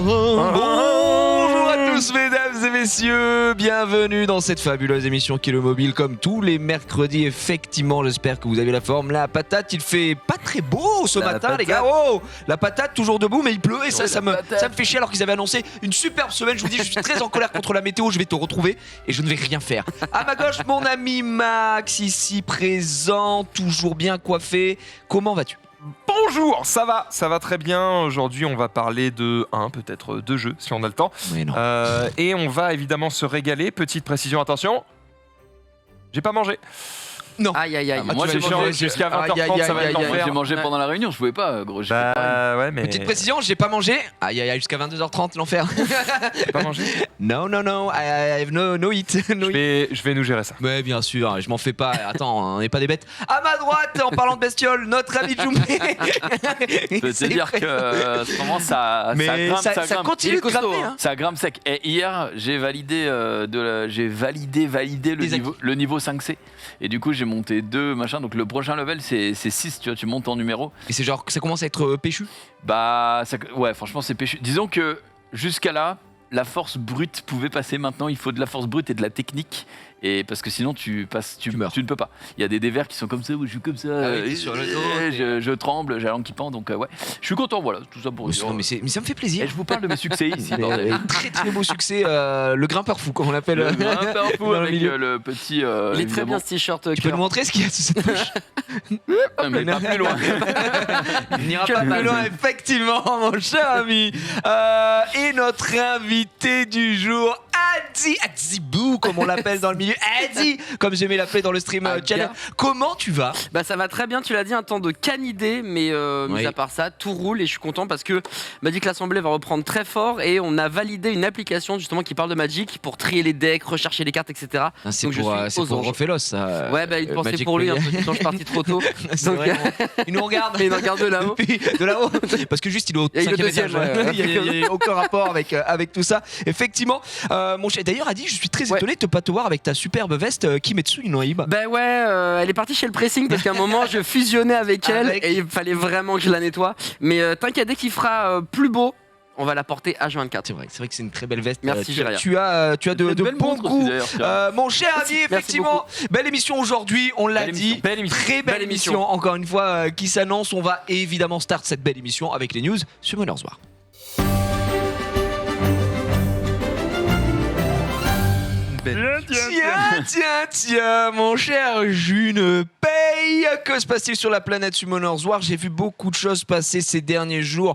Bonjour à tous mesdames et messieurs, bienvenue dans cette fabuleuse émission qui est le mobile comme tous les mercredis. Effectivement, j'espère que vous avez la forme. La patate, il fait pas très beau ce matin les gars. Oh, la patate toujours debout mais il pleut et ça me fait chier alors qu'ils avaient annoncé une superbe semaine. Je vous dis, je suis très en colère contre la météo, je vais te retrouver et je ne vais rien faire. À ma gauche, mon ami Max, ici présent, toujours bien coiffé. Comment vas-tu ? Bonjour, ça va très bien. Aujourd'hui, on va parler de peut-être deux jeux si on a le temps. Oui, non. Et on va évidemment se régaler. Petite précision, attention. J'ai pas mangé. Non. Aïe. Moi, j'ai changé jusqu'à 20h30, ça va être l'enfer. J'ai mangé pendant la réunion, je pouvais pas, gros. Ouais, mais... Petite précision, j'ai pas mangé. Aïe, jusqu'à 22h30, l'enfer. J'ai pas mangé. Non, I have no eat. Je vais nous gérer ça. Ouais, bien sûr, je m'en fais pas. Attends, on n'est pas des bêtes. À ma droite, en parlant de bestiole, notre ami Djoumé. Je peux te dire que en ce moment, ça grimpe, ça grimpe. continue de grimper. Hein. Ça grimpe sec. Et hier, j'ai validé le niveau 5C. Et du coup, j'ai monté 2 machins. Donc le prochain level, c'est 6. Tu vois, tu montes en numéro. Et c'est genre que ça commence à être péchu. Ouais, franchement, c'est péchu. Disons que jusqu'à là, la force brute pouvait passer. Maintenant, il faut de la force brute et de la technique. Et parce que sinon, tu meurs. Tu ne peux pas. Il y a des dévers qui sont comme ça, où je suis comme ça. Sur le dos, je tremble, j'ai la langue qui pend. Donc, ouais. Je suis content, voilà. Tout ça pour dire. Mais ça me fait plaisir. Et je vous parle de mes succès ici. Très très beau succès. Le grimpeur fou, comme on l'appelle. Le grimpeur fou avec le petit. Il est très bien ce t-shirt. Tu peux nous montrer ce qu'il y a sous cette poche? Mais pas plus loin. Il n'ira pas plus loin, effectivement, mon cher ami. Et notre invité du jour, Adi Bou, comme on l'appelle dans le milieu. Adi, comme j'aimais l'appeler dans le stream channel. Comment tu vas? Bah ça va très bien, tu l'as dit, un temps de canidé, mais mis à part ça, tout roule et je suis content parce que Magic l'Assemblée va reprendre très fort et on a validé une application justement qui parle de Magic pour trier les decks, rechercher les cartes, etc. C'est pour Rofelos, ça. Ouais, il pensait pour lui, un peu, je suis parti trop tôt. Donc, il nous regarde. Il nous regarde de là-haut. De là-haut. Parce que juste, il est au 5e étage. Il n'y a aucun rapport avec tout ça. Effectivement, mon cher. D'ailleurs, Adi, je suis très étonné de ne pas te voir avec ta superbe veste Kimetsu no Yaiba. Ben ouais, elle est partie chez le pressing parce qu'à un moment, je fusionnais avec elle et il fallait vraiment que je la nettoie. Mais t'inquiète, dès qu'il fera plus beau, on va la porter H24. C'est vrai que c'est une très belle veste. Merci, Gérard. Tu as de bons goûts. Mon cher ami, effectivement, belle émission aujourd'hui, on l'a dit. Très belle émission, encore une fois, qui s'annonce. On va évidemment start cette belle émission avec les news sur Summoners War. Tiens, mon cher June Paye, que se passe-t-il sur la planète Summoners War? J'ai vu beaucoup de choses passer ces derniers jours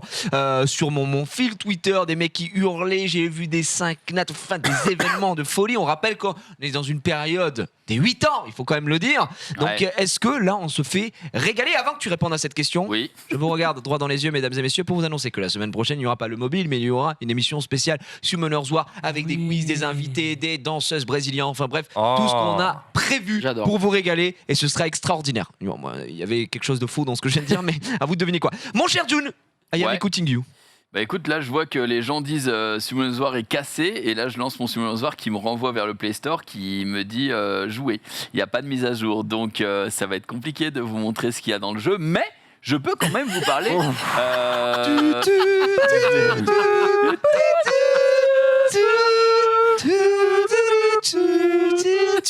sur mon fil Twitter, des mecs qui hurlaient, j'ai vu des 5 nats, enfin des événements de folie. On rappelle qu'on est dans une période des 8 ans, il faut quand même le dire. Donc est-ce que là on se fait régaler? Avant que tu répondes à cette question, oui. Je vous regarde droit dans les yeux, mesdames et messieurs, pour vous annoncer que la semaine prochaine, il n'y aura pas le mobile, mais il y aura une émission spéciale Summoners War avec des quiz, des invités, des danseuses brésiliennes, enfin bref, tout ce qu'on a prévu pour vous régaler et ce sera extraordinaire. Bon, moi, il y avait quelque chose de faux dans ce que je viens de dire, mais à vous de deviner quoi. Mon cher June, I am écouting you. Bah écoute, là je vois que les gens disent Summoners War est cassé et là je lance mon Summoners War qui me renvoie vers le Play Store qui me dit jouer. Il n'y a pas de mise à jour donc ça va être compliqué de vous montrer ce qu'il y a dans le jeu, mais je peux quand même vous parler.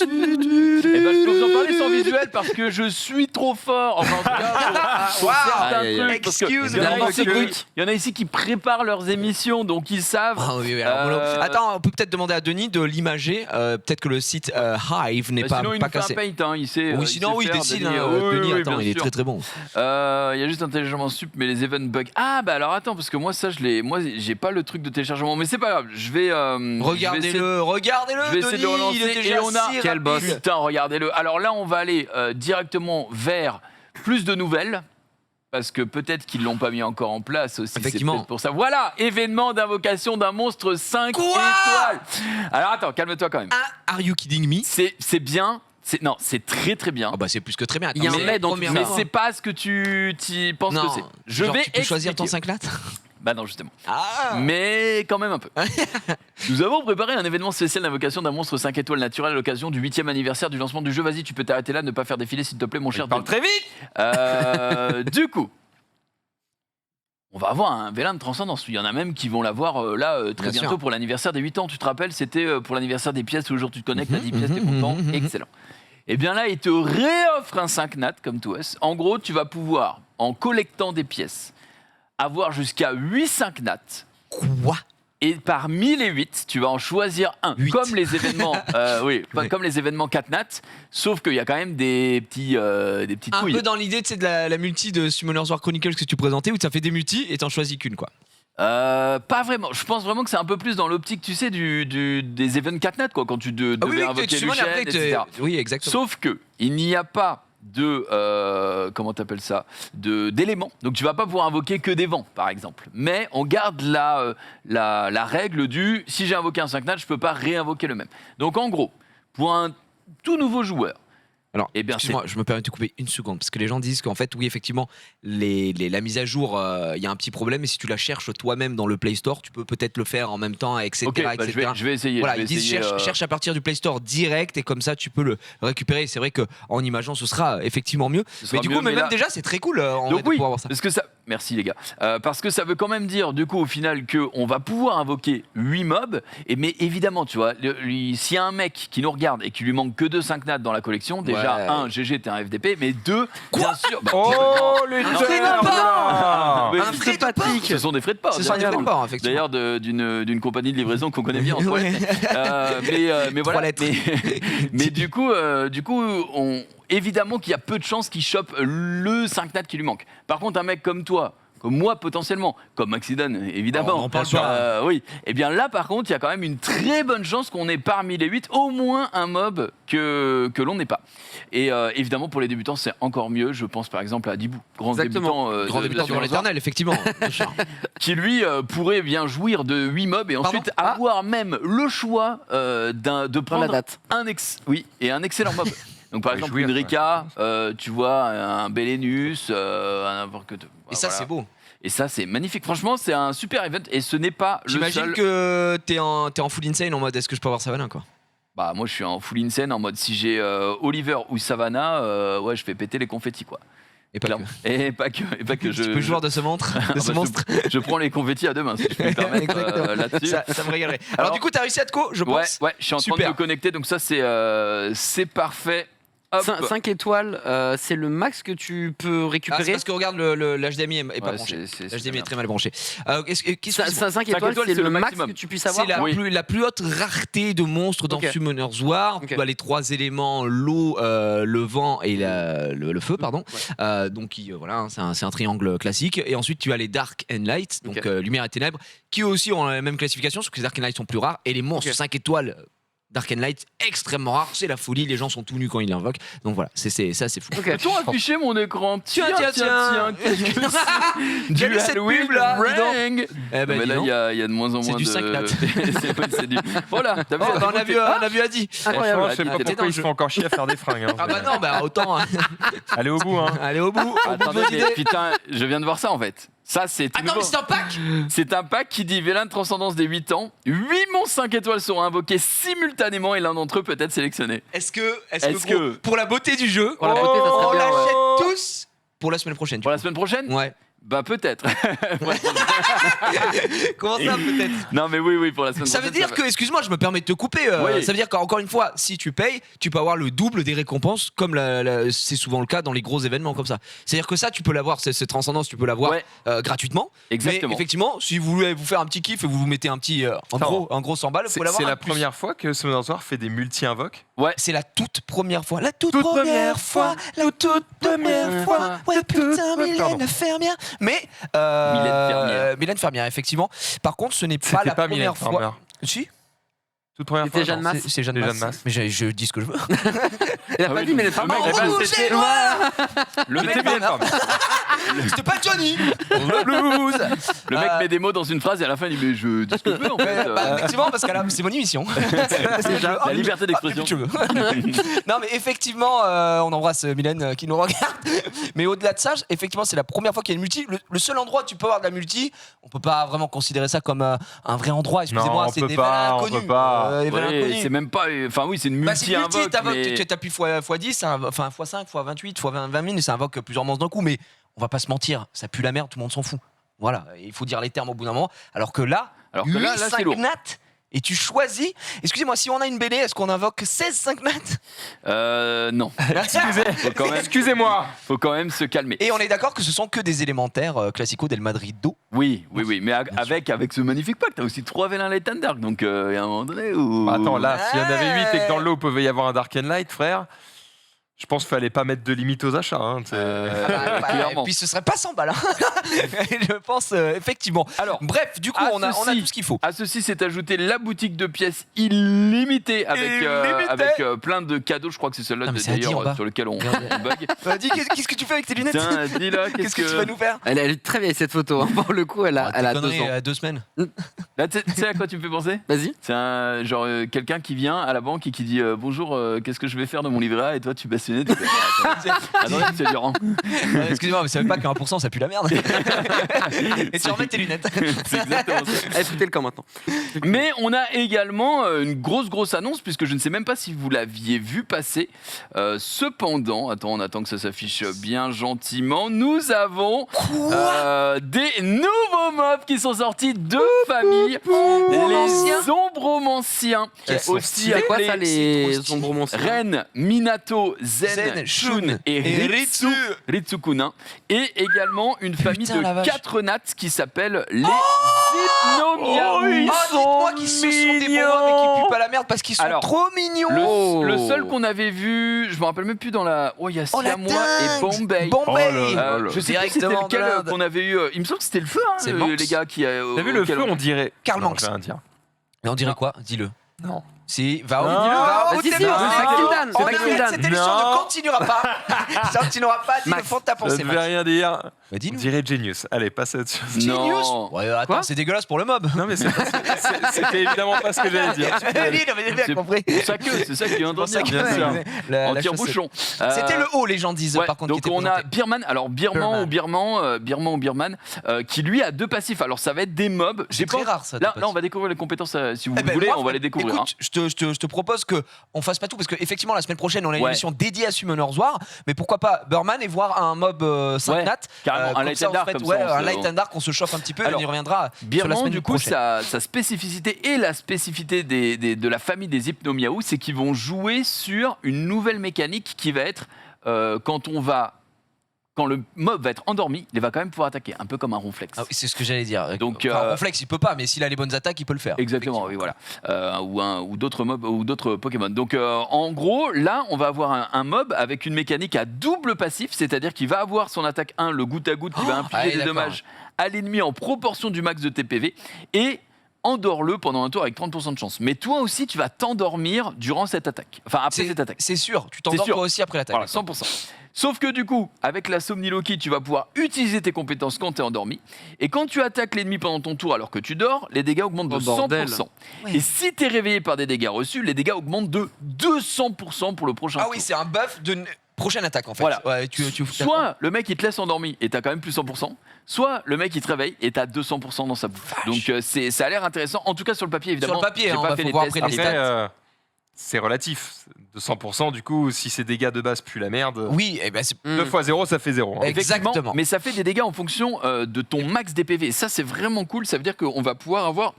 Et ben je peux vous en parler sans visuel parce que je suis trop fort. Enfin, en tout cas, pour certains trucs, parce que il y en a ici qui préparent leurs émissions, donc ils savent. Attends, on peut peut-être demander à Denis de l'imager. Peut-être que le site Hive n'est pas cassé. Sinon, il fait un paint, il sait. Oui, sinon, il dessine. Denis, attends, il est très très bon. Il y a juste un téléchargement sup, mais les event bugs. Ah, bah alors attends, parce que moi, ça, j'ai pas le truc de téléchargement, mais c'est pas grave. Je vais. Regardez-le, je vais essayer de le relancer. Et on a. Quel boss. Putain, regardez-le. Alors là, on va aller directement vers plus de nouvelles. Parce que peut-être qu'ils l'ont pas mis encore en place aussi. Effectivement. C'est peut-être pour ça. Voilà, événement d'invocation d'un monstre 5 étoiles. Alors attends, calme-toi quand même. Are you kidding me? C'est bien. Non, c'est très très bien. Ah bah c'est plus que très bien. Il y a un mais c'est pas ce que tu penses que c'est. Tu peux choisir ton 5 lattes. Bah non, justement. Ah. Mais quand même un peu. Nous avons préparé un événement spécial d'invocation d'un monstre 5 étoiles naturel à l'occasion du 8e anniversaire du lancement du jeu. Vas-y, tu peux t'arrêter là, ne pas faire défiler s'il te plaît, mon cher. Parle très vite. Du coup, on va avoir un vélin de transcendance. Il y en a même qui vont l'avoir très Bien bientôt sûr. pour l'anniversaire des 8 ans. Tu te rappelles, c'était pour l'anniversaire des pièces où le jour tu te connectes à 10 pièces, t'es content. Excellent. Et bien là, il te réoffre un 5 nat comme tout S. En gros, tu vas pouvoir, en collectant des pièces, avoir jusqu'à 8 5 nat. Quoi? Et parmi les 8, tu vas en choisir un. 8. Comme les événements, comme les événements 4 nat, sauf qu'il y a quand même des petites Un couilles. peu dans l'idée de la multi de Summoner's War Chronicles que tu présentais où ça fait des multis et t'en choisis qu'une quoi. Pas vraiment. Je pense vraiment que c'est un peu plus dans l'optique, tu sais, des events 4 nat, quoi, quand tu devais invoquer tu summones Lucien, après, etc. oui, exactement. Sauf que il n'y a pas comment t'appelles ça, d'éléments. Donc tu vas pas pouvoir invoquer que des vents, par exemple. Mais on garde la règle du si j'ai invoqué un 5 nat, je peux pas réinvoquer le même. Donc en gros, pour un tout nouveau joueur. Alors, Eh bien, excuse-moi, je me permets de te couper une seconde parce que les gens disent qu'en fait, oui, effectivement, la mise à jour, il y a un petit problème et si tu la cherches toi-même dans le Play Store, tu peux peut-être le faire en même temps, etc. Ok, bah, etc. je vais essayer. Voilà, je vais ils disent essayer, cherche à partir du Play Store direct et comme ça tu peux le récupérer. C'est vrai qu'en imageant ce sera effectivement mieux. ce sera Mais du mieux, coup, même là- déjà, c'est très cool en Donc vrai, de oui, pouvoir voir ça. parce que ça, merci les gars, parce que ça veut quand même dire du coup au final qu'on va pouvoir invoquer 8 mobs, mais évidemment tu vois, s'il y a un mec qui nous regarde et qui lui manque que 2 5 nat dans la collection, déjà Ouais. 1, GG t'es un FDP, mais 2, bien sûr... bah, Oh, non, les non, frais non, de non, port. oui, Un frais Patrick. ce sont des frais de port, Ce bien sont des évidemment. frais de port, effectivement. D'ailleurs d'une compagnie de livraison qu'on connaît bien en Ouais. mais Trois voilà. lettres. Mais du coup, évidemment qu'il y a peu de chances qu'il chope le 5 nat qui lui manque. Par contre, un mec comme toi, comme moi potentiellement, comme Maxidan évidemment, Oh, on en parle pas. oui. Et bien là, par contre, il y a quand même une très bonne chance qu'on ait parmi les 8 au moins un mob que l'on n'ait pas. Et évidemment, pour les débutants, c'est encore mieux. Je pense par exemple à Dibou, grand Exactement. débutant, Grand de débutant la dans l'éternel, effectivement. qui lui pourrait bien jouir de 8 mobs et ensuite avoir même le choix de prendre la date. un excellent mob. Donc par Oui, exemple jouir, une Rika, tu vois un Belenus, n'importe que. Et ça, voilà. c'est beau. Et ça c'est magnifique. Franchement c'est un super event et ce n'est pas le J'imagine seul. que t'es en full insane en mode est-ce que je peux avoir Savannah quoi. Bah moi je suis en full insane en mode si j'ai Oliver ou Savannah, ouais je fais péter les confettis quoi. Et pas Clairement. que. Et pas que je. Tu peux jouer de ce monstre, de ce bah, monstre. je prends les confettis à deux mains si je peux me permettre Exactement. là-dessus. Ça me régalerait. Alors, Alors, du coup, t'as réussi à te co, je pense. Ouais, je suis en train Super. de me connecter, donc ça c'est parfait. Hop. 5 étoiles, c'est le max que tu peux Ah, c'est récupérer. parce que regarde, l'HDMI est pas Ouais, branché. c'est L'HDMI est bien. très mal branché. Qu'est-ce que 5 étoiles, c'est le max maximum. que tu puisses c'est avoir. la plus haute rareté de monstres dans Ok. Summoner's War. Ok. Tu as les 3 éléments, l'eau, le vent et le feu, pardon. Donc voilà, hein, c'est un triangle classique. Et ensuite tu as les Dark and Light, donc Ok. lumière et ténèbres, qui aussi ont la même classification, sauf que les Dark and Light sont plus rares. Et les monstres Ok. 5 étoiles Dark and Light, extrêmement rares, c'est la folie, les gens sont tout nus quand ils l'invoquent. Donc voilà, ça c'est fou. Ok. Peut-on afficher mon écran? Tiens. qu'est-ce que c'est? Quelle est cette pub, là, dis donc Ring. Eh ben, Mais dis là, donc. il y a de moins en moins C'est du de. 5 nat. c'est du. Voilà, t'as vu, Oh, bah, on a vu Adi. Incroyable. Franchement, je sais pas T'étais dans pourquoi le ils se jeu. font encore chier à faire des fringues. Hein. Ah bah non, bah autant. Hein. Allez au bout, hein. Allez au bout. Au bout de Attendez, vos mais idées. putain, je viens de voir ça en fait. Ça, c'est tout Attends, nouveau. mais c'est un pack. C'est un pack qui dit Vélin de Transcendance des 8 ans. 8 monstres 5 étoiles seront invoqués simultanément et l'un d'entre eux peut être sélectionné. Est-ce Est-ce que- pour la beauté du jeu, Pour la beauté, ça serait on bien, ouais. l'achète tous pour la semaine prochaine. Pour la semaine prochaine Ouais. Bah peut-être. Comment ça peut-être? Non mais oui, pour la semaine Ça prochaine. veut dire que, excuse-moi, je me permets de te couper. Oui. Ça veut dire qu'encore une fois, si tu payes, tu peux avoir le double des récompenses, comme c'est souvent le cas dans les gros événements comme ça. C'est-à-dire que ça, tu peux l'avoir, cette transcendance, tu peux l'avoir Ouais. gratuitement. Exactement. Mais effectivement, si vous voulez vous faire un petit kiff et vous vous mettez un petit, un gros 100 balles, vous C'est pouvez l'avoir. c'est un la plus. première fois que Summoner's War fait des multi-invoques. C'est la toute première fois. La toute Toute première première fois. La toute première fois. Ouais, putain, Mylène Pardon. la fermière. Mais. Mylène Fermière. Mylène Fermière, effectivement. Par contre, ce n'est pas C'était la pas première Mylène fois. Farmer. Si, Toute première C'était fois. Jeanne non. Masse. c'est Jeanne C'est Masse. Jeanne Masse. Mais je dis ce que je veux. Il a Ah pas oui, dit, mais le les femmes. mec, Oh, eh ben, rouge c'était- et noir. Le C'était mec, Mylène Farmer. C'était pas Johnny. Le blues. Le mec met des mots dans une phrase et à la fin il dit mais je dis ce que je veux en fait. Effectivement, parce que c'est mon émission. La liberté d'expression. Tu veux. Non, mais effectivement, on embrasse Mylène qui nous regarde. Mais au-delà de ça, effectivement, c'est la première fois qu'il y a une multi. Le seul endroit où tu peux avoir de la multi, on peut pas vraiment considérer ça comme un vrai endroit. Excusez-moi, Non, c'est on des peut valeurs pas, on inconnues. peut pas. Des valeurs Ouais, inconnues. c'est même pas. Enfin oui, c'est une Bah, c'est une multi, multi-invoque. Mais... t'appuies x10, enfin x5, x28, x20 000, et ça invoque plusieurs monstres d'un coup. Mais on va pas se mentir, ça pue la merde, tout le monde s'en fout. Voilà, il faut dire les termes au bout d'un moment. Alors que là, Alors que là, 5 c'est lourd. nats, et tu choisis. Excusez-moi, si on a une BD, est-ce qu'on invoque 16 5 nats Non. Excusez-moi. Faut quand même se calmer. Et on est d'accord que ce sont que des élémentaires classico del Madrido. Oui. Mais avec ce magnifique pack, t'as aussi 3 vélins Light and Dark, donc il y a un moment donné où. Bah, attends, là, s'il y en avait 8 et que dans le lot, pouvait y avoir un Dark and Light, frère, je pense qu'il fallait pas mettre de limite aux achats. Hein, Et clairement. puis ce serait pas 100 balles. Je pense effectivement. Alors, bref, du coup, à on a ceci- tout ce qu'il faut. À ceci s'est ajouté la boutique de pièces illimitée avec plein de cadeaux. Je crois que c'est celle-là Ah, mais c'est à dire en bas. d'ailleurs sur lequel on bug. Dis, qu'est-ce que tu fais avec tes lunettes? Tiens, dis-là, Qu'est-ce que tu vas nous faire? Elle est très vieille cette photo. Hein. Pour le coup, elle a 2 ans. 2 semaines. Là, tu sais à quoi tu me fais penser? Vas-y. C'est un genre quelqu'un qui vient à la banque et qui dit bonjour, qu'est-ce que je vais faire de mon livret A? Et toi tu baisses les lunettes. Attendez, c'est Durand. Excusez-moi, mais c'est même pas qu'un % ça pue la merde. Et tu remets tes lunettes. C'est exactement ça. Elle foutez le camp maintenant. Mais on a également une grosse annonce, puisque je ne sais même pas si vous l'aviez vu passer. Cependant, on attend que ça s'affiche bien gentiment. Nous avons des nouveaux mobs qui sont sortis de famille. Les Ombromanciens. Aussi C'est quoi appelés ça, les ombromanciens? Ren, Minato, Zen, Shun et Ritsukuna. Et également une famille Putain, la de vache. 4 nats qui s'appellent les Hypnomiaous. Dites-moi qu'ils se sont des bons mobs et qui puent pas la merde parce qu'ils sont Alors, trop mignons. Le seul qu'on avait vu, je me rappelle même plus dans la. Oh, il y a Oh, la Siamois et dingue. Bombay. Bombay. Je sais plus c'était Directement de lequel l'Inde. qu'on avait eu. Il me semble que c'était le feu, hein, C'est le- Manx. les gars qui. T'as vu le feu, on dirait. Karl Non, Manx. je vais rien dire. Mais on dirait quoi? Dis-le. Non. Si, va où? Non. Va où? Si, si, t'es c'est marrant. Kildan, c'est On pas arrête, Kildan. cette émission Non. ne continuera pas. Ça continuera pas, dis le Max. fond de ta Ça pensée, ne veut Max. rien dire. Bah, On dis-nous. dirait Genius. Allez, passe là-dessus. Non. Ouais, attends, Quoi c'est dégueulasse pour le mob. Non, mais c'était évidemment pas ce que j'allais dire. Oui, non, mais j'ai bien C'est compris. pour ça que, c'est ça qui est en Pour ça que- bien sûr. la En chaussette. tire-bouchon. C'était le haut, les gens disent, Ouais, par contre. donc qui était on a présenté. Birman, alors Birman ou Birman, qui lui a 2 passifs. Alors ça va être des mobs. C'est très rare, ça. Là, on va découvrir les compétences. Si vous Eh ben, voulez, moi, on va les découvrir. Écoute, je te propose que on fasse pas tout parce que effectivement la semaine prochaine on a une Ouais. émission dédiée à Summoner's War, mais pourquoi pas Burman et voir un mob 5 Ouais, nat carrément, un comme Light ça, and en Dark, fait, comme ouais, ça, un Light and Dark, on se chauffe un petit peu et Alors, on y reviendra sur la Birman, semaine du coup, prochaine. sa spécificité et la spécificité de la famille des Hypnomiaous, c'est qu'ils vont jouer sur une nouvelle mécanique qui va être quand le mob va être endormi, il va quand même pouvoir attaquer, un peu comme un ronflex. Ah oui, c'est ce que j'allais dire. Donc, Enfin, Ronflex il peut pas, mais s'il a les bonnes attaques il peut le faire. Exactement, oui, voilà. Ou d'autres mobs ou d'autres Pokémon. Donc en gros, là, on va avoir un mob avec une mécanique à double passif, c'est-à-dire qu'il va avoir son attaque 1, le goutte à goutte, qui va infliger allez, des d'accord. dommages à l'ennemi en proportion du max de TPV, et endors-le pendant un tour avec 30% de chance. Mais toi aussi, tu vas t'endormir durant cette attaque. Enfin, après cette attaque. C'est sûr, tu t'endors sûr. toi aussi après l'attaque. Voilà, 100%. Sauf que du coup, avec la Somniloquie, tu vas pouvoir utiliser tes compétences quand tu es endormi. Et quand tu attaques l'ennemi pendant ton tour alors que tu dors, les dégâts augmentent de Oh, bordel. 100%. Ouais. Et si tu es réveillé par des dégâts reçus, les dégâts augmentent de 200% pour le prochain Ah tour. oui, c'est un buff de prochaine attaque en fait. Voilà. Ouais, tu Soit le mec il te laisse endormi et t'as quand même plus 100%, soit le mec il te réveille et t'as 200% dans sa bouffe. Donc ça a l'air intéressant, en tout cas sur le papier évidemment. Sur le papier, j'ai hein, pas bah, fait faut les voir tests. après les Après, stats. c'est relatif. De 100%, du coup, si ces dégâts de base puent la merde, Oui, et ben c'est 2 fois 0, ça fait 0. hein. Effectivement, exactement. mais ça fait des dégâts en fonction de ton max DPV. Et ça c'est vraiment cool, ça veut dire qu'on va pouvoir avoir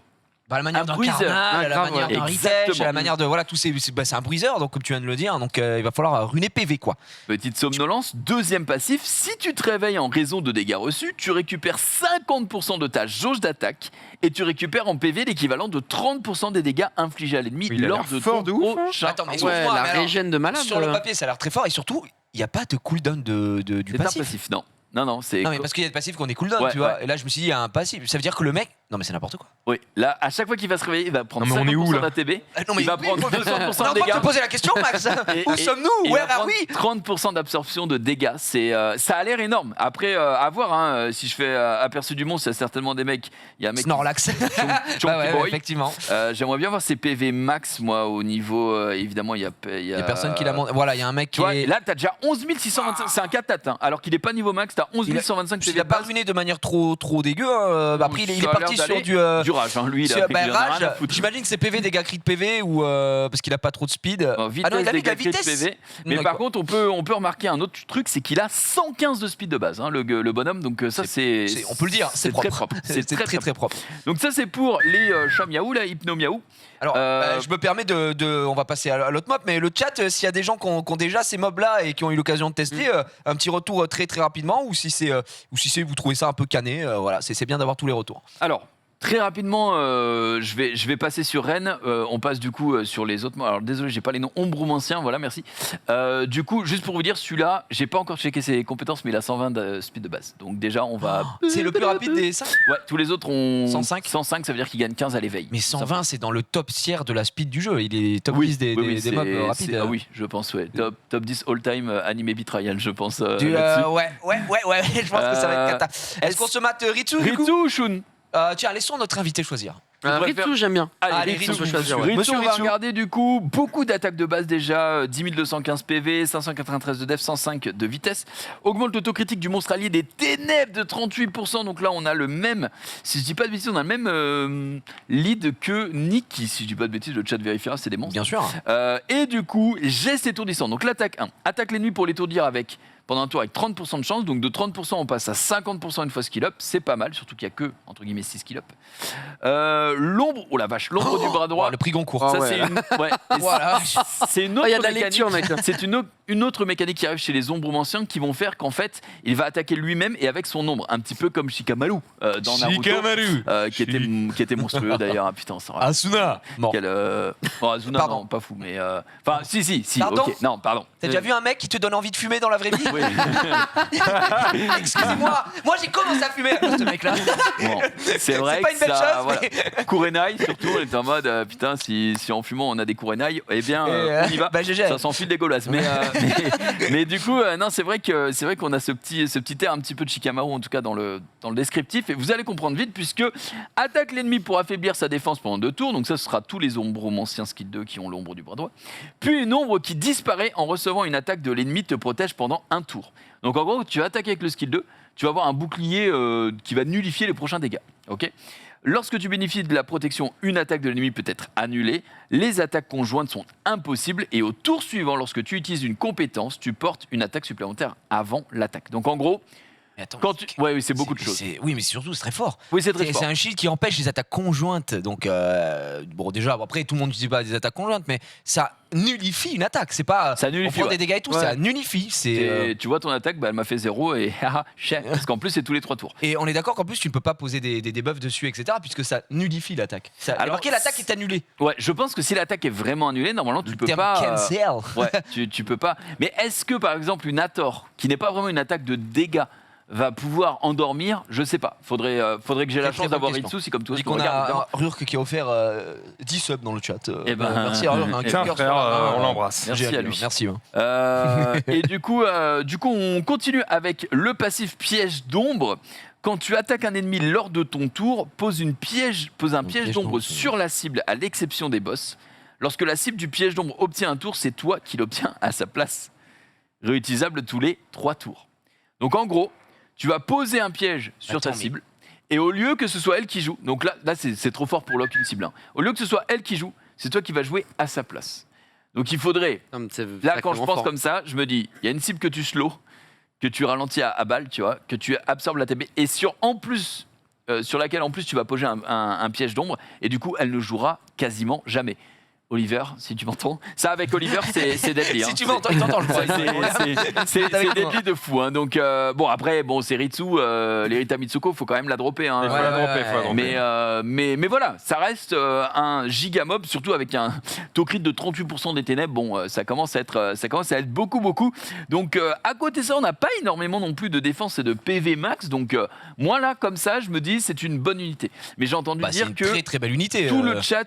à la manière d'un bruiser. carnal, à la grave, manière ouais. d'un Exactement. Ritech, à la manière de voilà tous ces c'est un bruiseur donc comme tu viens de le dire donc il va falloir ruiner PV quoi. petite somnolence. Deuxième passif, si tu te réveilles en raison de dégâts reçus, tu récupères 50% de ta jauge d'attaque et tu récupères en PV l'équivalent de 30% des dégâts infligés à l'ennemi Oui, il a lors l'air de fort ton de ouf, hein. prochain Attends, mais tour. Ouais, excuse-moi, la mais alors, régène de malade. Sur le papier ça a l'air très fort et surtout il n'y a pas de cooldown du C'est un passif. passif, non. Non, c'est. Non mais parce qu'il y a des passifs qu'on est cooldown Ouais, tu vois ouais. et là je me suis dit il y a un passif ça veut dire que le mec Non mais c'est n'importe quoi. Oui, là, à chaque fois qu'il va se réveiller, il va prendre Non, mais on est où, 50% là d'ATB. Non, mais Il va prendre 200% On est en de train de dégâts. te poser la question, Max. Et- Où et- sommes-nous? il Where va are we? prendre 30% d'absorption de dégâts. Ça a l'air énorme. Après, à voir, hein, si je fais aperçu du monstre, il y a certainement des mecs. Il y a un mec. Snorlax. Chonky Bah ouais, Boy. effectivement. J'aimerais bien voir ses PV max, moi, au niveau. Évidemment, il y a. Il y a personne qui l'a montré. Voilà, il y a un mec Tu qui vois, est. là, t'as déjà 11 625. C'est un 4 hein, alors qu'il n'est pas niveau max, t'as 11 125 Il PV. a pas ruiné de manière trop dégueu. Après, il est Ça a parti l'air sur d'aller du. rage, hein. Lui, il a sur- pris il en a rien rage, à foutre. j'imagine que c'est PV des gars cris de PV ou parce qu'il a pas trop de speed. Vitesse, Ah non, il a mis de la dégâts crit, vitesse. PV. Mais D'accord. par contre, on peut remarquer un autre truc, c'est qu'il a 115 de speed de base, hein, le bonhomme. Donc ça, c'est. On peut le dire, c'est très propre. propre. C'est très propre. Donc ça, c'est pour les chats miaou, là, hypno miaou. Alors, je me permets on va passer à l'autre mob, mais le chat, s'il y a des gens qui ont déjà ces mobs-là et qui ont eu l'occasion de tester, un petit retour très rapidement, ou si vous trouvez ça un peu cané, voilà, c'est bien d'avoir tous les retours. Alors. Très rapidement, je vais passer sur Rennes. On passe du coup sur les autres. Alors désolé, j'ai pas les noms. Ombromancien, voilà, merci. Du coup, juste pour vous dire, celui-là, j'ai pas encore checké ses compétences, mais il a 120 de speed de base. Donc déjà, on va. C'est le plus rapide des 5. Ouais, tous les autres ont 105. 105, ça veut dire qu'il gagne 15 à l'éveil. Mais 120, c'est dans le top tiers de la speed du jeu. Il est top 10 des mobs rapides. Ah oui, je pense, ouais. Top 10 all-time anime beat-trial, je pense. Ouais. Je pense que ça va être cata. Est-ce qu'on se mate Ritsu du coup Ritsu ou Shun? Tiens, laissons notre invité choisir. Ritsu, j'aime bien. Allez, Ritsu, Ritsu, je peux choisir. Ouais. Ritsu, Monsieur on va Ritsu. regarder du coup beaucoup d'attaques de base déjà, 10 215 PV, 593 de def, 105 de vitesse. Augmente l'autocritique du monstre allié des ténèbres de 38%. Donc là, on a le même, si je dis pas de bêtises, on a le même lead que Nikki. Si je dis pas de bêtises, le chat vérifiera, c'est des monstres. Bien sûr. Et du coup, geste étourdissant. Donc l'attaque 1, attaque l'ennemi pour l'étourdir pendant un tour avec 30% de chance, donc de 30% on passe à 50% une fois skill up, c'est pas mal, surtout qu'il y a que, entre guillemets, 6 skill up. L'ombre, oh la vache, l'ombre du bras droit. Le prix Goncourt. Ça, c'est une, ouais, et Voilà. c'est une autre Il y a de la mécanique. lecture, mec. C'est une autre mécanique qui arrive chez les ombromanciens qui vont faire qu'en fait, il va attaquer lui-même et avec son ombre, un petit peu comme Shikamaru dans Naruto, qui était monstrueux d'ailleurs. Ah, putain, ça. Asuna. Mort. Bon, Azuna, Pardon. non, pas fou, mais enfin, si. Pardon Ok, non, pardon. T'as déjà vu un mec qui te donne envie de fumer dans la vraie vie? Oui. Excusez-moi, moi j'ai commencé à fumer à cause de ce mec-là. Bon, c'est vrai pas que une belle ça, chose, voilà. mais- Kurenai, surtout, on était en mode putain, si en fumant on a des Kurenai, eh bien on y va. Bah, GG. Ça s'enfile dégueulasse. Mais du coup, non, c'est vrai qu'on a ce petit air un petit peu de Shikamaru en tout cas dans le descriptif, et vous allez comprendre vite puisque attaque l'ennemi pour affaiblir sa défense pendant 2 tours. Donc ça, ce sera tous les ombromanciens skill 2 qui ont l'ombre du bras droit. Puis une ombre qui disparaît en recevant une attaque de l'ennemi te protège pendant 1 tour. Donc en gros, tu vas attaquer avec le skill 2, tu vas avoir un bouclier qui va nullifier les prochains dégâts. Ok. Lorsque tu bénéficies de la protection, une attaque de l'ennemi peut être annulée. Les attaques conjointes sont impossibles et au tour suivant, lorsque tu utilises une compétence, tu portes une attaque supplémentaire avant l'attaque. Donc en gros, Mais attends, quand tu... oui, c'est beaucoup de choses. Oui, mais surtout, c'est très fort. Oui, c'est très C'est fort. un shield qui empêche les attaques conjointes. Donc, bon, déjà, après, tout le monde n'utilise pas des attaques conjointes, mais ça nullifie une attaque. C'est pas. Ça nullifie, on prend ouais. des dégâts et tout, Ouais. ça nullifie. Et tu vois ton attaque, bah, elle m'a fait 0 et haha, chais, parce qu'en plus c'est tous les 3 tours. Et on est d'accord qu'en plus, tu ne peux pas poser des debuffs dessus, etc., puisque ça nullifie l'attaque. Il y a Alors, marqué l'attaque est annulée. Ouais, je pense que si l'attaque est vraiment annulée, normalement tu peux Terme pas. cancel. Ouais, tu peux pas. Mais est-ce que par exemple une Hathor, qui n'est pas vraiment une attaque de dégâts, va pouvoir endormir? Je sais pas. Faudrait que j'ai la Très chance d'avoir bonne Ritsu, si comme toi Et tu qu'on regardes, a évidemment. Rurk qui a offert 10 subs dans le chat. Eh ben, merci à Rurk. un tiens, cœur frère, sur la- on l'embrasse. Merci à lui. Merci. Et du coup, on continue avec le passif piège d'ombre. Quand tu attaques un ennemi lors de ton tour, pose un piège d'ombre sur la cible, à l'exception des boss. Lorsque la cible du piège d'ombre obtient un tour, c'est toi qui l'obtiens à sa place. Réutilisable tous les 3 tours. Donc en gros, tu vas poser un piège sur ta Attends, mais- cible, et au lieu que ce soit elle qui joue, donc là c'est trop fort pour lock une cible, hein. Au lieu que ce soit elle qui joue, c'est toi qui vas jouer à sa place. Donc il faudrait, Non, mais c'est là quand je sacrément pense fort. comme ça, je me dis, il y a une cible que tu slow, que tu ralentis à balle, tu vois, que tu absorbes la TB, et sur laquelle en plus tu vas poser un piège d'ombre, et du coup elle ne jouera quasiment jamais. Oliver, si tu m'entends. Ça, avec Oliver, c'est deadly. Si tu m'entends, il t'entend, je crois. C'est deadly de fou. Hein. Donc, bon, après, c'est Ritsu, l'Erita Mitsuko, faut quand même la dropper. Hein. Il faut la dropper. Mais voilà, ça reste un gigamob, surtout avec un taux crit de 38% des ténèbres. Bon, ça commence à être beaucoup. Donc, à côté de ça, on n'a pas énormément non plus de défense et de PV max. Donc, moi, là, comme ça, je me dis, c'est une bonne unité. Mais j'ai entendu dire que. C'est une très bonne unité. Tout le chat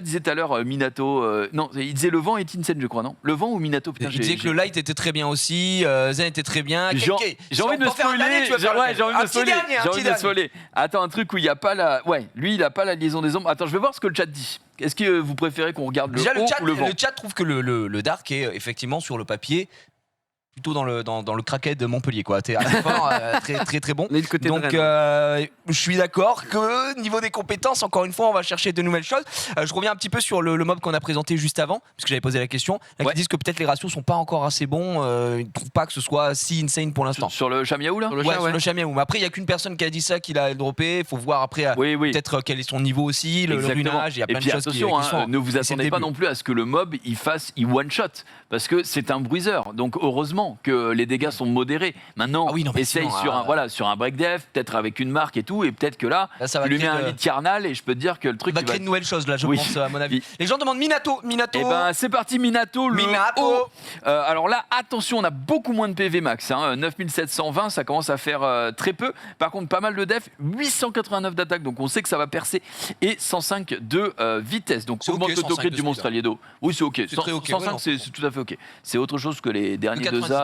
disait tout à l'heure Minato. Non, il disait le vent et Tinsen, je crois, non? Le vent ou Minato? Putain, il disait que le light était très bien aussi, Zen était très bien. J'ai envie de me spoiler. J'ai envie de me spoiler. Attends, un truc où il n'y a pas la. Ouais, lui, il n'a pas la liaison des ombres. Attends, je vais voir ce que le chat dit. Est-ce que vous préférez qu'on regarde le haut ou le vent? Le chat trouve que le dark est effectivement sur le papier plutôt dans le craquet de Montpellier, quoi. T'es assez fort, très bon. Donc je suis d'accord que niveau des compétences, encore une fois, on va chercher de nouvelles choses. Je reviens un petit peu sur le mob qu'on a présenté juste avant, parce que j'avais posé la question. Là, qui disent que peut-être les ratios sont pas encore assez bons. Ils ne trouvent pas que ce soit si insane pour l'instant. Sur le Chamiaou là? Sur le Chamiaou. Mais après, il y a qu'une personne qui a dit ça, qui l'a droppé. Il faut voir après peut-être quel est son niveau aussi, le runage. Il y a plein de choses qui sont. Ne vous attendez pas non plus à ce que le mob il one shot, parce que c'est un bruiseur. Donc heureusement que les dégâts sont modérés. Maintenant, essaye sur un break def, peut-être avec une marque et tout, et peut-être que là ça va tu lui mets un lit carnal et je peux te dire que le truc va créer de nouvelles choses là, je pense, à mon avis. Les gens demandent Minato. Et ben c'est parti, Minato. Haut. Alors là, attention, on a beaucoup moins de PV max. 9720, ça commence à faire très peu. Par contre, pas mal de def, 889 d'attaque, donc on sait que ça va percer, et 105 de vitesse. Donc augmente le taux crit du monstre allié d'eau. Oui, c'est ok. 105, c'est tout à fait ok. C'est autre chose que les derniers 2A.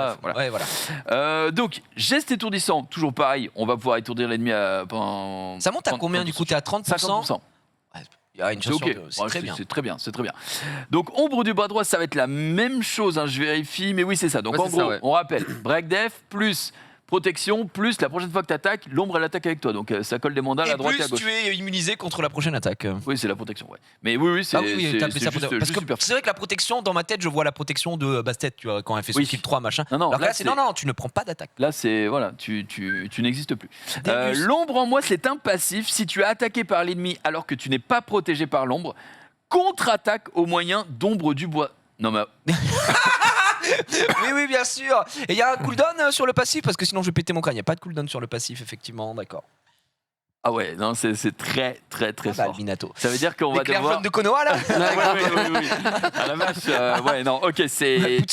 Donc, geste étourdissant, toujours pareil, on va pouvoir étourdir l'ennemi pendant. Ça monte à combien du coup? T'es à 30%? 50%. Il y a une chance sur deux. C'est très bien. C'est très bien. Donc, ombre du bras droit, ça va être la même chose. Je vérifie, mais oui, c'est ça. Donc, en gros, on rappelle break def plus protection, plus la prochaine fois que tu attaques, l'ombre elle attaque avec toi. Donc ça colle des mandales à droite et à gauche. Et plus tu es immunisé contre la prochaine attaque. Oui, c'est la protection, ouais. Mais oui, c'est parce que c'est vrai que la protection, dans ma tête, je vois la protection de Bastet, tu vois, quand elle fait son kill 3, machin. Non, là, tu ne prends pas d'attaque. Là, c'est voilà, tu n'existes plus. L'ombre en moi, c'est un passif. Si tu es attaqué par l'ennemi alors que tu n'es pas protégé par l'ombre, contre-attaque au moyen d'ombre du bois. Non mais oui, bien sûr. Et il y a un cooldown sur le passif, parce que sinon je vais péter mon crâne. Il n'y a pas de cooldown sur le passif, effectivement, d'accord. Ah ouais, non, c'est très fort. Minato. Ça veut dire qu'on va devoir. Jaune de Konoha là. Oui. À la vache. Ok, c'est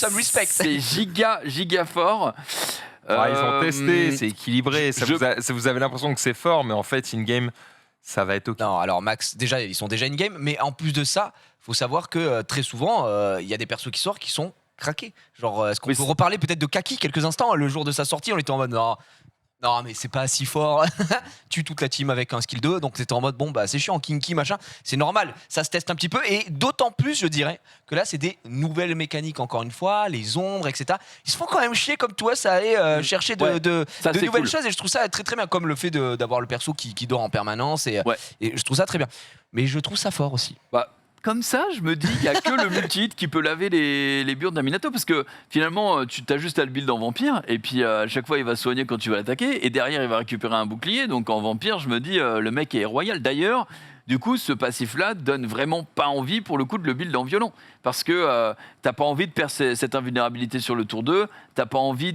giga fort. Ils ont testé, c'est équilibré. Vous avez l'impression que c'est fort, mais en fait, in-game, ça va être ok. Non, alors Max, déjà, ils sont déjà in-game, mais en plus de ça, faut savoir que très souvent, il y a des persos qui sortent qui sont craqués. Genre, est-ce qu'on peut reparler peut-être de Kaki quelques instants? Le jour de sa sortie, on était en mode non, mais c'est pas si fort. Tue toute la team avec un skill 2, donc c'était en mode bon, bah c'est chiant, kinky, machin. C'est normal, ça se teste un petit peu, et d'autant plus, je dirais, que là, c'est des nouvelles mécaniques, encore une fois, les ombres, etc. Ils se font quand même chier, comme toi, ça allait chercher de nouvelles choses, et je trouve ça très très bien, comme le fait d'avoir le perso qui dort en permanence, et je trouve ça très bien. Mais je trouve ça fort aussi. Comme ça, je me dis qu'il n'y a que le multi-hit qui peut laver les burnes d'un Minato, parce que finalement, tu as juste à le build en vampire, et puis à chaque fois, il va soigner quand tu vas l'attaquer, et derrière, il va récupérer un bouclier. Donc en vampire, je me dis, le mec est royal. D'ailleurs, du coup, ce passif-là donne vraiment pas envie, pour le coup, de le build en violent. Parce que t'as pas envie de perdre cette invulnérabilité sur le tour 2, t'as pas envie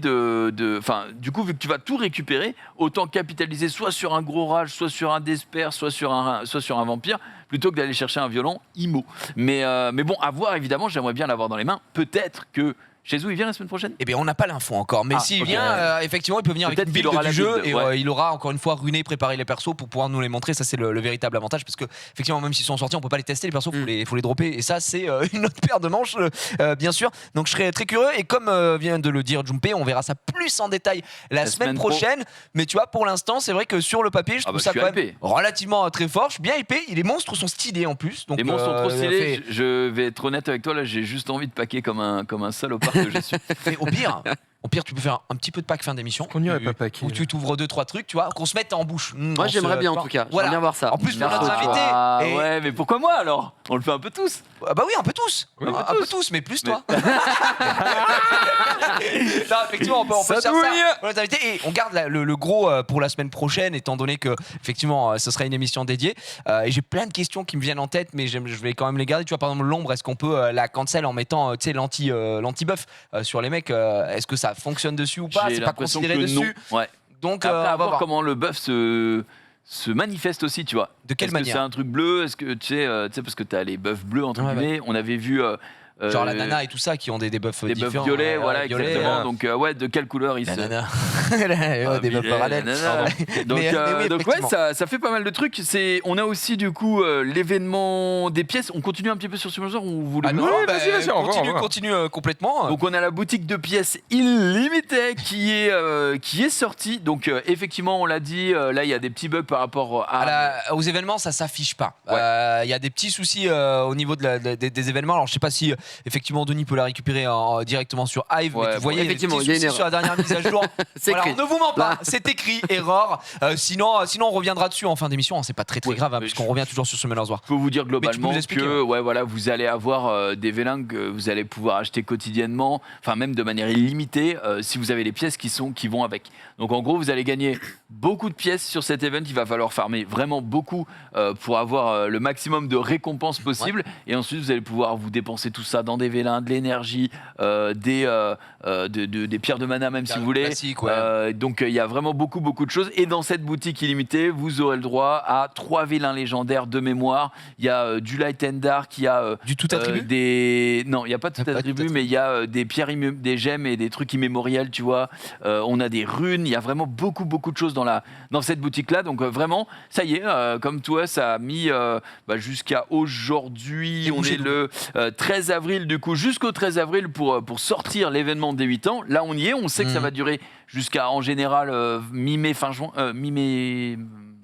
Enfin, du coup, vu que tu vas tout récupérer, autant capitaliser soit sur un gros rage, soit sur un despair, soit sur un vampire, plutôt que d'aller chercher un violent IMO. Mais bon, à voir, évidemment, j'aimerais bien l'avoir dans les mains. Peut-être que Chez où il vient la semaine prochaine? Eh bien, on n'a pas l'info encore. Mais s'il vient, effectivement, il peut venir avec une build du jeu et il aura encore une fois ruiné, préparé les persos pour pouvoir nous les montrer. Ça, c'est le véritable avantage parce que, effectivement, même s'ils sont sortis, on peut pas les tester les persos, faut les dropper. Et ça, c'est une autre paire de manches, bien sûr. Donc, je serais très curieux. Et comme vient de le dire Jumpé, on verra ça plus en détail la semaine prochaine. Mais tu vois, pour l'instant, c'est vrai que sur le papier, je trouve ça quand même relativement très fort. Je suis bien hypé. Les monstres sont stylés en plus. Donc, les monstres sont trop stylés. Je vais être honnête avec toi, là, j'ai juste envie de paquer comme un salopard que je suis. Au pire, tu peux faire un petit peu de pack fin d'émission. Qu'on irait pas paquer. Où tu t'ouvres 2-3 trucs, tu vois, qu'on se mette en bouche. Moi, j'aimerais bien en tout cas. J'aimerais bien voir ça. En plus, pour notre invité. Ouais, mais pourquoi moi alors? On le fait un peu tous. Bah oui, un peu tous. Un peu tous, mais plus toi. Non, effectivement, on peut Ça faire ça. douille. On les invités et on garde le gros pour la semaine prochaine, étant donné que effectivement, ce sera une émission dédiée. Et j'ai plein de questions qui me viennent en tête, mais je vais quand même les garder. Tu vois, par exemple, l'ombre, est-ce qu'on peut la cancel en mettant, tu sais, l'anti-buff sur les mecs Est-ce que ça fonctionne dessus ou pas? J'ai C'est pas l'impression considéré que dessus. non. Ouais. Donc, Après, on à va voir voir. comment le buff se manifeste aussi, tu vois. De quelle Est-ce que manière c'est un truc bleu? Est-ce que tu sais, parce que t'as les buffs bleus entre Ouais, guillemets. On avait vu Genre la nana et tout ça qui ont des buffs des différents. buffs violets, voilà, violets, exactement. Donc ouais, de quelle couleur ils La se nana. Ouais, des buffs parallèles. nanana. Donc, Mais oui, donc ouais, effectivement. ça fait pas mal de trucs. On a aussi du coup l'événement des pièces. On continue un petit peu sur Simulator ou vous voulez Ah non, Oui, bah, vas-y, on va. continue complètement. Donc on a la boutique de pièces illimitée qui est sortie. Donc effectivement, on l'a dit, là il y a des petits bugs par rapport Aux événements, ça s'affiche pas. Il Ouais. y a des petits soucis au niveau des événements. Alors, je sais pas si effectivement Denis peut la récupérer directement sur Hive. Ouais, mais vous voyez, il y a des effectivement, petits il y a une soucis sur la dernière mise à jour. C'est Voilà, écrit. on ne vous ment pas, Là. c'est écrit, erreur. Sinon, on reviendra dessus en fin d'émission. C'est pas très Ouais, grave, mais puisqu'on revient toujours sur Summoners War. Je peux vous dire Mais tu peux globalement nous expliquer, que ouais, voilà, vous allez avoir des vélins que vous allez pouvoir acheter quotidiennement, enfin même de manière illimitée, si vous avez les pièces qui vont avec. Donc en gros, vous allez gagner beaucoup de pièces sur cet event. Il va falloir farmer vraiment beaucoup pour avoir le maximum de récompenses possibles. Et ensuite, vous allez pouvoir vous dépenser tout ça dans des vélins, de l'énergie, des pierres de mana même si vous voulez. Classique, ouais. Donc il y a vraiment beaucoup de choses. Et dans cette boutique illimitée, vous aurez le droit à 3 vélins légendaires de mémoire. Il y a du Light and Dark, il y a Du tout attribut non, il n'y a pas de tout Pas de tout attribut, attribut. mais il y a des pierres, des gemmes et des trucs immémoriels, tu vois. On a des runes, il y a vraiment beaucoup de choses dans cette boutique-là. Donc vraiment, ça y est, comme toi, ça a mis jusqu'à aujourd'hui. C'est On bougé, est le 13 avril, du coup, jusqu'au 13 avril pour sortir l'événement des 8 ans. Là, on y est. On sait que ça va durer jusqu'à, en général, mi-mai, fin juin,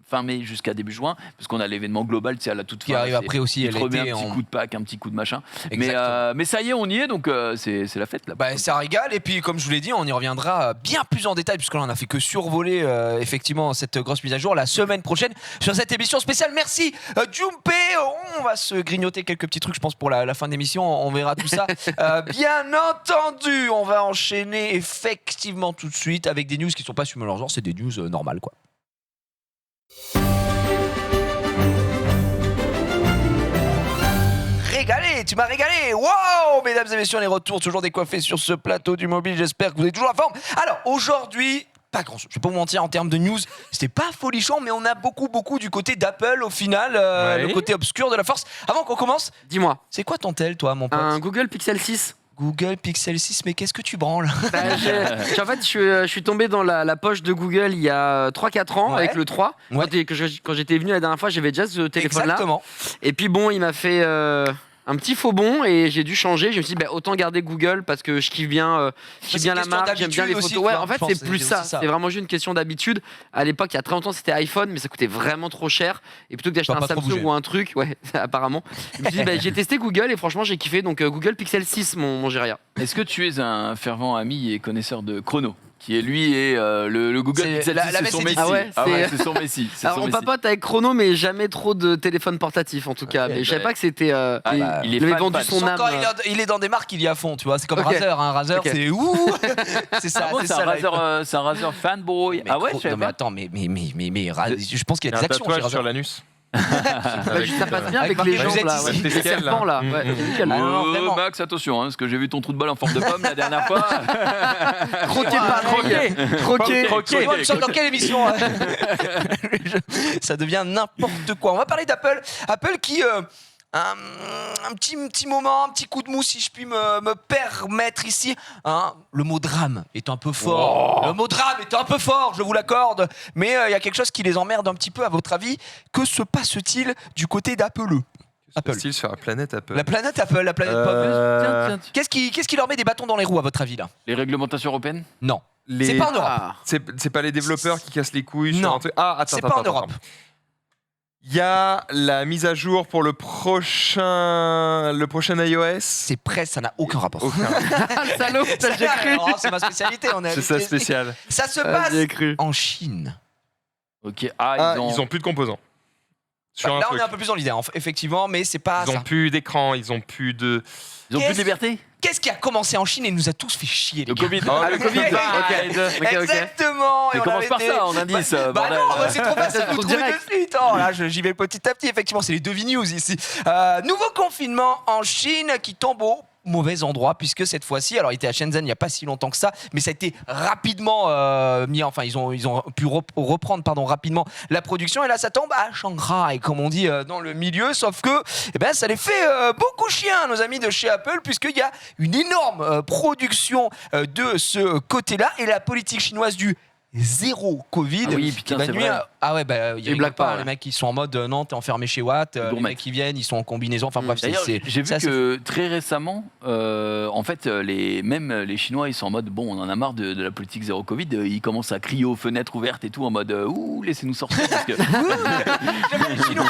fin mai jusqu'à début juin, parce qu'on a l'événement global, tu sais, à la toute fin. Qui arrive après aussi, il te remet un l'été, petit coup de pack, un petit coup de machin. Exactement. Mais ça y est, on y est, donc c'est la fête là. Bah, ça régale et puis comme je vous l'ai dit on y reviendra bien plus en détail puisque là on a fait que survoler effectivement cette grosse mise à jour la semaine prochaine sur cette émission spéciale. Merci Jumpe, on va se grignoter quelques petits trucs je pense pour la fin de l'émission, on verra tout ça. Bien entendu on va enchaîner effectivement tout de suite avec des news qui sont pas sur leur genre, c'est des news normales quoi. Régalé, tu m'as régalé. Wow, mesdames et messieurs, les retours toujours décoiffés sur ce plateau du mobile. J'espère que vous êtes toujours en forme. Alors aujourd'hui, pas grand chose. Je vais pas vous mentir en termes de news, c'était pas folichon, mais on a beaucoup du côté d'Apple au final, Ouais. le côté obscur de la force. Avant qu'on commence, Dis-moi, c'est quoi ton tel, toi, mon pote un Google Pixel 6. Google Pixel 6, mais qu'est-ce que tu branles? Bah, en fait, je suis tombé dans la poche de Google il y a 3-4 ans Ouais. avec le 3. Ouais. Quand j'étais venu la dernière fois, j'avais déjà ce téléphone-là. Exactement. Et puis bon, il m'a fait un petit faux bond et j'ai dû changer. Je me suis dit, autant garder Google parce que je kiffe bien, c'est la question marque, j'aime bien les d'habitude photos. aussi, Ouais, tu en vois, fait, je pense, c'est plus c'est ça. aussi ça. C'est vraiment juste une question d'habitude. À l'époque, il y a très longtemps, c'était iPhone, mais ça coûtait vraiment trop cher. Et plutôt que d'acheter Ça va un pas trop Samsung bouger. ou un truc, ouais, apparemment, je me suis dit, j'ai testé Google et franchement, j'ai kiffé. Donc Google Pixel 6, mon Géria. Est-ce que tu es un fervent ami et connaisseur de Chrono, qui est lui et le Google C'est Pixel la 6, c'est Messi son du- Messi. Ah ouais, c'est- c'est son Messi. c'est Alors, son on Messi. papote avec Chrono, mais jamais trop de téléphone portatif en tout cas. Ok, Mais je savais bah, pas que c'était. Ah, il est il avait fan, vendu fan. son âme. Quand il est dans des marques, il y est à fond, tu vois. C'est comme Ok. Razer, hein. Razer, Ok. c'est ouh, c'est ça, Ah bon, c'est c'est ça. un la- Razer, c'est un Razer fanboy. Mais Ah ouais, gros, je savais non, mais pas. attends, mais je pense qu'il y Il y a a un des actions chez tatouage Razer. sur l'anus. Bah, ça passe bien Avec avec les marqué jambes là. Rosette Ouais. ici. Les Spécial, serpents là. là. Ouais, c'est nickel. Ah, non, vraiment. Max, attention, hein, parce que j'ai vu ton trou de balle en forme de pomme la dernière fois. Croqué pareil. Croqué. Croqué. Toi, tu sors dans quelle émission hein Ça devient n'importe quoi. On va parler d'Apple. Apple qui un petit moment, un petit coup de mou si je puis me permettre ici. Hein, le mot drame est un peu fort. Le mot drame est un peu fort, je vous l'accorde. Mais il y a quelque chose qui les emmerde un petit peu à votre avis. Que se passe-t-il du côté d'Apple Apple. Style sur la planète Apple. La planète Apple, la planète pop. Tiens. Qu'est-ce qui leur met des bâtons dans les roues à votre avis là? Les réglementations européennes. Non. Les- C'est pas en Europe. Ah. C'est pas les développeurs qui cassent les couilles sur Non. un truc. Ah, attends, C'est attends, pas en attends, Europe. attends. Il y a la mise à jour pour le prochain iOS. C'est presque, ça n'a aucun rapport. Aucun. Ah, le salaud, ça j'ai cru. Alors, c'est ma spécialité. C'est ça spécial. Ça se Ah, passe j'ai cru. en Chine. Ok. Ah, ils ont plus de composants. Sur un Là, on truc. est un peu plus dans l'idée, effectivement, mais c'est pas Ils ça. ont plus d'écran, ils ont plus de. Ils ont plus de liberté. Qu'est-ce qui a commencé en Chine et nous a tous fait chier, les Le gars? Covid. Ah, le Covid. Ok. Exactement. Et Mais on commence avait par été- ça en indice. Bah bordel. non, c'est trop facile de trop trouver direct. de suite. Oh, là, j'y vais petit à petit. Effectivement, c'est les Devi-News ici. Nouveau confinement en Chine qui tombe au mauvais endroit, puisque cette fois-ci, alors il était à Shenzhen il n'y a pas si longtemps que ça, mais ça a été rapidement mis, enfin ils ont pu reprendre rapidement la production, et là ça tombe à Shanghai, comme on dit dans le milieu, sauf que ça les fait beaucoup chier, nos amis de chez Apple, puisqu'il y a une énorme production de ce côté-là, et la politique chinoise du zéro Covid. Ah oui, putain, qui va c'est nuire- vrai. Ah ouais, bah, il Les blagues pas, les mecs qui sont en mode non, t'es enfermé chez Watt, les Gourmet. mecs qui viennent, ils sont en combinaison, enfin bref, D'ailleurs, j'ai vu c'est assez que très récemment, en fait, même les Chinois, ils sont en mode bon, on en a marre de la politique zéro Covid. Ils commencent à crier aux fenêtres ouvertes et tout, en mode ouh, laissez-nous sortir. Parce que Chinois.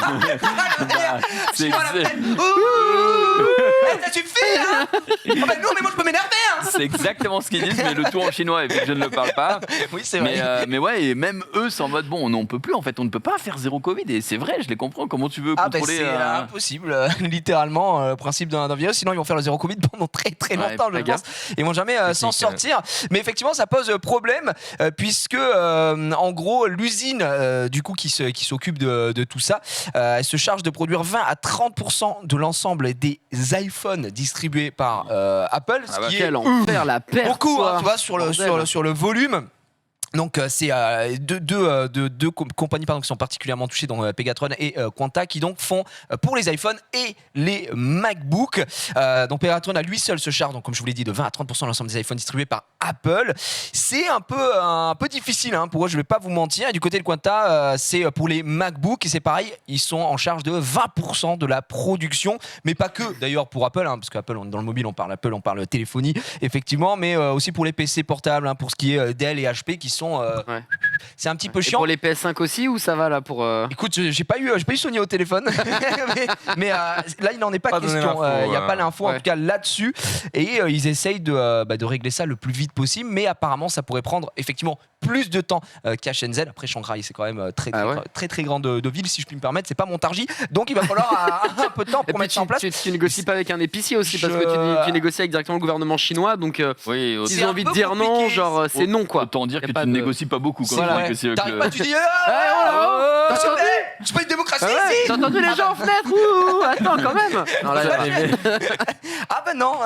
c'est- Chinois, la c'est- peine. Ouh. Eh, ça suffit, hein. Ah bah non, mais moi je peux m'énerver, hein. c'est exactement ce qu'ils disent, mais le tout en chinois, et vu que je ne le parle pas. Oui, c'est vrai. Mais ouais, et même eux, c'est en mode bon, on peut plus, en fait, on ne peut pas faire zéro Covid. Et c'est vrai, je les comprends. Comment tu veux Ah bah contrôler c'est impossible, littéralement, le principe d'un virus, sinon ils vont faire le zéro Covid pendant très très Ouais, longtemps, je la pense. Ils vont jamais s'en Technique, sortir. Mais effectivement, ça pose problème, puisque en gros, l'usine du coup qui s'occupe de tout ça, elle se charge de produire 20 à 30% de l'ensemble des iPhones distribués par Apple, ce Ah bah, qui est Quel enfer, la perte. beaucoup, quoi. hein, tu vois, sur le volume. Donc c'est deux compagnies qui sont particulièrement touchées, donc Pegatron et Quanta, qui donc font pour les iPhones et les MacBooks. Donc Pegatron à lui seul se charge, donc comme je vous l'ai dit, de 20 à 30% de l'ensemble des iPhones distribués par Apple. C'est un peu difficile, hein, pour eux, je vais pas vous mentir. Et du côté de Quanta, c'est pour les MacBooks, et c'est pareil, ils sont en charge de 20% de la production, mais pas que d'ailleurs pour Apple, hein, parce qu'Apple, dans le mobile on parle Apple, on parle téléphonie effectivement, mais aussi pour les PC portables, hein, pour ce qui est Dell et HP qui sont Ouais. c'est un petit peu Et chiant. pour les PS5 aussi, ou ça va là pour. Écoute, j'ai pas eu Sony au téléphone, mais là il n'en est pas Pas donné question. l'info, Il n'y a pas l'info en ouais. tout cas là-dessus, et ils essayent de régler ça le plus vite possible, mais apparemment ça pourrait prendre effectivement plus de temps qu'à Shenzhen. Après Shanghai, c'est quand même très grande de ville, si je puis me permettre. C'est pas Montargis, donc il va falloir un peu de temps Et pour puis mettre ça en place. tu négocies pas avec un épicier aussi, parce Je- que tu négocies avec directement le gouvernement chinois, donc Oui, C'est s'ils ont un envie de peu dire non, compliqué. genre c'est non quoi. Autant dire Y a que pas tu ne de- négocies pas beaucoup quand C'est tu vrai. négocies avec T'arrives le- pas, tu dis attention, c'est pas une démocratie ici. T'as entendu les gens en fenêtre ou attends quand même. Non, là, Ah bah non,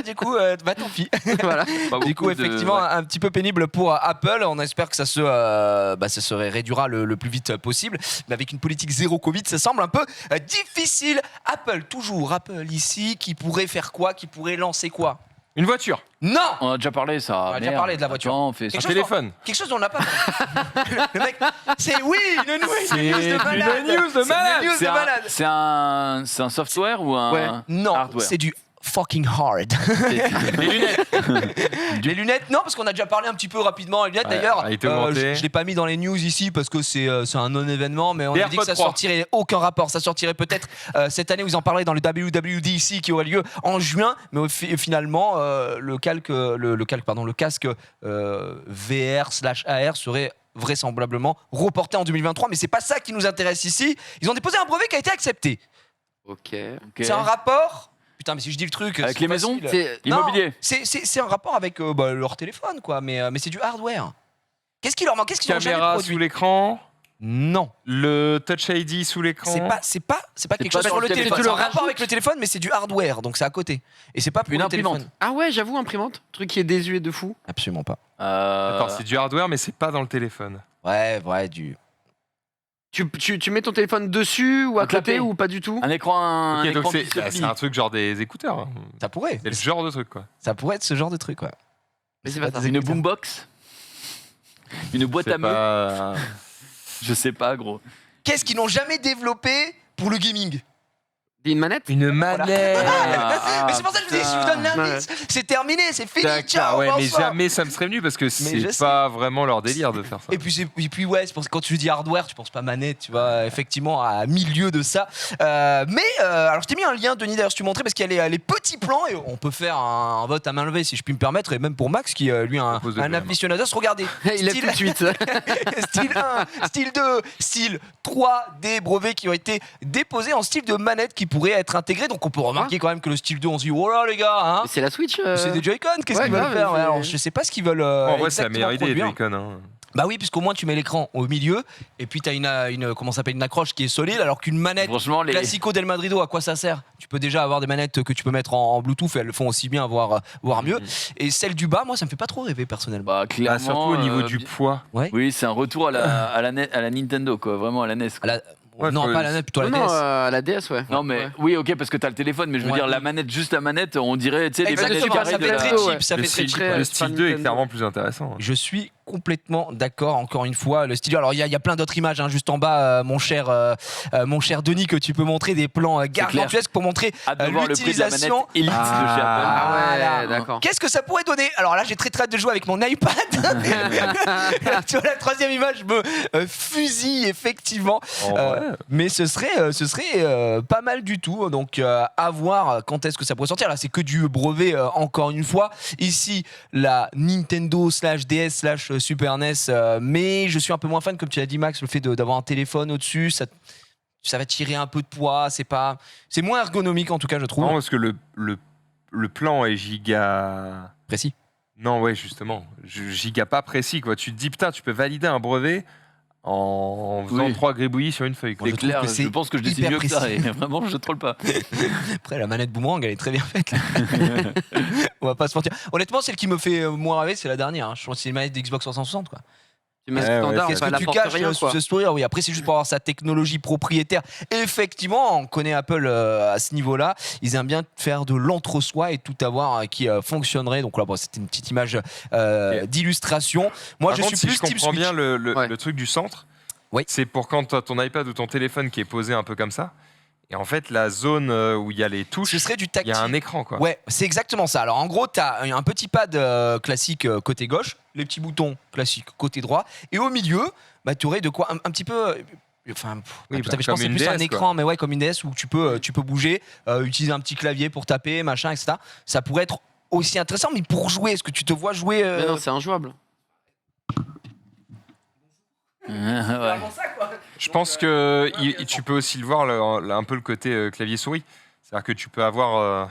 du coup, tant pis. voilà. Pas Du beaucoup coup, effectivement, ouais. un petit peu pénible pour Apple. On espère que ça se réduira le plus vite possible. Mais avec une politique zéro Covid, ça semble un peu difficile. Apple, toujours Apple ici, qui pourrait faire quoi? Qui pourrait lancer quoi? Une voiture, Non! On a déjà parlé, ça. On a déjà Merde. parlé de la voiture. Attends, on fait ça. un Quelque chose téléphone. Quelque chose dont on n'a pas parlé. Le mec, c'est oui, une news de malade. une news de malade. C'est une news de malade. C'est un software ou un Ouais. Non, hardware c'est du fucking hard. Les lunettes. Les lunettes, non, parce qu'on a déjà parlé un petit peu rapidement. Les lunettes, Ouais, d'ailleurs, a été augmenté. je l'ai pas mis dans les news ici parce que c'est un non-événement, mais on Les a dit que AirPods ça 3. sortirait aucun rapport. Ça sortirait peut-être cette année, vous en parlerez dans le WWDC qui aura lieu en juin, mais finalement, le casque VR/AR serait vraisemblablement reporté en 2023, mais c'est pas ça qui nous intéresse ici. Ils ont déposé un brevet qui a été accepté. Ok. C'est un rapport. Putain, mais si je dis le truc. Avec c'est les trop maisons facile. C'est Immobilier. Non, c'est un rapport avec leur téléphone, quoi, mais c'est du hardware. Qu'est-ce qui leur manque? Qu'est-ce qu'ils ont jamais Caméra produit? sous l'écran, Non, le Touch ID sous l'écran. c'est pas quelque pas chose sur le sur le téléphone. téléphone. C'est un rapport avec le téléphone, mais c'est du hardware, donc c'est à côté. Et c'est pas pour Une le imprimante. téléphone. Ah ouais, j'avoue, imprimante. Truc qui est désuet de fou. Absolument pas. Attends, c'est du hardware, mais c'est pas dans le téléphone. Ouais, du. Tu mets ton téléphone dessus ou à Un clapet. côté ou pas du tout? un écran, Ok, un donc écran c'est qui se plie. c'est un truc genre des écouteurs. hein. Ça pourrait. C'est le genre de truc, quoi. Ça pourrait être ce genre de truc, ouais. Mais c'est pas ça. Une boombox. Une boîte C'est à meux. pas... Je sais pas, gros. Qu'est-ce qu'ils n'ont jamais développé pour le gaming? Une manette? Une manette. Mais c'est pour ça que je vous donne l'indice. C'est terminé, c'est fini. D'accord, Ciao, ouais, mais bonsoir. jamais ça me serait venu parce que je c'est sais. pas vraiment leur délire de faire ça. Et puis ouais, c'est pour ça que quand tu dis hardware, tu penses pas manette, tu vois, effectivement, à milieu de ça. Alors je t'ai mis un lien, Denis, d'ailleurs, si tu montrais, parce qu'il y a les petits plans, et on peut faire un vote à main levée, si je puis me permettre, et même pour Max, qui lui un Propose de faire, aficionados. Regardez, Il lève tout de suite. style 1, style 2, style 3, des brevets qui ont été déposés en style de manette qui pourrait être intégré. Donc on peut remarquer quand même que le style 2, on se dit oh là les gars, hein, Mais c'est la Switch. c'est des Joy-Con, qu'est-ce ouais, qu'ils veulent grave, faire? c'est- Alors je sais pas ce qu'ils veulent. En vrai, c'est la exactement meilleure idée, les produire. Joy-Con. Hein. Bah oui, puisqu'au moins tu mets l'écran au milieu et puis t'as comment ça s'appelle, une accroche qui est solide, alors qu'une manette Franchement, les. Classico del Madrido, à quoi ça sert? Tu peux déjà avoir des manettes que tu peux mettre en Bluetooth et elles le font aussi bien, voire mieux. Et celle du bas, moi, ça me fait pas trop rêver personnellement. Bah, clairement. Surtout au niveau du bien- poids. Oui, c'est un retour à la Nintendo, quoi. Vraiment à la NES. quoi. À la- Ouais, non, faut- pas la net, plutôt la Non, DS. la DS, ouais. Non mais Ouais. oui ok parce que t'as le téléphone mais je veux Ouais. dire la manette juste la manette on dirait tu sais les manettes Exactement, carrées ça de fait la... très Ouais. cheap, ça Le fait très style, cheap. le c'est style pas 2 est Nintendo. clairement plus intéressant. Je suis complètement d'accord. Encore une fois, le stylo. Alors il y a plein d'autres images, hein, juste en bas, mon cher Denis, que tu peux montrer des plans gargantuesques pour montrer Hâte de voir le prix de la manette l'utilisation. Elite de chez Apple. Ah ouais, Voilà. d'accord. Qu'est-ce que ça pourrait donner? Alors là, j'ai très hâte de jouer avec mon iPad. Tu vois, la troisième image me fusille effectivement. En vrai. Mais ce serait pas mal du tout. Donc à voir quand est-ce que ça pourrait sortir. Là, c'est que du brevet encore une fois. Ici, la Nintendo /DS /Super NES. Mais je suis un peu moins fan, comme tu l'as dit, Max, le fait d'avoir un téléphone au-dessus. Ça va tirer un peu de poids. C'est moins ergonomique en tout cas, je trouve. Non, parce que le plan est giga. Précis. Non, ouais, justement. Giga pas précis, quoi. Tu te dis, putain, tu peux valider un brevet en faisant Oui. 3 gribouillis sur une feuille, quoi. C'est je trouve clair, que je c'est pense que je dessine hyper mieux que ça précis. et vraiment je troll pas. Après, la manette boomerang, elle est très bien faite. Là. On va pas se mentir. Honnêtement, celle qui me fait moins rêver, c'est la dernière. Hein. Je pense que c'est une manette d'Xbox 360. Quoi. Tu mets Ouais, standard, ouais, Qu'est-ce enfin, que elle tu apporte caches rien, sous quoi. ce sourire? Oui, après, c'est juste pour avoir sa technologie propriétaire. Effectivement, on connaît Apple à ce niveau-là. Ils aiment bien faire de l'entre-soi et tout avoir qui fonctionnerait. Donc là, bon, c'était une petite image d'illustration. Moi, Par je contre, suis si plus je Team comprends Switch. bien le Ouais. truc du centre, Oui. c'est pour quand tu as ton iPad ou ton téléphone qui est posé un peu comme ça. Et en fait, la zone où il y a les touches, Ce serait du il tactile. y a un écran, quoi. Ouais, c'est exactement ça. Alors en gros, tu as un petit pad classique côté gauche, les petits boutons classiques côté droit, et au milieu, bah, tu aurais de quoi un petit peu. Enfin, Oui, tout à bah, fait, je pense que c'est comme plus une un DS, écran, mais ouais, comme une DS où tu peux bouger, utiliser un petit clavier pour taper, machin, etc. Ça pourrait être aussi intéressant, mais pour jouer, est-ce que tu te vois jouer Mais non, c'est injouable. Ouais. Je pense que tu peux aussi le voir, un peu le côté clavier-souris. C'est-à-dire que tu peux avoir.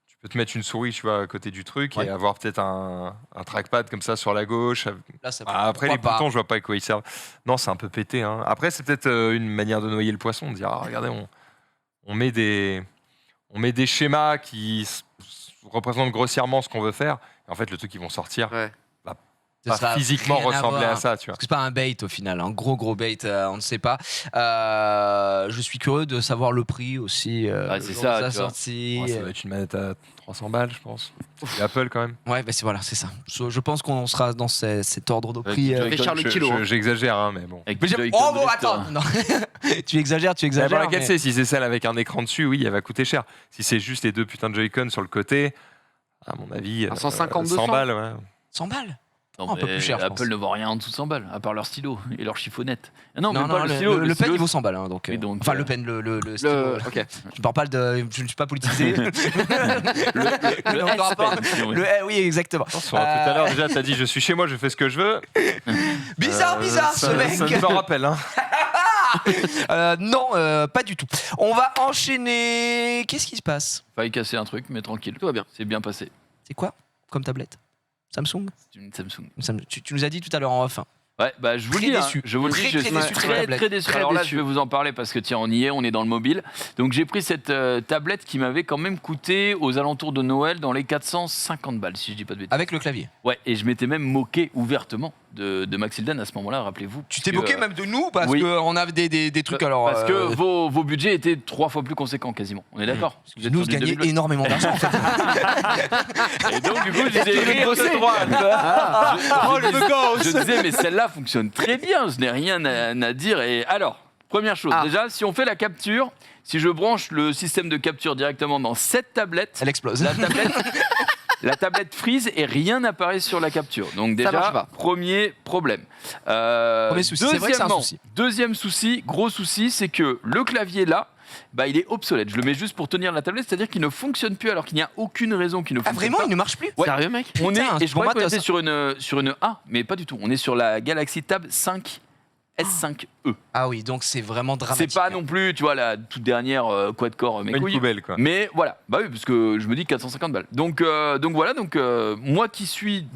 Tu peux te mettre une souris, tu vois, à côté du truc Ouais. et avoir peut-être un trackpad comme ça sur la gauche. Là, ça Après, les pourquoi pas. boutons, je vois pas à quoi ils servent. Non, c'est un peu pété. Hein. Après, c'est peut-être une manière de noyer le poisson, de dire, ah, regardez, on met des schémas qui représentent grossièrement ce qu'on veut faire. Et en fait, le truc qu'ils vont sortir Ouais. va Ça a physiquement rien à ressembler voir. à ça, tu vois. Parce que c'est pas un bait au final, un gros bait, on ne sait pas. Je suis curieux de savoir le prix aussi. Ouais, le c'est jour ça, de sa tu vois. sortie. Ouais, ça va être une manette à 300 balles, je pense. Et Apple, quand même. Ouais, bah c'est ça. Je pense qu'on sera dans cet ordre de Ouais, prix. tu- Fais cher le kilo, hein. J'exagère, hein, mais bon. Avec Mais le j'aime- Joy-Con oh de bon, lecteur. attends, non. tu exagères. Bon, laquelle mais- c'est? Si c'est celle avec un écran dessus, oui, elle va coûter cher. Si c'est juste les deux putains de Joy-Con sur le côté, à mon avis, 150, 100 200. balles, ouais. 100 balles. Non, un peu mais plus cher, je pense. Apple ne vend rien en dessous de 100 balles, à part leur stylo et leur chiffonnette. Ah non, Non, même pas non, le le stylo. pen stylo, il vaut 100 balles. Hein, donc, Oui, donc, enfin, le pen, le stylo. Ok. Je ne parle pas je ne suis pas politisé. le Encore pas. S-Pen, si on veut. Oui, exactement. Attention, tout à l'heure, déjà, t'as dit je suis chez moi, je fais ce que je veux. Bizarre, ce ça, mec. Ça me rappelle, hein. Non, pas du tout. On va enchaîner. Qu'est-ce qui se passe? Faille casser un truc, mais tranquille. Tout va bien. C'est bien passé. C'est quoi comme tablette? Samsung? C'est une Samsung. Tu nous as dit tout à l'heure en off. Hein. Ouais, bah je vous Très le dis, déçu. je vous le dis, Très, je très suis déçu de cette très tablette. très déçu. Très Alors là, déçu. je vais vous en parler parce que tiens, on y est, on est dans le mobile. Donc j'ai pris cette tablette qui m'avait quand même coûté aux alentours de Noël dans les 450 balles, si je dis pas de bêtises. Avec le clavier. Ouais, et je m'étais même moqué ouvertement de Maxildan à ce moment-là, rappelez-vous. Tu t'es Parce que, moqué même de nous parce oui. qu'on avait des trucs alors. Parce que vos budgets étaient 3 fois plus conséquents quasiment. On est d'accord? Vous êtes nous sur du gagnait 2000. énormément d'argent en fait. Et donc du coup, je disais rire de droite. Oh le gosse. Je disais, mais celle-là fonctionne très bien, je n'ai rien à dire. Et alors, première chose, Ah. déjà, si on fait la capture, si je branche le système de capture directement dans cette tablette, Elle explose. la tablette freeze et rien n'apparaît sur la capture. Donc Ça marche déjà, pas. premier problème. Premier souci. C'est vrai que c'est un Deuxièmement, souci. deuxième souci, gros souci, c'est que le clavier là, bah, il est obsolète. Je le mets juste pour tenir la tablette, c'est-à-dire qu'il ne fonctionne plus alors qu'il n'y a aucune raison qu'il ne Ah fonctionne vraiment, pas. il ne marche plus. Ouais. Sérieux, mec? On Putain, est, et je bon, croyais qu'on bah, était ça- sur une A, mais pas du tout. On est sur la Galaxy Tab 5. S5e. Ah oui, donc c'est vraiment dramatique. C'est pas non plus, tu vois, la toute dernière quad-core mes Une couilles. poubelle, quoi. Mais voilà, bah oui, parce que je me dis 450 balles. Donc voilà, moi qui suis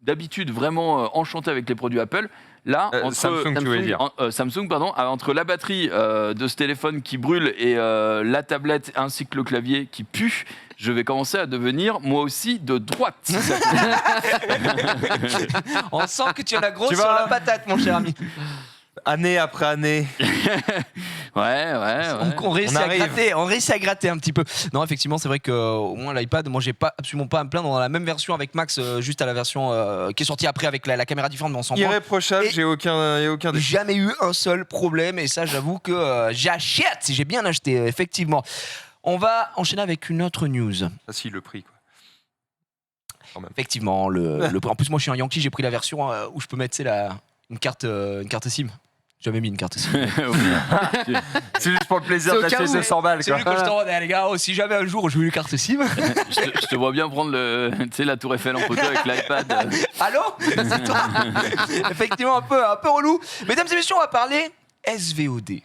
d'habitude vraiment enchanté avec les produits Apple, là, entre Samsung, tu voulais dire. Samsung, pardon, entre la batterie de ce téléphone qui brûle et la tablette ainsi que le clavier qui pue, je vais commencer à devenir moi aussi de droite. si ça te plaît. On sent que tu en as gros Tu sur vois la patate, mon cher ami. Année après année. Ouais. On réussit On à arrive. gratter, on réussit à gratter un petit peu. Non, effectivement, c'est vrai que au moins l'iPad, moi j'ai absolument pas à me plaindre. Dans la même version avec Max, juste à la version qui est sortie après avec la caméra différente, mais on s'en prend. Irréprochable, Et- j'ai aucun défaut. Jamais eu un seul problème et ça, j'avoue que j'achète. J'ai bien acheté, effectivement. On va enchaîner avec une autre news. Ça, si, le prix, quoi. Effectivement, en plus, moi je suis un Yankee, j'ai pris la version où je peux mettre une carte SIM. J'ai jamais mis une carte SIM. C'est juste pour le plaisir C'est au d'acheter cas où, ces 100 balles, C'est quoi. lui que je te rends, les gars, si jamais un jour je veux une carte SIM. je te vois bien prendre tu sais, la tour Eiffel en photo avec l'iPad. Allô C'est toi. Effectivement, un peu relou. Mesdames et messieurs, on va parler SVOD.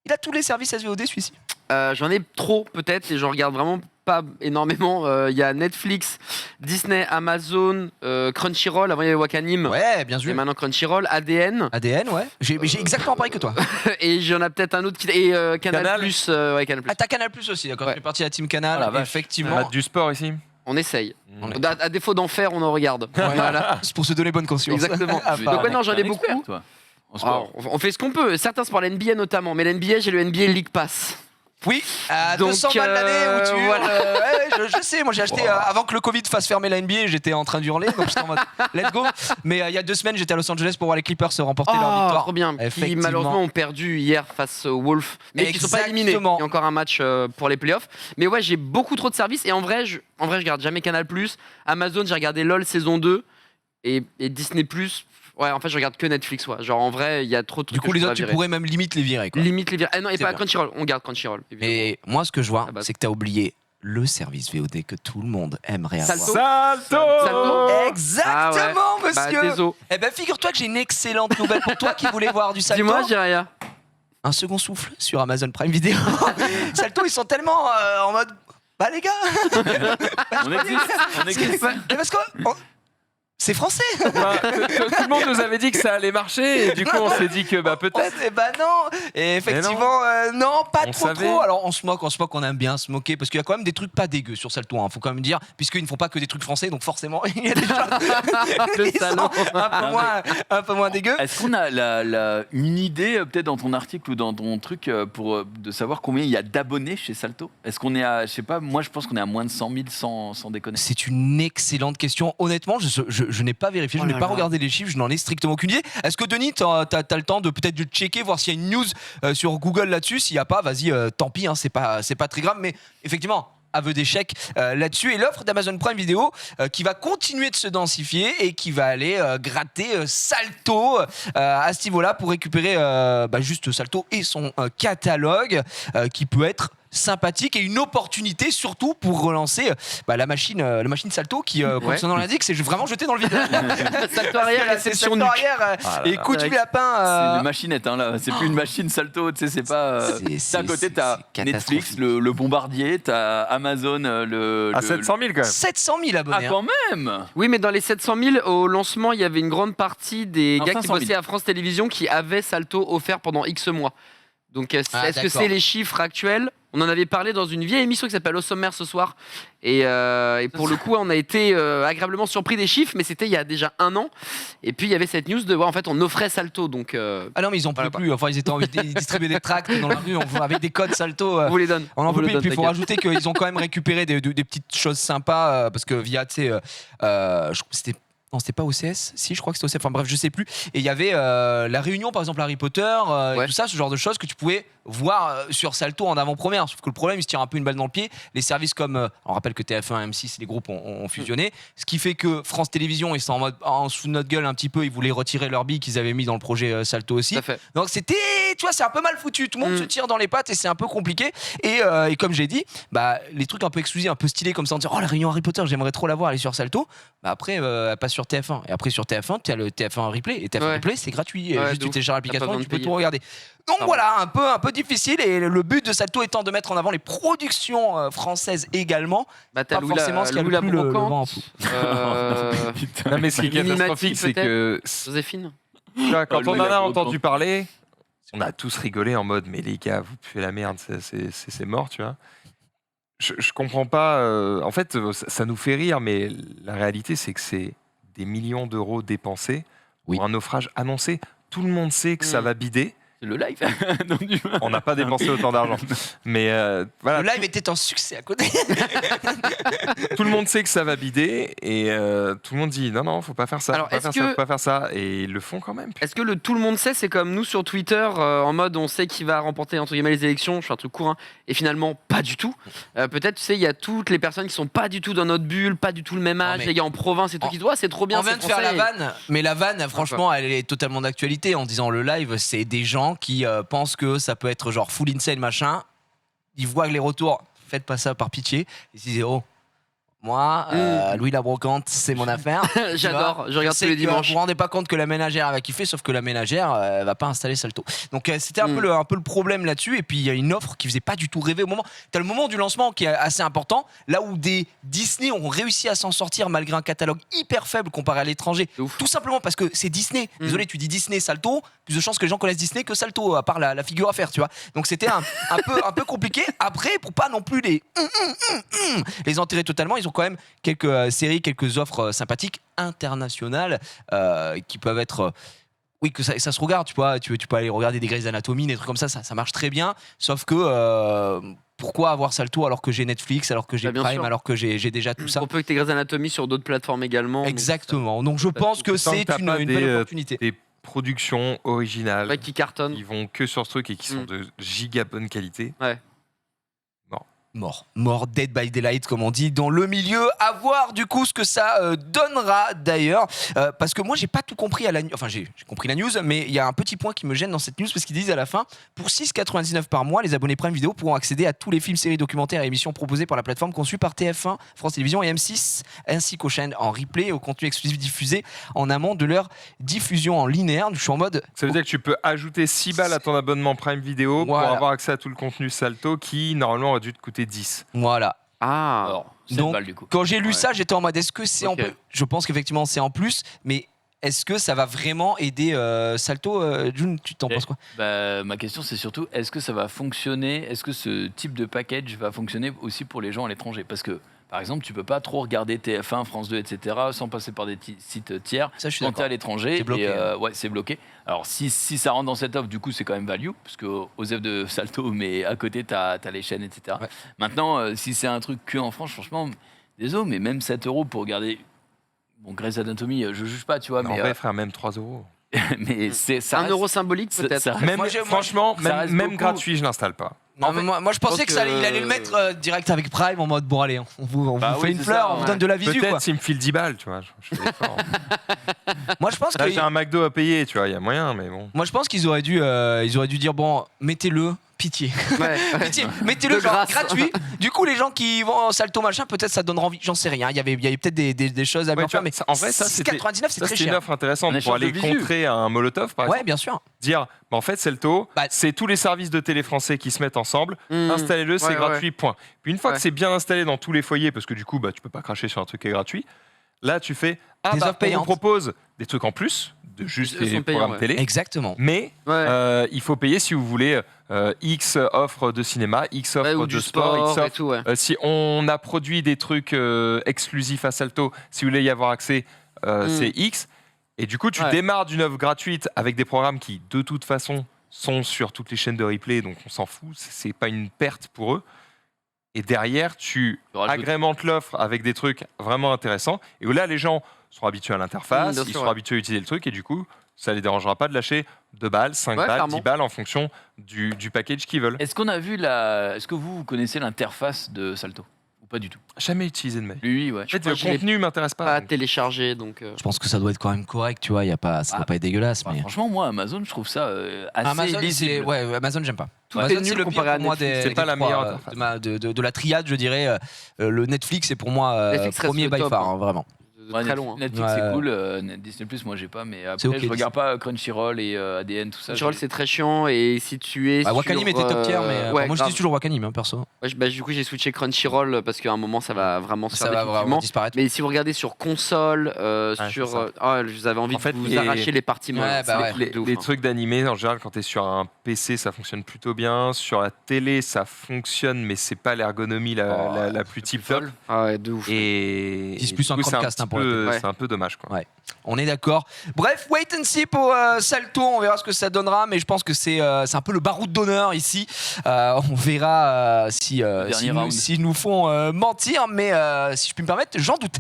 Il a tous les services SVOD, celui-ci. J'en ai trop peut-être et j'en regarde vraiment pas énormément. Il y a Netflix, Disney, Amazon, Crunchyroll, avant il y avait Wakanim. Ouais, bien Et sûr. maintenant Crunchyroll, ADN. ADN, ouais. J'ai exactement pareil que toi. Et j'en ai peut-être un autre qui. Et Canal, Canal. Plus. Ouais, Canal Plus. Ah, t'as Canal Plus aussi, d'accord. Ouais. Je fais partie de la team Canal. Oh la vache. Effectivement. On a du sport ici. On essaye. On est- À défaut d'en faire, on en regarde. Voilà. C'est pour se donner bonne conscience. Exactement. Ah, Donc, ouais, non, j'en ai T'es un expert, beaucoup. toi, en sport. Alors, on fait ce qu'on peut. Certains sports, la NBA notamment. Mais la NBA, j'ai le NBA League Pass. Oui, à Donc, 200 balles l'année où tu voilà. ouais, je sais, moi j'ai acheté avant que le Covid fasse fermer la NBA, j'étais en train d'hurler, donc j'étais en mode let's go. Mais il y a 2 semaines, j'étais à Los Angeles pour voir les Clippers se remporter leur victoire. Trop bien. Qui Effectivement. malheureusement ont perdu hier face aux Wolves, mais qui sont pas éliminés. Il Exactement. y a encore un match pour les playoffs. Mais ouais, j'ai beaucoup trop de services et en vrai, je regarde jamais Canal+. Amazon, j'ai regardé LOL saison 2 et Disney+. Ouais, en fait, je regarde que Netflix. Ouais. Genre en vrai, il y a trop de trucs. Du coup, que les je autres, tu virer. pourrais même limite les virer. Quoi. Limite les virer. Ah non, et C'est pas bien. Crunchyroll. On garde Crunchyroll. évidemment. Et moi, ce que je vois, Ah bah. c'est que t'as oublié le service VOD que tout le monde aimerait avoir. Salto. Salto. Exactement, Bah, monsieur. désolé. Eh ben, figure-toi que j'ai une excellente nouvelle pour toi qui voulais voir du Salto. Dis-moi, Jiraya. Un second souffle sur Amazon Prime Video. Salto, ils sont tellement en mode. Bah les gars, On existe. mais parce que c'est français. Bah, tout le monde nous avait dit que ça allait marcher et du coup on s'est dit que bah peut-être. Bah non. Et effectivement, non, pas On trop savait. trop. Alors on se moque, on aime bien se moquer parce qu'il y a quand même des trucs pas dégueux sur Salto. Faut quand même dire, puisqu'ils ne font pas que des trucs français, donc forcément il y a des choses Le qui sont salaud. un peu moins dégueux. Est-ce qu'on a une idée, peut-être dans ton article ou dans ton truc, de savoir combien il y a d'abonnés chez Salto? Est-ce qu'on est à, je sais pas, moi je pense qu'on est à moins de 100 000 sans déconner. C'est une excellente question. Honnêtement, je n'ai pas vérifié, je Oh n'ai là pas là. regardé les chiffres, je n'en ai strictement aucune idée. Est-ce que Denis, t'as le temps de peut-être de checker, voir s'il y a une news sur Google là-dessus? S'il n'y a pas, vas-y, tant pis, hein, c'est pas très grave. Mais effectivement, aveu d'échec là-dessus. Et l'offre d'Amazon Prime Video qui va continuer de se densifier et qui va aller gratter Salto à ce niveau-là pour récupérer juste Salto et son catalogue qui peut être sympathique et une opportunité surtout pour relancer la machine Salto qui, comme Ouais. son nom l'indique, c'est vraiment jeté dans le vide. Salto arrière, C'est réception Salto nuque. arrière Ah là et là. coup du Avec- lapin. C'est une machinette, hein, là. C'est plus une machine Salto, tu sais, c'est pas. C'est- à côté, t'as c'est Netflix, catastrophique. le bombardier, t'as Amazon, le. À 700 000 quand même. 700 000 Ah, abonnés. hein. quand même! Oui, mais dans les 700 000, au lancement, il y avait une grande partie des Non, gars qui 500 000. bossaient à France Télévisions qui avaient Salto offert pendant X mois. Donc, est-ce que d'accord. c'est les chiffres actuels? On en avait parlé dans une vieille émission qui s'appelle Au Sommaire ce soir. Et pour le coup, on a été agréablement surpris des chiffres, mais c'était il y a déjà 1 an. Et puis, il y avait cette news de en fait, on offrait Salto. Donc, Ah non, mais ils en pouvaient Voilà. plus. Enfin, ils étaient envie de distribuer des tracts dans la rue avec des codes Salto. on vous les donne. On en vous peut les plus. Et donne, puis il faut t'inquiète. rajouter qu'ils ont quand même récupéré des petites choses sympas parce que via, tu sais, je crois que c'était. Non, c'était pas OCS. Si, je crois que c'était OCS. Enfin bref, je sais plus. Et il y avait la réunion, par exemple, Harry Potter, et Ouais. tout ça, ce genre de choses que tu pouvais voir sur Salto en avant-première. Sauf que le problème, il se tire un peu une balle dans le pied. Les services comme, on rappelle que TF1 et M6, les groupes ont fusionné, ce qui fait que France Télévisions, ils sont en sous notre gueule un petit peu, ils voulaient retirer leur bille qu'ils avaient mis dans le projet Salto aussi. Donc c'était, tu vois, c'est un peu mal foutu. Tout le monde se tire dans les pattes et c'est un peu compliqué. Et comme j'ai dit, les trucs un peu exclusifs, un peu stylés comme ça, en disant, oh, la réunion Harry Potter, j'aimerais trop la voir, elle est sur Salto. Après, elle passe sur TF1. Et après, sur TF1, tu as le TF1 Replay. Et TF1 Replay, c'est gratuit. Juste, tu télécharges l'application et tu peux tout regarder. Donc voilà, un peu difficile. Et le but de Salto étant de mettre en avant les productions françaises également. Pas forcément ce qui a le plus le vent en poupe. Non, mais ce qui est catastrophique, c'est que. Joséphine. Quand on en a entendu parler, on a tous rigolé en mode, mais les gars, vous puez la merde, c'est mort, tu vois. Je comprends pas. En fait, ça nous fait rire, mais la réalité, c'est que c'est des millions d'euros dépensés pour un naufrage annoncé. Tout le monde sait que ça va bider. C'est le live. On n'a pas dépensé autant d'argent. Mais voilà. Le live était un succès à côté. Tout le monde sait que ça va bider et tout le monde dit non, faut pas faire ça, Alors, faut pas faire ça. Et ils le font quand même. Est-ce que le tout le monde sait, c'est comme nous sur Twitter, en mode on sait qui va remporter entre guillemets les élections, je fais un truc court, et finalement pas du tout. Peut-être, tu sais, il y a toutes les personnes qui sont pas du tout dans notre bulle, pas du tout le même âge, les gars en province et tout qui disent, c'est trop bien. On vient de faire la vanne, mais la vanne, franchement, elle est totalement d'actualité en disant le live, c'est des gens qui pensent que ça peut être genre full insane machin. Ils voient les retours, faites pas ça par pitié. Ils se disent moi, Louis la brocante, c'est mon affaire. J'adore, je regarde tous les dimanches. Vous vous rendez pas compte que la ménagère elle va kiffer, sauf que la ménagère elle va pas installer Salto. Donc c'était un peu le problème là-dessus. Et puis il y a une offre qui faisait pas du tout rêver au moment. T'as le moment du lancement qui est assez important, là où des Disney ont réussi à s'en sortir malgré un catalogue hyper faible comparé à l'étranger. Tout simplement parce que c'est Disney. Désolé, tu dis Disney, Salto, plus de chances que les gens connaissent Disney que Salto, à part la figure à faire, tu vois. Donc c'était un peu compliqué. Après, pour pas non plus les enterrer totalement, ils ont quand même quelques séries, quelques offres sympathiques internationales qui peuvent être oui, que ça se regarde, tu vois, tu peux aller regarder des Grey's Anatomy, des trucs comme ça marche très bien, sauf que pourquoi avoir Salto alors que j'ai Netflix, alors que j'ai Prime, alors que j'ai déjà tout ça. On peut que tes Grey's Anatomy sur d'autres plateformes également. Exactement, donc je pense que c'est une belle opportunité. Des productions originales qui cartonnent, qui vont que sur ce truc et qui sont de giga bonne qualité. Mort, Dead by Daylight comme on dit dans le milieu, à voir du coup ce que ça donnera d'ailleurs, parce que moi j'ai pas tout compris à la news, enfin j'ai compris la news, mais il y a un petit point qui me gêne dans cette news parce qu'ils disent à la fin, pour 6,99 par mois, les abonnés Prime Video pourront accéder à tous les films, séries, documentaires et émissions proposés par la plateforme conçue par TF1, France Télévisions et M6, ainsi qu'aux chaînes en replay et au contenu exclusif diffusé en amont de leur diffusion en linéaire. Je suis en mode... Ça veut dire que tu peux ajouter 6 balles à ton abonnement Prime Video pour avoir accès à tout le contenu Salto qui normalement aurait dû te coûter 10. Voilà. Alors, donc, balles, du coup. Quand j'ai lu ça, j'étais en mode est-ce que c'est en plus. Je pense qu'effectivement c'est en plus, mais est-ce que ça va vraiment aider Salto June, tu t'en penses quoi? Ma question c'est surtout est-ce que ça va fonctionner, est-ce que ce type de package va fonctionner aussi pour les gens à l'étranger? Parce que par exemple, tu peux pas trop regarder TF1, France 2, etc. sans passer par des sites tiers quand tu es à l'étranger. C'est bloqué. C'est bloqué. Alors, si ça rentre dans cette offre, du coup, c'est quand même value, parce qu'aux F de Salto, mais à côté, tu as les chaînes, etc. Ouais. Maintenant, si c'est un truc que en France, franchement, désolé, mais même 7 € pour regarder. Bon, Grey's Anatomy, je juge pas, tu vois. Mais en vrai, frère, même 3 €. Mais c'est ça. 1 € symbolique, peut-être. Franchement, même gratuit, je l'installe pas. Non, moi je pensais qu'il allait le mettre direct avec Prime en mode bon allez on vous fait une fleur, on vous donne de la visu. Peut-être s'il me file 10 balles, tu vois. Je fais l'effort. Moi je pense que j'ai un McDo à payer, tu vois, il y a moyen, mais bon. Moi je pense qu'ils auraient dû dire bon mettez-le. Pitié. Pitié. Mettez-le genre gratuit. Du coup, les gens qui vont en Salto machin, peut-être ça donnera envie. J'en sais rien. Il y avait peut-être des choses à bien faire. Mais en vrai, ça, 6,99 c'est très cher. C'est une offre intéressante pour aller contrer un Molotov, par exemple. Ouais, bien sûr. Dire, en fait, Salto, c'est tous les services de télé français qui se mettent ensemble. Installez-le, c'est gratuit, point. Puis une fois que c'est bien installé dans tous les foyers, parce que du coup, tu peux pas cracher sur un truc qui est gratuit. Là, tu fais on vous propose des trucs en plus de juste les programmes télé. Exactement. Mais il faut payer si vous voulez X offres de cinéma, X offres de sport, X offres. Si on a produit des trucs exclusifs à Salto, si vous voulez y avoir accès, c'est X. Et du coup, tu démarres d'une offre gratuite avec des programmes qui, de toute façon, sont sur toutes les chaînes de replay, donc on s'en fout, c'est pas une perte pour eux. Et derrière, tu agrémentes l'offre avec des trucs vraiment intéressants. Et où là, les gens sont habitués à l'interface, ils sont habitués à utiliser le truc, et du coup, ça les dérangera pas de lâcher 2 balles, 5 Ouais, balles, clairement. 10 balles en fonction du package qu'ils veulent. Est-ce qu'on a vu est-ce que vous connaissez l'interface de Salto ou pas du tout? Jamais utilisé de ma vie. Lui, ouais. En fait, crois le que je l'ai contenu m'intéresse Pas pas. à donc. télécharger, donc. Je pense que ça doit être quand même correct, tu vois. Ça doit pas être dégueulasse. Bah, Mais... franchement, moi, Amazon, je trouve ça assez Amazon, lisible. Amazon, j'aime pas. Tout Amazon, est nul c'est le pire comparé à pour moi Netflix. C'est pas la meilleure interface. de la triade, je dirais. Le Netflix, c'est pour moi Netflix reste premier le by top, far, hein. vraiment. Ouais, Très long. Hein. Netflix, Ouais. c'est cool. Disney+, moi, j'ai pas. Mais C'est après, ok, je regarde pas Crunchyroll et ADN, tout ça. Crunchyroll, c'est très chiant et si tu es. Wakanim sur, était top tier, mais ouais, moi, je grave. dis toujours Wakanim, perso. Ouais, du coup, j'ai switché Crunchyroll parce qu'à un moment, ça va vraiment se Ça faire va vraiment définitivement. disparaître. Mais si vous regardez sur console, c'est ça. vous avez envie En fait, de vous les- arracher les parties molles. Ouais, bah C'est ouais. des trucs de ouf, Les hein. trucs d'animé, en général, quand tu es sur un PC, ça fonctionne plutôt bien. Sur la télé, ça fonctionne, mais c'est pas l'ergonomie la plus tip top. Ah ouais, de ouf. Et 10 plus du coup, un c'est Chromecast, petit hein, pour la peu- télé. c'est un peu dommage. Quoi. Ouais. On est d'accord. Bref, wait and see pour Salto. On verra ce que ça donnera, mais je pense que c'est un peu le baroud d'honneur ici. On verra si nous font mentir, mais si je puis me permettre, j'en doute.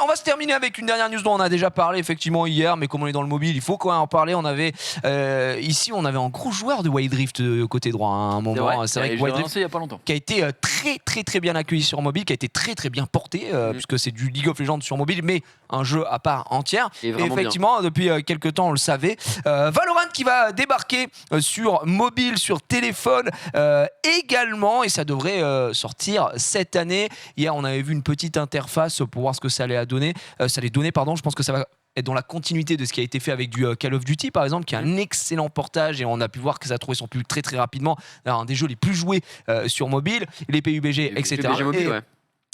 On va se terminer avec une dernière news dont on a déjà parlé effectivement hier, mais comme on est dans le mobile, il faut quand même en parler. On avait ici, on avait un gros joueur de Wild Rift côté droit à un moment. C'est vrai que je l'ai Wild Rift relancé il y a pas longtemps. qui a été très bien accueilli sur mobile, qui a été très bien porté, puisque c'est du League of Legends sur mobile, mais un jeu à part entière. Et Et vraiment effectivement, depuis quelques temps, on le savait. Valorant qui va débarquer sur mobile, sur téléphone également, et ça devrait sortir cette année. Hier, on avait vu une petite interface pour voir ce que ça allait donner. Je pense que ça va être dans la continuité de ce qui a été fait avec du Call of Duty par exemple, qui est un excellent portage, et on a pu voir que ça a trouvé son public très rapidement, un des jeux les plus joués sur mobile, les PUBG, etc. PUBG mobile, ouais.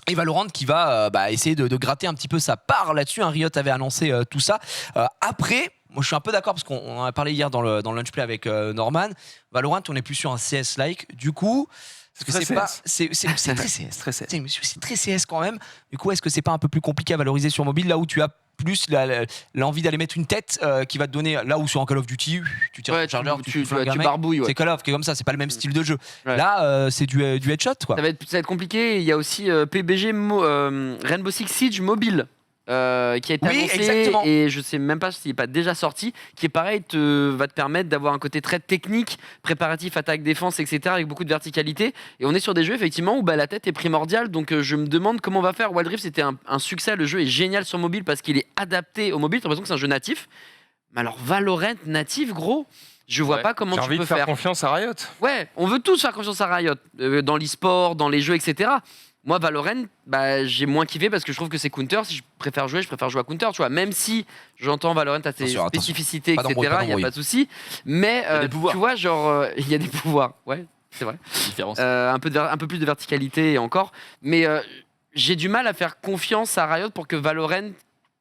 Et Valorant qui va essayer de gratter un petit peu sa part là-dessus. Riot avait annoncé tout ça. Après, moi je suis un peu d'accord parce qu'on en a parlé hier dans le lunch play avec Norman. Valorant, on est plus sur un CS-like. Du coup, est-ce que très c'est pas, CS. c'est très CS. Très CS. C'est très CS quand même. Du coup, est-ce que c'est pas un peu plus compliqué à valoriser sur mobile là où tu as plus l'envie d'aller mettre une tête qui va te donner, là où sur un Call of Duty tu tires Ouais, ton chargeur, tu flingues un mec. barbouilles. Ouais. C'est Call of qui est comme ça, c'est pas le même style de jeu. Ouais. Là, c'est du headshot quoi. Ça va être compliqué. Il y a aussi PUBG Rainbow Six Siege mobile. Qui a été Oui, annoncé exactement. et je sais même pas s'il n'est pas déjà sorti, qui est pareil, va te permettre d'avoir un côté très technique, préparatif, attaque, défense, etc., avec beaucoup de verticalité. Et on est sur des jeux effectivement où la tête est primordiale, donc je me demande comment on va faire. Wild Rift, c'était un succès, le jeu est génial sur mobile parce qu'il est adapté au mobile, t'as l'impression que c'est un jeu natif. Mais alors Valorant natif, gros, je vois pas comment J'ai tu envie peux de faire faire. confiance à Riot. Ouais, on veut tous faire confiance à Riot, dans l'e-sport, dans les jeux, etc. Moi, Valorant, j'ai moins kiffé parce que je trouve que c'est Counter. Si je préfère jouer à Counter, tu vois. Même si j'entends Valorant a ses Attention. spécificités, Pas etc., d'embrouille, pas il n'y a d'embrouille. pas de souci. Mais y a des pouvoirs. tu vois, genre, il y a des pouvoirs. Ouais, c'est vrai. Différence. Un peu plus de verticalité et encore. Mais j'ai du mal à faire confiance à Riot pour que Valorant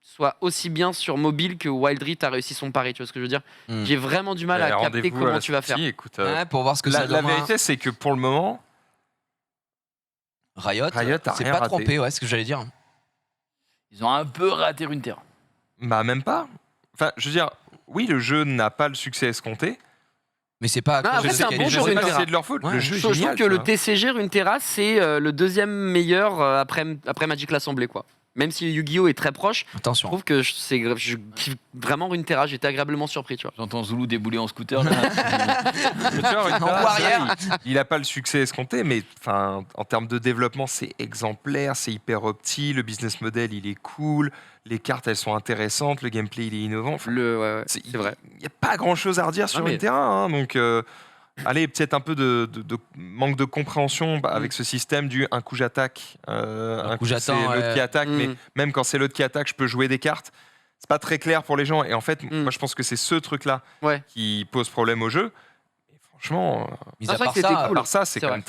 soit aussi bien sur mobile que Wild Rift a réussi son pari. Tu vois ce que je veux dire? J'ai vraiment du mal à capter Rendez-vous à comment la tu vas faire. sortie, écoute, Ouais, pour voir ce que ça la donnera. vérité, c'est que pour le moment, Riot, Riot a c'est rien pas raté. trompé, ouais, c'est ce que j'allais dire. Ils ont un peu raté Runeterra. même pas. Enfin, je veux dire, oui, le jeu n'a pas le succès escompté. Mais c'est pas. Non, après, je sais c'est un qu'il y a bon des jeu, gens- Je sais pas Runeterra. si c'est de leur faute. Ouais. Le jeu est Je trouve génial. que tu le vois. TCG Runeterra, c'est le deuxième meilleur après Magic l'Assemblée, quoi. Même si Yu-Gi-Oh est très proche, je Attention. trouve que je kiffe vraiment Runeterra. J'étais agréablement surpris, tu vois. J'entends Zoulou débouler en scooter. Là. Tu vois, Runeterra, En warrior. il a pas le succès escompté, mais en termes de développement, c'est exemplaire, c'est hyper opti, le business model, il est cool, les cartes, elles sont intéressantes, le gameplay, il est innovant. Enfin, Ouais, c'est vrai. Il n'y a pas grand-chose à redire sur Ah, mais- Runeterra, hein, donc allez, peut-être un peu de manque de compréhension avec ce système du un coup j'attaque, un coup coup c'est j'attends, l'autre ouais. qui attaque, mais Mm. même quand c'est l'autre qui attaque, je peux jouer des cartes. C'est pas très clair pour les gens, et en fait, moi je pense que c'est ce truc-là Ouais. qui pose problème au jeu. Et franchement, Mis Ah, à c'est vrai part que c'était ça, à cool. part ça, c'est C'est quand vrai. même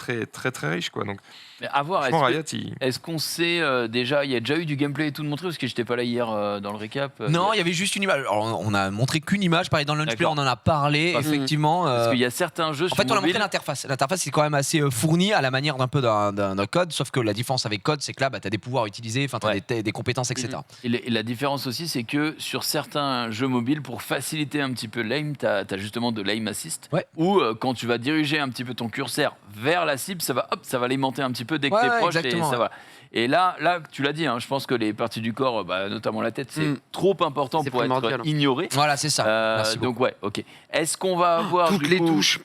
très riche, quoi. Donc, Mais à voir, franchement, est-ce Riot, est-ce qu'on sait déjà, il y a déjà eu du gameplay et tout de montrer parce que j'étais pas là hier dans le récap. Non, il y avait juste une image. Alors, on a montré qu'une image. Pareil, dans le lunch play, D'accord. on en a parlé, Parce- effectivement. Parce qu'il y a certains jeux En sur fait, on a mobile. montré l'interface. L'interface, c'est quand même assez fourni à la manière d'un code, sauf que la différence avec code, c'est que là, tu as des pouvoirs utilisés, enfin, tu as Ouais. des compétences, etc. Et la différence aussi, c'est que sur certains jeux mobiles, pour faciliter un petit peu l'aim, tu as justement de l'aim assist. Ouais. Où quand tu vas diriger un petit peu ton curseur vers la cible, ça va alimenter un petit peu dès que Ouais, tu es ouais, proche. exactement, Et ça ouais. va. Et là, tu l'as dit, hein, je pense que les parties du corps, notamment la tête, c'est trop important C'est pour primordial. être ignoré. Voilà, c'est ça. Merci beaucoup. Donc ouais, ok. Est-ce qu'on va avoir Toutes du les coup- touches.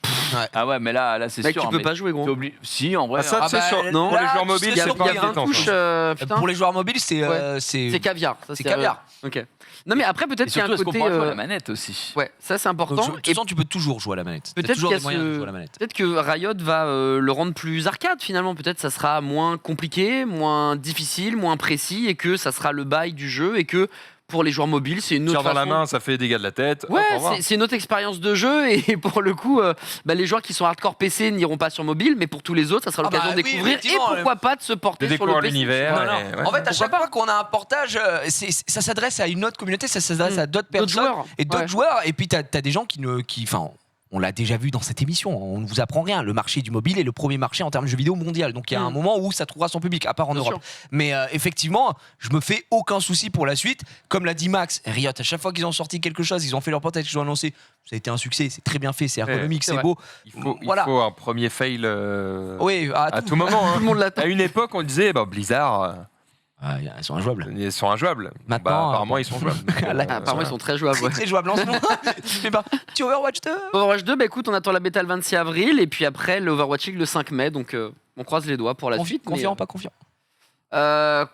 Ah ouais, mais là c'est Mec, sûr. tu peux mais pas jouer, gros. t'es Si, en vrai. Ah, ça, hein. tu sais, sur- non. pour les Là, joueurs tu mobiles, serais Il y a c'est surpris, pas il y a un inquiétant, touche. ça. Putain. Pour les joueurs mobiles, c'est C'est caviar. Ça, c'est caviar. Ok. Non, mais après, Et peut-être qu'il y a surtout, un est-ce qu'on côté. pourra jouer à la manette aussi Ouais, ça c'est important. De toute façon, tu peux toujours jouer à la manette. T'as Peut-être toujours qu'il y des a moyens de ce- jouer à la manette. Peut-être que Riot va le rendre plus arcade finalement. Peut-être ça sera moins compliqué, moins difficile, moins précis et que ça sera le bail du jeu et que pour les joueurs mobiles, c'est une autre Tire dans la façon. main, ça fait des dégâts de la tête. Ouais, Hop, au revoir. c'est une autre expérience de jeu et pour le coup, les joueurs qui sont hardcore PC n'iront pas sur mobile, mais pour tous les autres, ça sera Ah bah l'occasion de oui, découvrir et effectivement, pourquoi pas de se porter De sur le découvrir PC. l'univers. Non, non. et- ouais. En fait, à Pourquoi chaque pas fois qu'on a un portage, ça s'adresse à une autre communauté, ça s'adresse à d'autres D'autres personnes joueurs. et d'autres Ouais. joueurs. Et puis, t'as des gens enfin, on l'a déjà vu dans cette émission, on ne vous apprend rien. Le marché du mobile est le premier marché en termes de jeux vidéo mondial. Donc il y a un moment où ça trouvera son public, à part en Bien Europe. Mais effectivement, je me fais aucun souci pour la suite. Comme l'a dit Max, Riot, à chaque fois qu'ils ont sorti quelque chose, ils ont fait leur portage, ils ont annoncé. Ça a été un succès, c'est très bien fait, c'est ergonomique, c'est c'est vrai. beau. Il faut un premier fail Oui, à tout moment. hein. Tout le monde l'attend. À une époque, on disait Blizzard, ils sont injouables. ils sont injouables. Maintenant, Apparemment, ils sont jouables. Là, Apparemment, ils sont très jouables. Très, Ouais. très jouable en ce moment. Tu fais pas. Tu Overwatch 2 Overwatch 2, écoute, on attend la bêta le 26 avril et puis après l'Overwatch League le 5 mai, donc on croise les doigts pour la suite. mais, Confiant, pas confiant.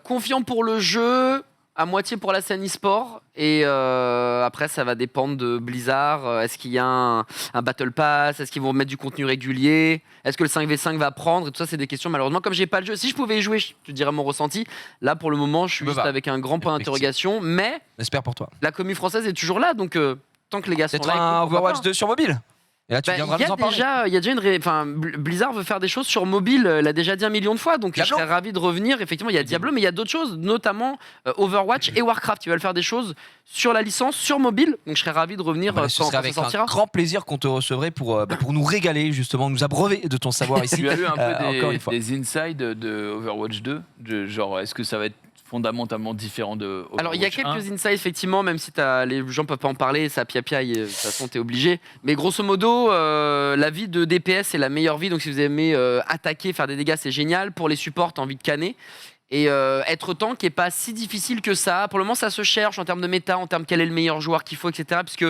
confiant pour le jeu, à moitié pour la scène e-sport et après ça va dépendre de Blizzard. Est-ce qu'il y a un Battle Pass? Est-ce qu'ils vont mettre du contenu régulier? Est-ce que le 5v5 va prendre? Et tout ça, c'est des questions. Malheureusement, comme j'ai pas le jeu, si je pouvais y jouer, je te dirais mon ressenti. Là, pour le moment, je suis Me juste va. avec un grand point d'interrogation. Mais J'espère pour toi. la commu française est toujours là, donc tant que les gars sont Peut-être là, un écoute, pourquoi Overwatch pas. 2 sur mobile. Et là, tu viendras Il y nous a en parler. déjà une Blizzard veut faire des choses sur mobile, l'a déjà dit 1 million de fois, donc Diablo. je serais ravi de revenir. Effectivement, il y a Diablo, mais il y a d'autres choses, notamment Overwatch et Warcraft. Ils veulent faire des choses sur la licence, sur mobile, donc je serais ravi de revenir Bah, ce quand serait ça avec sortira. un grand plaisir qu'on te recevrait pour nous régaler, justement, nous abreuver de ton savoir ici. Tu as eu un peu Encore une fois. des insides de Overwatch 2 genre, est-ce que ça va être fondamentalement différent de Overwatch Alors il y a 1? quelques insights effectivement, même si les gens peuvent pas en parler, ça piapiaille, de toute façon t'es obligé. Mais grosso modo, la vie de DPS c'est la meilleure vie, donc si vous aimez attaquer, faire des dégâts, c'est génial. Pour les supports, t'as envie de canner. Et être tank est pas si difficile que ça. Pour le moment, ça se cherche en termes de méta, en termes quel est le meilleur joueur qu'il faut, etc. Puisque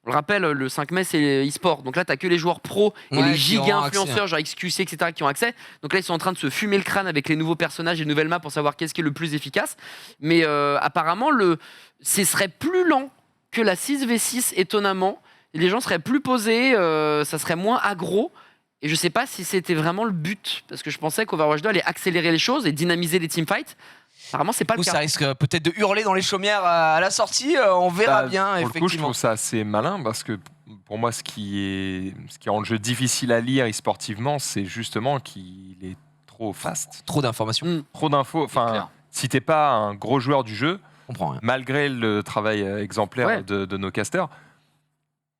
on le rappelle, le 5 mai c'est e-sport, donc là t'as que les joueurs pros et Ouais, les qui giga auront accès, influenceurs, genre XQC, etc. qui ont accès. Donc là ils sont en train de se fumer le crâne avec les nouveaux personnages et les nouvelles maps pour savoir qu'est-ce qui est le plus efficace. Mais apparemment, ce serait plus lent que la 6v6, étonnamment. Les gens seraient plus posés, ça serait moins aggro. Et je sais pas si c'était vraiment le but, parce que je pensais qu'Overwatch 2 allait accélérer les choses et dynamiser les teamfights. Apparemment, c'est pas Du le coup, cas. ça risque peut-être de hurler dans les chaumières à la sortie. On verra Bah, bien, pour le coup, je effectivement. trouve ça assez malin parce que pour moi, ce qui rend le jeu difficile à lire e-sportivement, c'est justement qu'il est trop fast. Trop d'informations. Trop d'infos. clair. Enfin, si t'es pas un gros joueur du jeu, Je comprends rien. malgré le travail exemplaire Ouais. de nos casters,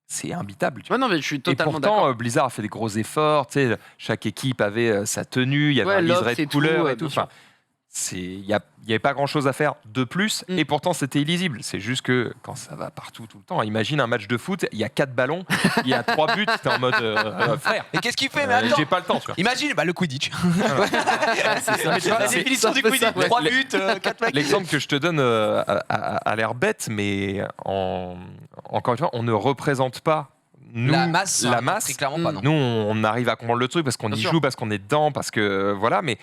c'est imbitable. Tu vois. Ouais, non, mais je suis Et totalement pourtant, d'accord. Blizzard a fait des gros efforts. Tu sais, chaque équipe avait sa tenue, il y avait Ouais, un l'offre, liseré de c'est tout, couleur ouais, et tout. bien sûr. Enfin, il n'y avait pas grand chose à faire de plus et pourtant c'était illisible. C'est juste que quand ça va partout tout le temps, imagine un match de foot, il y a 4 ballons, il y a 3 buts, t'es en mode frère. Et qu'est-ce qu'il fait Mais attends, J'ai pas le temps. Tu vois. imagine le Quidditch. Mais tu vois, La c'est- définition du Quidditch. 3 buts, 4 mecs. L'exemple que je te donne a l'air bête, mais encore une fois, on ne représente pas nous, La masse, la hein, masse. très clairement pas, non. Nous, on arrive à comprendre le truc parce qu'on Bien y sûr. joue, parce qu'on est dedans, parce que voilà, mais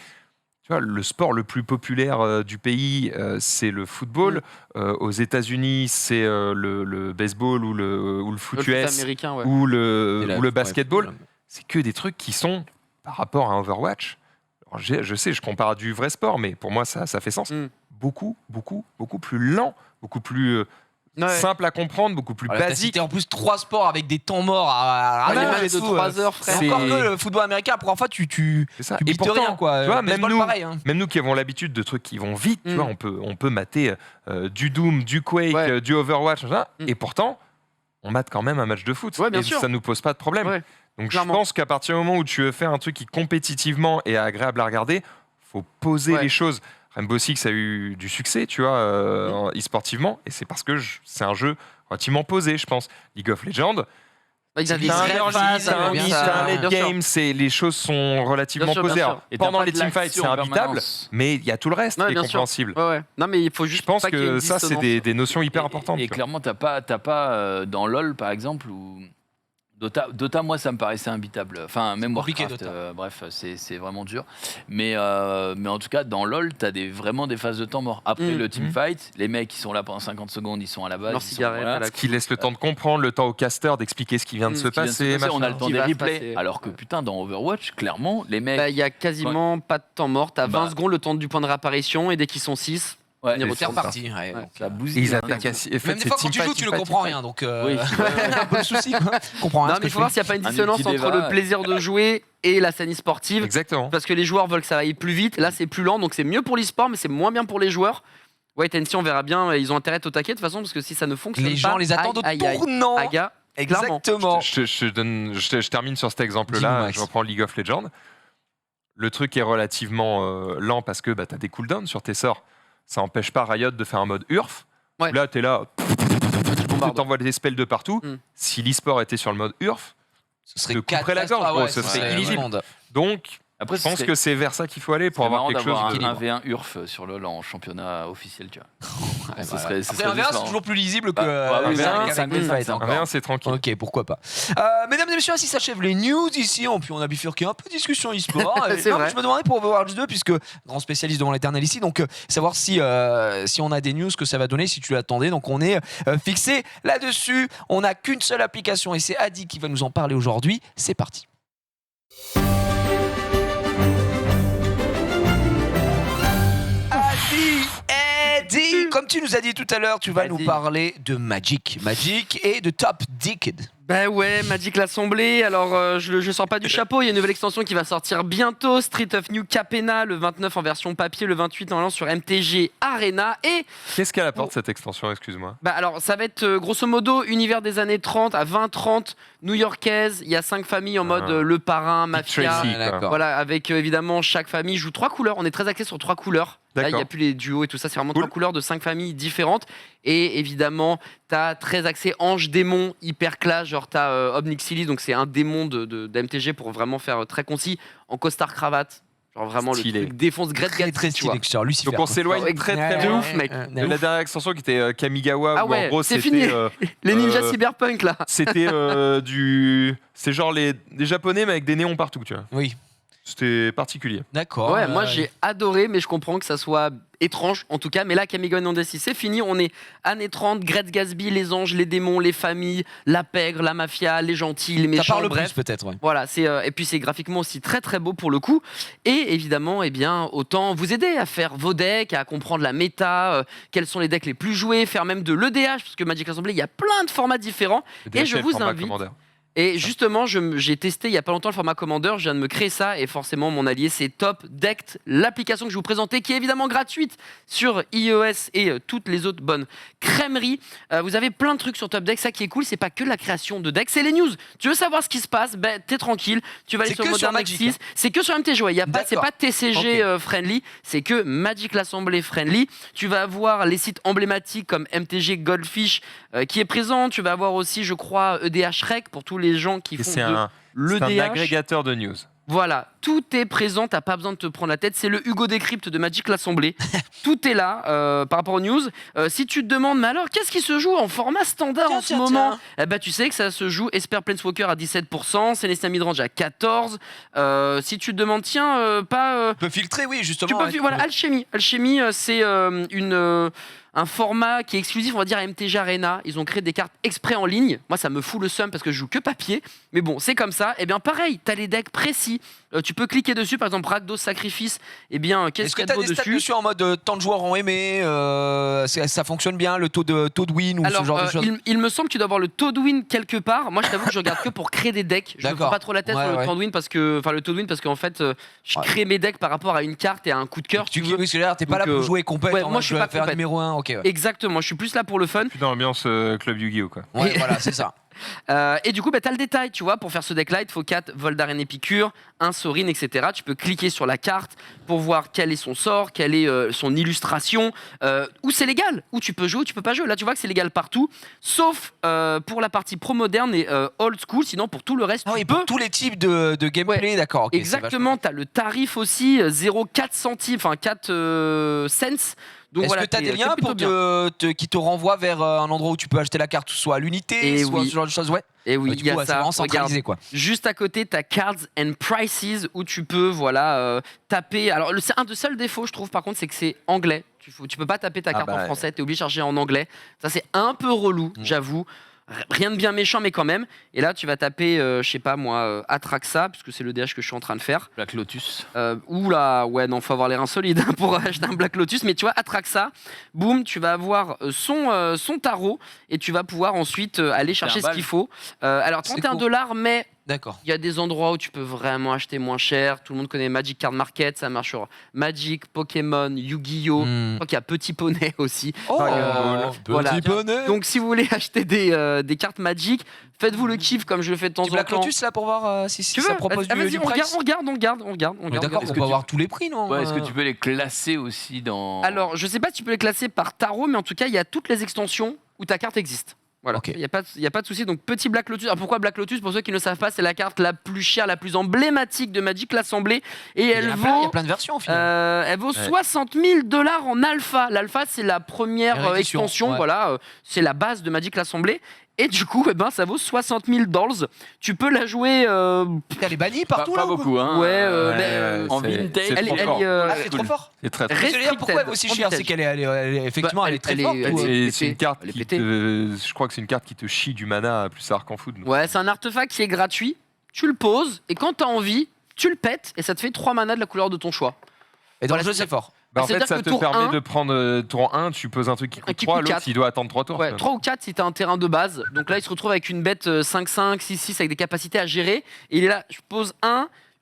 tu vois, le sport le plus populaire du pays, c'est le football. Aux États-Unis, c'est le baseball ou le foot Le US foot américain, ouais. ou Et le là, basketball. ouais. C'est que des trucs qui sont, par rapport à Overwatch, alors, je sais, je compare à du vrai sport, mais pour moi, ça fait sens. Mm. Beaucoup plus lent, beaucoup plus Ouais. simple à comprendre, beaucoup plus Voilà, t'as basique. cité en plus 3 sports avec des temps morts à Ah, les rien matchs et de tout, 3 heures, frère. C'est encore C'est- que le football américain, pour une fois, tu C'est ça. bites rien, quoi. tu vois, Le baseball, pareil, hein. même nous qui avons l'habitude de trucs qui vont vite, tu Mm. vois, on peut mater du Doom, du Quake, Ouais. du Overwatch, machin, Mm. et pourtant, on mate quand même un match de foot. Ouais, bien et sûr. ça nous pose pas de problème. Ouais. Donc Clairement. je pense qu'à partir du moment où tu veux faire un truc qui compétitivement est agréable à regarder, faut poser Ouais. les choses. Rainbow Six a eu du succès, tu vois, e-sportivement, et c'est parce que c'est un jeu relativement posé, je pense. League of Legends, Ils avaient T'as un des early, phases, t'as un bien mid, sûr. t'as un late Bien sûr. game, les choses sont relativement Bien sûr, bien posées. sûr. Alors, Et t'as pendant pas les de teamfights, l'action c'est en imbitable, permanence. mais il y a tout le reste Ouais, qui est bien sûr. compréhensible. Ouais. Non, mais il faut juste Je pense pas qu'il y ait que une ça, c'est dissonance. des notions hyper importantes. Et tu vois. clairement, t'as pas dans LoL, par exemple, où Dota, moi, ça me paraissait imbitable. Enfin, même Compliqué, Warcraft, Dota. bref, c'est vraiment dur. Mais en tout cas, dans LoL, t'as vraiment des phases de temps mort. Après le teamfight, les mecs, ils sont là pendant 50 secondes, ils sont à la base. Leur ils sont- cigarette, voilà. à la Qui laisse le temps de comprendre, le temps au caster d'expliquer ce qui vient de se Ce qui vient de se passer. passer, on a le machin. temps Qui des va se replays. passer. Alors que putain, dans Overwatch, clairement, les mecs. Bah, il y a quasiment pas de temps mort. T'as 20 Bah. secondes le temps du point de réapparition et dès qu'ils sont 6, Ouais, on y et C'est retourne. reparti. Ouais, Ouais. donc, ça Et bousille. ils hein. attaquent à... en fait, même des c'est fois, quand tu teamfight, joues, tu ne teamfight, comprends teamfight. rien. Donc, Oui. un peu le souci. Quoi. Je comprends rien. Non, ce mais que il je faut voir fais. s'il n'y a pas une Un dissonance petit entre débat, le plaisir de jouer et la scène e-sportive. Exactement. Parce que les joueurs veulent que ça aille plus vite. Là, c'est plus lent, donc c'est mieux pour l'e-sport, mais c'est moins bien pour les joueurs. Ouais, Tennessee, on verra bien. Ils ont intérêt à être au taquet de toute façon, parce que si ça ne fonctionne pas. Les gens les attendent au aïe, aïe, aïe. tournant. Aga, clairement. Exactement. Je termine sur cet Dis-nous, exemple-là. Max. Je reprends League of Legends. Le truc est relativement lent parce que tu as des cooldowns sur tes sorts. Ça n'empêche pas Riot de faire un mode URF. Ouais. Là, tu es là, tu bombardes. t'envoies des spells de partout. Mm. Si l'e-sport était sur le mode URF, Ce serait te couperait la gorge, gros, ce serait illisible. Donc, Après, je pense que c'est vers ça qu'il faut aller pour avoir quelque chose d'avoir de un 1v1 URF sur LoL en championnat officiel, tu vois. Ouais, Ce voilà. serait- ce Après, serait un V1, c'est différent. toujours plus lisible que Bah, un oui, V1 mais avec cinq des V5, fights, c'est hein. encore. rien, c'est tranquille. Ok, pourquoi pas. Mesdames et messieurs, ainsi s'achèvent les news ici. Puis on a bifurqué un peu discussion e-sport. C'est vrai. Je me demandais pour Overwatch 2, puisque grand spécialiste devant l'éternel ici, donc savoir si on a des news que ça va donner, si tu l'attendais. Donc on est fixé là-dessus. On n'a qu'une seule application et c'est Adi qui va nous en parler aujourd'hui. C'est parti. Adi, comme tu nous as dit tout à l'heure, tu vas Adi. nous parler de Magic et de Top Decade. Bah ouais, Magic l'Assemblée. Alors, je sors pas du chapeau. Il y a une nouvelle extension qui va sortir bientôt. Street of New Capenna, le 29 en version papier, le 28 en allant sur MTG Arena. Et Qu'est-ce qu'elle apporte cette extension, excuse-moi? bah alors, ça va être grosso modo univers des années 30 à 20-30, new-yorkaise. Il y a 5 familles en mode le parrain, mafia. Tracy, quoi. D'accord. Voilà, avec évidemment chaque famille joue 3 couleurs. On est très axé sur 3 couleurs. Là, il n'y a D'accord. plus les duos et tout ça. C'est vraiment Cool. 3 couleurs de 5 familles différentes. Et évidemment, t'as très axé ange démon hyper classe. Genre, t'as Obnixilis, donc c'est un démon d'MTG pour vraiment faire très concis, en costard cravate. Genre vraiment Stylé. le truc défonce Great Très Gatsby, très tu vois. stylé, sur Lucifer. Donc on quoi. s'éloigne Ouais, très de très bien ouf, mec. de la dernière extension qui était Kamigawa, Ah où ouais, en gros c'est fini. c'était Les ninjas Euh, cyberpunk là. c'était c'est genre des japonais mais avec des néons partout, tu vois. Oui, C'était particulier. d'accord. Ouais, moi j'ai adoré, mais je comprends que ça soit étrange en tout cas. Mais là, Kamigawa non Destiny, c'est fini. On est années 30, Great Gatsby, les anges, les démons, les familles, la pègre, la mafia, les gentils, les Ça méchants, parle bref. plus peut-être, ouais. Voilà, et puis c'est graphiquement aussi très très beau pour le coup. Et évidemment, eh bien, autant vous aider à faire vos decks, à comprendre la méta, quels sont les decks les plus joués, faire même de l'EDH, parce que Magic Assembly, il y a plein de formats différents. Le Et je DHL vous format invite- Commander. Et justement, j'ai testé il y a pas longtemps le format Commander, je viens de me créer ça et forcément mon allié c'est Top Deck, l'application que je vais vous présenter qui est évidemment gratuite sur iOS et toutes les autres bonnes crèmeries. Vous avez plein de trucs sur Top Deck, ça qui est cool, c'est pas que la création de decks, c'est les news. Tu veux savoir ce qui se passe, ben t'es tranquille, tu vas aller C'est sur que Modern sur Magic, Axis, c'est que sur MTG, ouais, y a pas, c'est D'accord. pas TCG friendly, c'est que Magic l'Assemblée friendly. Tu vas avoir les sites emblématiques comme MTG Goldfish qui est présent, tu vas avoir aussi je crois EDH Rec pour tous les gens qui Et font c'est un l'EDH. agrégateur de news. Voilà, tout est présent, t'as pas besoin de te prendre la tête. C'est le Hugo Décrypte de Magic l'Assemblée. Tout est là par rapport aux news. Si tu te demandes, mais alors qu'est-ce qui se joue en format standard en ce moment? Eh ben, tu sais que ça se joue Esper Planeswalker à 17%, Celestia Midrange à 14%. Si tu te demandes, tiens, pas. Tu peux filtrer, oui, justement. Tu peux, ouais. voilà, Alchemy. Alchemy, c'est un format qui est exclusif, on va dire, à MTG Arena. Ils ont créé des cartes exprès en ligne. Moi, ça me fout le seum parce que je joue que papier. Mais bon, c'est comme ça. Et bien, pareil, t'as les decks précis. Tu peux cliquer dessus, par exemple, Rakdos Sacrifice. Eh bien, qu'est-ce Est-ce que qu'il y a tu de as beau des stats dessus? dessus en mode tant de joueurs ont aimé, ça fonctionne bien, le taux de win ou Alors, ce genre de choses? il me semble que tu dois avoir le taux de win quelque part. Moi, je t'avoue que je regarde que pour créer des decks. Je ne me D'accord. prends pas trop la tête Ouais, sur ouais. le taux de win parce qu'en fait, je Ouais. crée mes decks par rapport à une carte et à un coup de cœur. Tu tu veux. oui, c'est là, t'es pas là Donc, pour jouer compète. ouais, en moi, mode, je suis vais pas faire compète. numéro 1, ok. Ouais, Exactement, je suis plus là pour le fun. Plus dans l'ambiance Club Yu-Gi-Oh quoi. ouais voilà, c'est ça. Et du coup, t'as le détail, tu vois. Pour faire ce deck-là, il te faut 4 Voldaren Épicure, 1 Sorin, etc. Tu peux cliquer sur la carte pour voir quel est son sort, quelle est son illustration, où c'est légal, où tu peux jouer, où tu peux pas jouer. Là, tu vois que c'est légal partout, sauf pour la partie pro moderne et old school. Sinon, pour tout le reste, Ah tu oui, peux. pour tous les types de gameplay, d'accord. ok, c'est Exactement, tu as le tarif aussi, 0,4 centimes, enfin 4 cents. Donc Est-ce voilà, que tu as des t'es liens plutôt pour bien. qui te renvoient vers un endroit où tu peux acheter la carte, soit à l'unité, Et soit oui. ce genre de choses? Ouais. Et oui, Du il y coup, a c'est ça. vraiment Regarde, centralisé, quoi. juste à côté, tu as Cards and Prices où tu peux taper. Alors, c'est un des seuls défauts, je trouve, par contre, c'est que c'est anglais. Tu peux pas taper ta carte en français, tu es obligé de charger en anglais. Ça, c'est un peu relou, j'avoue. Rien de bien méchant, mais quand même. Et là, tu vas taper, je sais pas moi, Atraxa, puisque c'est le DH que je suis en train de faire. Black Lotus. Oula, ouais, non, faut avoir les reins solides pour acheter un Black Lotus. Mais tu vois, Atraxa, boum, tu vas avoir son tarot et tu vas pouvoir ensuite aller chercher ce qu'il faut. Alors, C'est 31 cool. $, mais D'accord. il y a des endroits où tu peux vraiment acheter moins cher. Tout le monde connaît Magic Card Market, ça marche sur Magic, Pokémon, Yu-Gi-Oh! Je crois qu'il y a Petit Poney aussi. Oh, voilà. petit poney. Donc si vous voulez acheter des cartes Magic, faites-vous le kiff comme je le fais de temps Petit en Black temps. Lotus là pour voir si Tu ça veux propose Vas-y, du on price. regarde. Mais d'accord, Est-ce on que peut tu- avoir tous les prix, non? Ouais, est-ce que tu peux les classer aussi dans. Alors, je sais pas si tu peux les classer par tarot, mais en tout cas, il y a toutes les extensions où ta carte existe. Voilà, Ok. il n'y a pas de souci. Donc, petit Black Lotus. Alors, pourquoi Black Lotus? Pour ceux qui ne le savent pas, c'est la carte la plus chère, la plus emblématique de Magic l'Assemblée. Et Il y elle a plein- il y a vaut, plein de versions au final. elle vaut 60 000 $ en alpha. L'alpha, c'est la première Réédition, extension. ouais. Voilà, c'est la base de Magic l'Assemblée. Et du coup, ça vaut 60 000 $. Tu peux la jouer. Elle est bannie Pas, partout pas là ou beaucoup, hein. Ouais, en c'est- vintage. c'est trop fort. Ah, c'est trop fort. C'est très, très Restricted. Pourquoi elle est aussi chère? C'est qu'elle est effectivement elle est très forte. ou- C'est une carte Elle est qui pétée. je crois que c'est une carte qui te chie du mana à plus arc en foot. Ouais, c'est un artefact qui est gratuit. Tu le poses et quand t'as envie, tu le pètes et ça te fait 3 manas de la couleur de ton choix. Et dans Voilà, le jeu c'est- c'est fort. Bah, en C'est-à-dire fait, ça que te tour permet 1, de prendre tour 1, tu poses un truc qui coûte qui 3, coûte l'autre 4. il doit attendre 3 tours. Ouais, quoi. 3 ou 4 si t'as un terrain de base. Donc là, il se retrouve avec une bête 5-5, 6-6 avec des capacités à gérer. Et il est là, je pose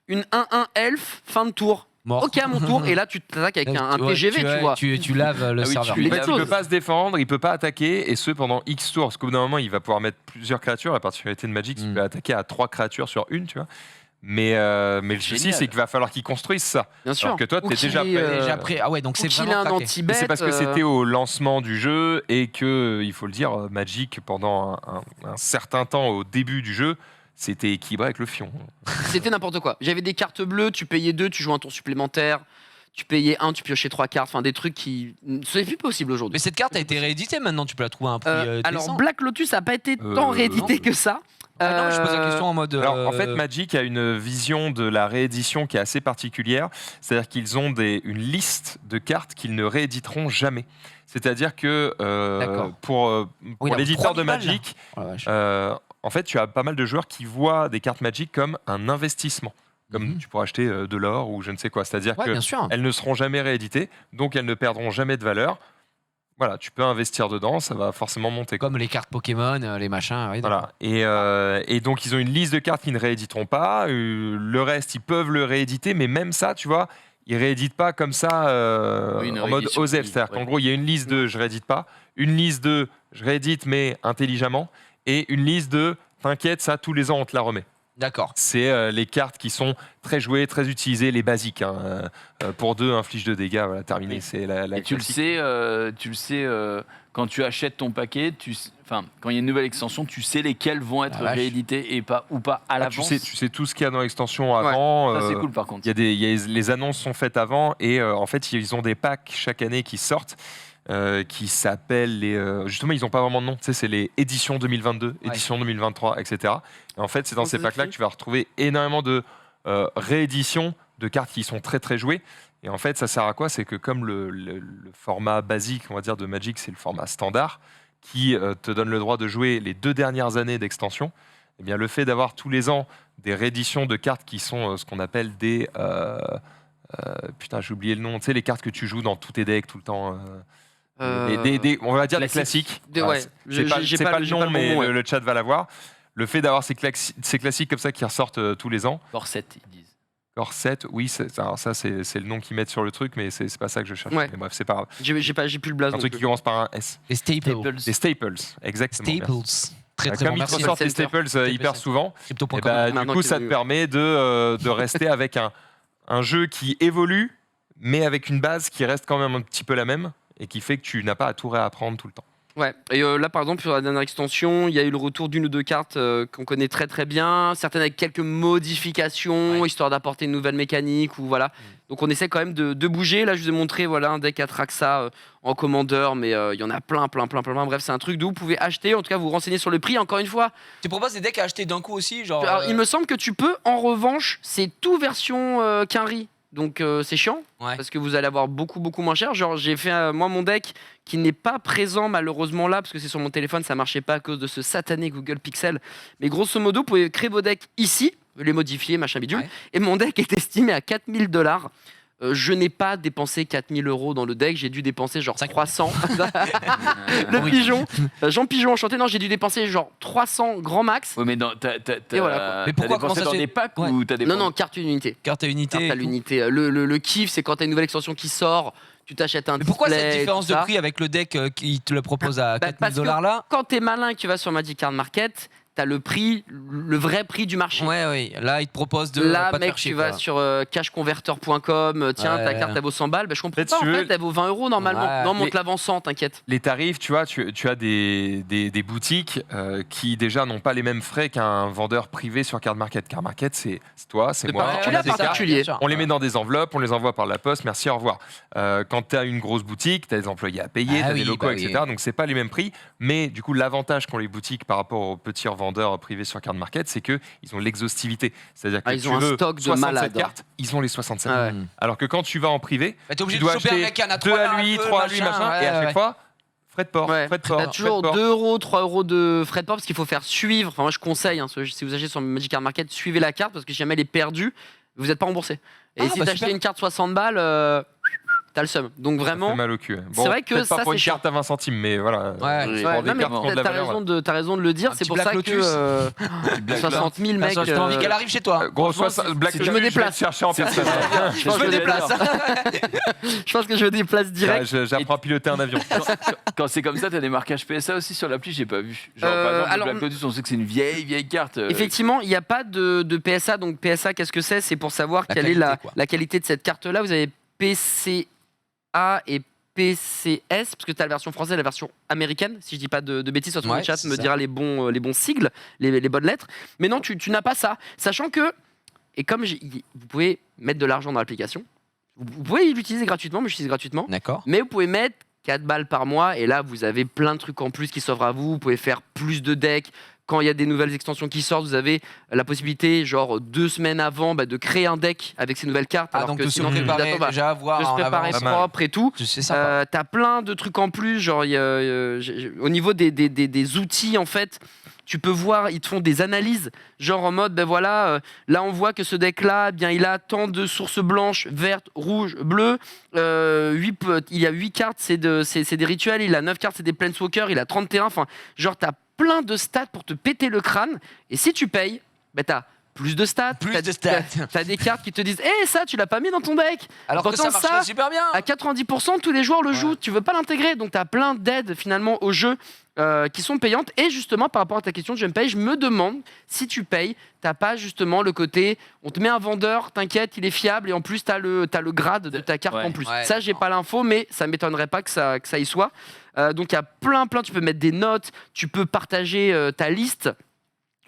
une 1-1 elfe, fin de tour. Mort. Ok, à mon tour. Et là, tu t'attaques avec un Ouais, TGV, tu vois. Tu laves le Ah oui, serveur. tu En les fait, il exploses. peut pas se défendre, il peut pas attaquer, et ce pendant X tours. Parce qu'au bout d'un moment, il va pouvoir mettre plusieurs créatures. La particularité de Magic, c'est qu'il peut attaquer à 3 créatures sur une, tu vois. Mais le souci, Génial. c'est qu'il va falloir qu'il construise ça. Bien sûr. Alors que toi, Ou t'es qu'il déjà ait, prêt. Déjà prêt. Ah ouais, donc ou c'est qu'il ait vraiment un craqué. anti-bet. Mais c'est parce que c'était au lancement du jeu et que, il faut le dire, Magic, pendant un certain temps au début du jeu, c'était équilibré avec le fion. C'était n'importe quoi. J'avais des cartes bleues, tu payais 2, tu jouais un tour supplémentaire. Tu payais 1, tu piochais 3 cartes. Enfin, des trucs qui. Ce n'est plus possible aujourd'hui. Mais cette carte a été rééditée maintenant, tu peux la trouver à un prix Alors, décent. Black Lotus n'a pas été tant réédité non. que ça. Ah non, mais je pose la question en mode. Alors, en fait, Magic a une vision de la réédition qui est assez particulière. C'est-à-dire qu'ils ont une liste de cartes qu'ils ne rééditeront jamais. C'est-à-dire que D'accord. pour Oui, là, l'éditeur 3000 de balles, là. Magic, Oh la vache. en fait, tu as pas mal de joueurs qui voient des cartes Magic comme un investissement. Comme tu pourras acheter de l'or ou je ne sais quoi. C'est-à-dire Ouais, bien sûr. qu'elles ne seront jamais rééditées, donc elles ne perdront jamais de valeur. Voilà, tu peux investir dedans, ça va forcément monter. Comme les cartes Pokémon, les machins. Oui, d'accord. Voilà. Et donc, ils ont une liste de cartes qu'ils ne rééditeront pas. Le reste, ils peuvent le rééditer, mais même ça, tu vois, ils rééditent pas comme ça Oui, une en mode réédition, OSEF. oui, C'est-à-dire ouais. qu'en gros, il y a une liste de je réédite pas, une liste de je réédite mais intelligemment, et une liste de t'inquiète, ça, tous les ans, on te la remet. D'accord. C'est les cartes qui sont très jouées, très utilisées, les basiques. Hein. Pour 2, inflige de dégâts, voilà, terminé. Oui. C'est la Et tu le classique. sais, quand tu achètes ton paquet, quand il y a une nouvelle extension, tu sais lesquelles vont être Ah, vache. rééditées et pas ou pas à Ah, l'avance. tu sais tout ce qu'il y a dans l'extension avant. Ça c'est cool par contre. Les annonces sont faites avant et en fait ils ont des packs chaque année qui sortent qui s'appellent justement ils n'ont pas vraiment de nom, tu sais, c'est les éditions 2022, éditions 2023, etc. Et en fait c'est dans ces packs là que tu vas retrouver énormément de rééditions de cartes qui sont très très jouées. Et en fait ça sert à quoi? C'est que comme le format basique on va dire de Magic c'est le format standard qui te donne le droit de jouer les 2 dernières années d'extension, eh bien le fait d'avoir tous les ans des rééditions de cartes qui sont ce qu'on appelle des putain j'ai oublié le nom, tu sais les cartes que tu joues dans tous tes decks tout le temps on va dire des classiques. Ouais, C'est pas le nom mais le chat va l'avoir. Le fait d'avoir ces classiques comme ça qui ressortent tous les ans. Corset, ils disent. Corset, oui, alors ça c'est le nom qu'ils mettent sur le truc, mais c'est pas ça que je cherche. Ouais. Mais bref, c'est pas grave. J'ai plus le blason. Un truc qui commence par un S. Les staples. Staples. Des staples, exactement. Staples. Très Comme bon, merci. ils ressortent les staples hyper souvent, Crypto.com. et bah, du Maintenant coup, qu'il ça est- te permet de rester avec un jeu qui évolue, mais avec une base qui reste quand même un petit peu la même et qui fait que tu n'as pas à tout réapprendre tout le temps. Ouais, et là par exemple sur la dernière extension, il y a eu le retour d'une ou deux cartes qu'on connaît très très bien, certaines avec quelques modifications, histoire d'apporter une nouvelle mécanique ou voilà. Donc on essaie quand même de bouger. Là je vous ai montré voilà un deck Atraxa en commandeur, mais il y en a plein. Bref, c'est un truc d'où vous pouvez acheter, en tout cas vous renseigner sur le prix. Encore une fois, Tu proposes des decks à acheter d'un coup aussi, genre. alors, il me semble que tu peux, en revanche, c'est tout version Quinry. Donc c'est chiant, Ouais. parce que vous allez avoir beaucoup moins cher. Genre j'ai fait moi mon deck qui n'est pas présent malheureusement là, parce que c'est sur mon téléphone, ça marchait pas à cause de ce satané Google Pixel. Mais grosso modo, vous pouvez créer vos decks ici, les modifier, machin bidule. Ouais. Et mon deck est estimé à 4 000 $. Je n'ai pas dépensé 4 000 € dans le deck, j'ai dû dépenser genre 300. Le Oui. pigeon, Jean Pigeon enchanté, non, j'ai dû dépenser genre 300 grand max. Oui, mais Et voilà, quoi. Mais pourquoi, comment dépensé ça dans se fait des packs Ouais. ou t'as dépensé Non, carte unité. Carte à unité. Carte à l'unité. Le kiff, c'est quand t'as une nouvelle extension qui sort, tu t'achètes un Mais pourquoi display, cette différence tout de ça. prix avec le deck qui te le propose à Bah, 4 parce 000 que- $ là? Quand t'es malin et que tu vas sur Magic Card Market, t'as le prix, le vrai prix du marché. Ouais, là il te propose de Là, pas te mec, faire chier, tu vas quoi. sur cashconverter.com, tiens, ta Ouais. carte elle vaut 100 balles. Bah, je comprends Peut-être pas, en tu veux- fait, elle vaut 20 € normalement. Ouais. Non, monte Mais- l'avant 100, t'inquiète. Les tarifs, tu vois, tu as des boutiques qui déjà n'ont pas les mêmes frais qu'un vendeur privé sur Card Market. Card Market, c'est toi, c'est De moi. particulier on à a des cartes, particulier. bien sûr. on les met dans des enveloppes, on les envoie par la poste, merci, au revoir. Quand tu as une grosse boutique, tu as des employés à payer, Ah tu as des oui, locaux, bah oui. etc. Donc c'est pas les mêmes prix. Mais du coup, l'avantage qu'ont les boutiques par rapport aux petits revendeurs privés sur Card Market, c'est qu'ils ont l'exhaustivité. C'est-à-dire que Ah, ils tu ont un veux stock de 67 malades. cartes, ils ont les 67. Ah ouais. Alors que quand tu vas en privé, Bah, t'es tu obligé de dois choper un acheter mec qui en a 2 trois à lui, 3 à lui, machin, et à chaque fois, frais de port, Ouais. frais de port. T'as toujours 2 €, 3 € de frais de port parce qu'il faut faire suivre. Enfin, moi je conseille, hein, si vous achetez sur Magic Card Market, suivez la carte parce que si jamais elle est perdue, vous n'êtes pas remboursé. Et Ah, si bah, t'as acheté super. une carte 60 balles, t'as le seum. Donc Ça fait vraiment. mal au cul. c'est vrai que peut-être ça, pas pour c'est une carte à 20 centimes, mais voilà. Ouais. pour Ouais, des non, mais cartes qui ont de la t'as valeur. t'as raison de le dire. Un C'est petit pour Black ça Lotus. que Black 60 000 mecs. J'ai envie qu'elle arrive chez toi. Gros, franchement, Black je Lotus, me vais déplace. te chercher en personne. Je pense Je que me je déplace. je pense que je déplace direct. J'apprends à piloter un avion. Quand c'est comme ça, t'as des marquages PSA aussi sur l'appli, j'ai pas vu. Genre, par exemple, alors- Black Lotus, on sait que c'est une vieille carte. Effectivement, il n'y a pas de PSA. Donc PSA, qu'est-ce que c'est? C'est pour savoir La quelle qualité, est quoi. la qualité de cette carte-là. Vous avez PCA et PCS, parce que tu as la version française et la version américaine, si je dis pas de bêtises, sur Ouais, le chat c'est me ça. dira les bons sigles, les bonnes lettres. Mais non, tu n'as pas ça. Sachant que, et comme vous pouvez mettre de l'argent dans l'application, vous pouvez l'utiliser gratuitement, mais j'utilise gratuitement, D'accord. mais vous pouvez mettre 4 balles par mois, et là, vous avez plein de trucs en plus qui s'offrent à vous. Vous pouvez faire plus de decks. Quand il y a des nouvelles extensions qui sortent, vous avez la possibilité, genre 2 semaines avant, de créer un deck avec ces nouvelles cartes. Ah, alors donc que de se sinon, préparer de déjà, voir se en préparer avance. Pas mal. propre et tout. C'est sympa. T'as plein de trucs en plus, genre au niveau des outils en fait, tu peux voir, ils te font des analyses, genre en mode, là on voit que ce deck-là, bien il a tant de sources blanches, vertes, rouges, bleues, il y a 8 cartes, c'est des rituels, il a 9 cartes, c'est des planeswalkers, il a 30 terrains, enfin, genre t'as plein de stats pour te péter le crâne, et si tu payes, t'as plus de stats, Plus t'as- de stats. t'as des cartes qui te disent, ça tu l'as pas mis dans ton deck, Alors que ça pourtant, marche ça, super bien. à 90% tous les joueurs le Ouais. jouent, tu veux pas l'intégrer, donc tu as plein d'aides finalement au jeu qui sont payantes. Et justement par rapport à ta question de j'aime paye, je me demande si tu payes, t'as pas justement le côté on te met un vendeur, t'inquiète, il est fiable et en plus t'as le grade de ta carte Ouais. en plus. Ouais, Ça j'ai d'accord. pas l'info, mais ça m'étonnerait pas que ça y soit. Donc il y a plein, tu peux mettre des notes, tu peux partager ta liste,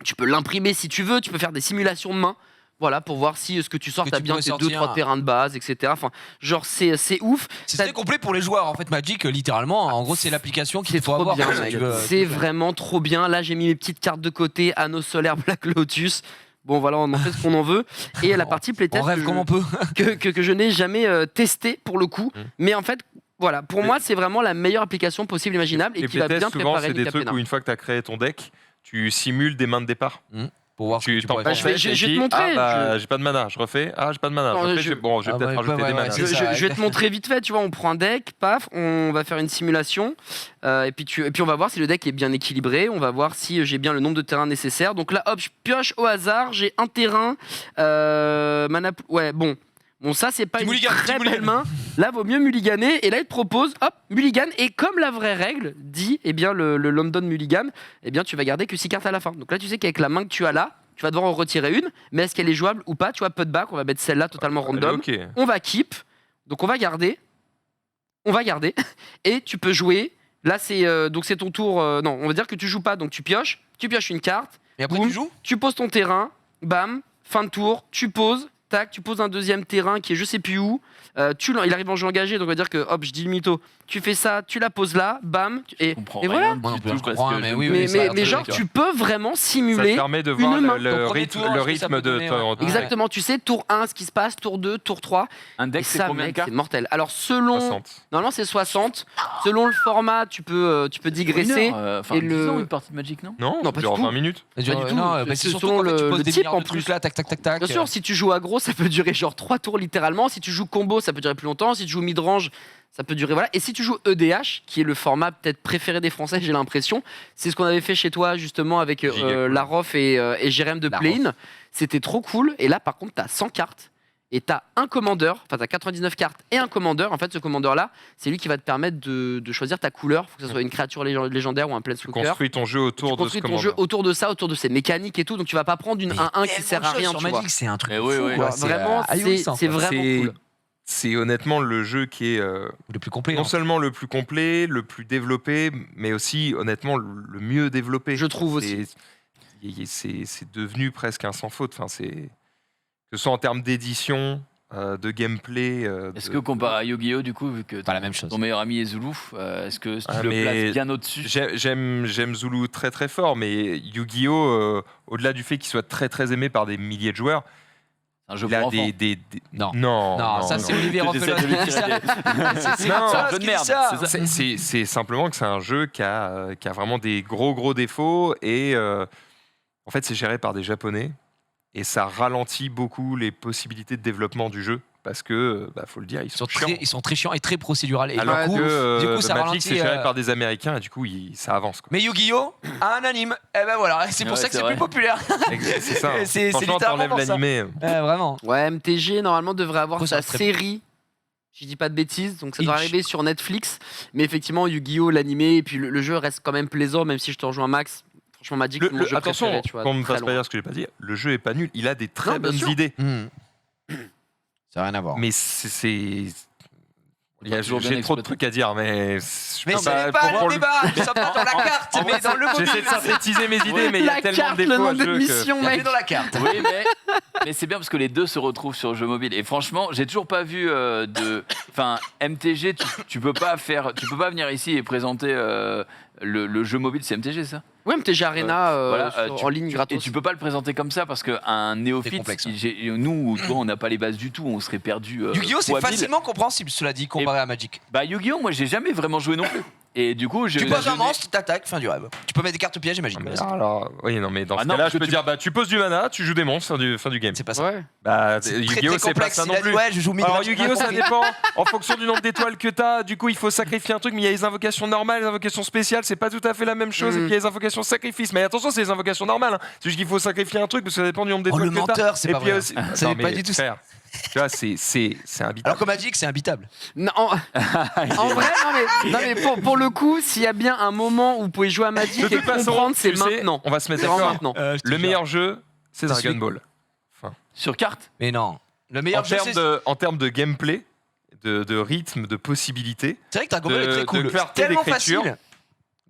tu peux l'imprimer si tu veux, tu peux faire des simulations de main. Voilà, pour voir si ce que tu sors, Que t'as tu bien pourrais tes sortir. 2-3 terrains de base, etc. Enfin, genre, c'est ouf. C'est Ça- très complet pour les joueurs en fait Magic littéralement. En gros c'est l'application qu'il C'est faut trop avoir. bien, si mec. tu veux. C'est vraiment trop bien. Là, j'ai mis mes petites cartes de côté, Anneau solaire, Black Lotus. Bon, voilà, on en fait ce qu'on en veut. Et la partie On playtest rêve comme on peut. que je n'ai jamais testé pour le coup. Mais en fait, voilà, pour Mais- moi, c'est vraiment la meilleure application possible, imaginable et Les qui va bien playtests, souvent, préparer c'est les des trucs Capena. où une fois que tu as créé ton deck, tu simules des mains de départ. Pour voir ce que Tu tu t'en pourrais prends faire. Bah, je vais te montrer, j'ai pas de mana, je refais. Ah, j'ai pas de mana. Non, je refais, je- bon, je vais Ah, peut-être ouais, rajouter ouais, des ouais, manas. c'est ça. Je vais te montrer vite fait, tu vois, on prend un deck, paf, on va faire une simulation, et puis on va voir si le deck est bien équilibré, on va voir si j'ai bien le nombre de terrains nécessaires. Donc là, hop, je pioche au hasard, j'ai un terrain, ouais, bon, Bon, ça, c'est pas Tu une mulliganes, très tu belle mulliganes. main. Là, vaut mieux mulliganer. Et là, il te propose, hop, mulligan. Et comme la vraie règle dit, eh bien, le London mulligan, eh bien, tu vas garder que 6 cartes à la fin. Donc là, tu sais qu'avec la main que tu as là, tu vas devoir en retirer une. Mais est-ce qu'elle est jouable ou pas? Tu vois, putback, on va mettre celle-là totalement random. Ok. On va keep. Donc, on va garder. Et tu peux jouer. Là, donc c'est ton tour. Non, on va dire que tu joues pas. Donc, tu pioches une carte. Et après, Boum. tu joues? Tu poses ton terrain, bam, fin de tour, tu poses, tac, tu poses un deuxième terrain qui est je sais plus où, il arrive en jeu engagé, donc on va dire que, hop, je dis le mytho, tu fais ça, tu la poses là, bam, et voilà. Moi non plus, je parce comprends, que mais je- oui, Mais, ça a l'air mais très genre, bien. tu peux vraiment Ça te simuler. permet de voir main. le Ton premier tour, ce que ça rythme peut de donner, ton. Exactement, tu sais, tour 1, ce qui se passe, tour 2, tour 3. Un Et deck, c'est ça, combien de mec, cartes c'est mortel. Alors, selon. 60. Normalement, c'est 60. Selon le format, tu peux digresser. Enfin, et 10 le- ans, une partie de Magic, non Non, Non, pas genre du tout. 20 minutes. Pas du tout. Non, bah, c'est C'est surtout selon qu'en fait, tu le poses des type, milliards en de plus. trucs là, tac, tac, tac, tac. Bien sûr, si tu joues aggro, ça peut durer genre 3 tours littéralement. Si tu joues combo, ça peut durer plus longtemps. Si tu joues mid-range, ça peut durer. Voilà. Et si tu joues EDH, qui est le format peut-être préféré des Français, j'ai l'impression, c'est ce qu'on avait fait chez toi justement avec Giga cool. Larof et Jérém de Larof. Play-In. C'était trop cool. Et là, par contre, t'as 100 cartes. Et t'as un commandeur, enfin t'as 99 cartes et un commandeur. En fait, ce commandeur-là, c'est lui qui va te permettre de choisir ta couleur. Faut que ce soit une créature légendaire ou un Tu planeswalker. construis ton jeu Tu autour de ce construis ton jeu commandeur. autour de ça, autour de ces mécaniques et tout. Donc tu vas pas prendre une 1-1 qui sert à rien, sur tu vois. Magic, c'est un truc Eh de oui, fou, oui. quoi. Vraiment, ahurissant, c'est quoi. vraiment C'est- cool. C'est honnêtement le jeu qui est Le plus complet. non hein. seulement le plus complet, le plus développé, mais aussi honnêtement le mieux développé. Je trouve aussi. C'est devenu presque un sans faute. Enfin, que ce soit en termes d'édition, de gameplay. Est-ce que comparé à Yu-Gi-Oh, du coup, vu que Pas la même chose. ton meilleur ami est Zulu, est-ce que tu Ah, le mais places bien au-dessus? J'aime Zulu très très fort, mais Yu-Gi-Oh, au-delà du fait qu'il soit très très aimé par des milliers de joueurs, C'est un jeu il pour a enfants. Non. Non, ça, c'est Olivier J'essaie Roffel de lui qui dit tirer ça. des- C'est Non, C'est un Nicolas jeu qui de dit merde, ça. c'est ça. c'est simplement que c'est un jeu qui a vraiment des gros défauts et en fait c'est géré par des Japonais et ça ralentit beaucoup les possibilités de développement du jeu parce que faut le dire ils sont chiants. Ils sont très chiants et très procédurales. Et Alors du coup, que ça Magic ralentit. c'est géré par des Américains et du coup ça avance. Quoi. Mais Yu-Gi-Oh a un anime. Et ben voilà, c'est pour Ouais, ça que c'est c'est vrai. plus populaire. C'est ça. hein. C'est Franchement, littéralement t'enlèves pour ça. l'animé. Vraiment. Ouais, MTG normalement devrait avoir Faut sa ça, très série. Si je dis pas de bêtises, donc ça doit Inch. arriver sur Netflix. Mais effectivement, Yu-Gi-Oh, l'animé, et puis le jeu reste quand même plaisant, même si je te rejoins Max. Franchement, Magic, c'est mon jeu Attention, préféré, tu vois. qu'on me très fasse pas loin. dire ce que j'ai pas dit. Le jeu est pas nul. Il a des très Non, bien bonnes sûr. idées, Ça n'a rien à voir. mais On va toujours bien j'ai trop de exploiter. trucs à dire, mais je Mais peux ce n'est pas pour le débat, nous sommes pas dans la carte, En vrai, mais dans le mobile. J'essaie de synthétiser mes idées, mais il y a La tellement carte, de le défauts nom à de ce jeu que... l'émission, Bienvenue mec. dans la carte. Oui, mais c'est bien parce que les deux se retrouvent sur jeu mobile. Et franchement, j'ai toujours pas vu Enfin, MTG, tu peux pas venir ici et présenter le jeu mobile, c'est MTG, ça. Ouais, MTG Arena Voilà, en ligne gratos. Et tu peux pas le présenter comme ça parce qu'un néophyte, complexe, hein. nous, toi, on n'a pas les bases du tout, on serait perdu. Yu-Gi-Oh, c'est fois 1000. facilement compréhensible, cela dit, comparé à Magic. Bah, Yu-Gi-Oh, moi, j'ai jamais vraiment joué non plus. Et du coup, Tu poses un monstre, tu t'attaques, fin du rêve. Tu peux mettre des cartes pièges et Magic. Mais alors, oui, non, mais dans Ah ce non, cas-là, parce je que peux tu- dire, tu poses du mana, tu joues des monstres, fin du game. C'est pas ça. Ouais. Bah, C'est très, Yu-Gi-Oh, très c'est pas complexe. ça Il non a dit, plus. ouais, je joue 1000 Alors matchs, Yu-Gi-Oh, ça compris. dépend en fonction du nombre d'étoiles que t'as. Du coup, il faut sacrifier un truc, mais il y a les invocations normales, les invocations spéciales, c'est pas tout à fait la même chose. Et puis il y a les invocations sacrifices. Mais attention, c'est les invocations normales. hein. C'est juste qu'il faut sacrifier un truc parce que ça dépend du nombre Oh, d'étoiles le que t'as. menteur, c'est Et pas puis il y a vrai. aussi- Ça Non, n'est pas mais du tout ça. frère, tu vois, c'est habitable. Alors que Magic, c'est imbitable. Non, en vrai, non mais pour le coup, s'il y a bien un moment où vous pouvez jouer à Magic De et toute façon, comprendre, c'est tu sais, maintenant. on va se mettre C'est vraiment d'accord. maintenant. Le meilleur jeu, c'est C'est Dragon celui- Ball. Sur carte. Mais non. Le En meilleur jeu, termes en termes de gameplay, de rythme, de possibilités, c'est vrai que Dragon Ball est de très cool. clarté Tellement d'écriture. facile.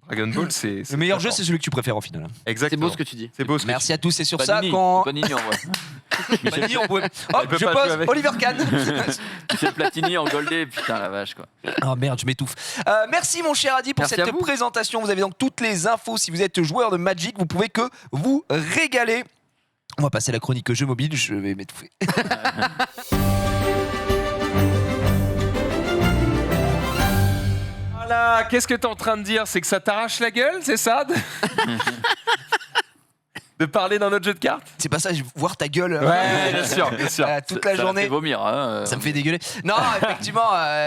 Dragon Ball, c'est Le meilleur très jeu, fort. c'est celui que tu préfères au final. C'est Exactement. beau ce que tu dis. C'est beau ce que Merci à tous. Et sur Panini, ça, quand. Panini en vrai. Panini, on pouvait. Hop, peut je pas jouer pose avec. Oliver Kahn. Michel Platini en goldé, putain la vache quoi. Oh merde, je m'étouffe. Merci mon cher Adi pour Merci à cette vous. présentation. Vous avez donc toutes les infos. Si vous êtes joueur de Magic, vous pouvez que vous régaler. On va passer à la chronique jeu mobile. Je vais m'étouffer. Voilà, qu'est-ce que t'es en train de dire? C'est que ça t'arrache la gueule, c'est ça? De parler d'un autre jeu de cartes. C'est pas ça, je veux voir ta gueule. Ouais, bien sûr, bien sûr. Toute la Ça journée. me fait vomir. Hein, Ça me fait dégueuler. Non,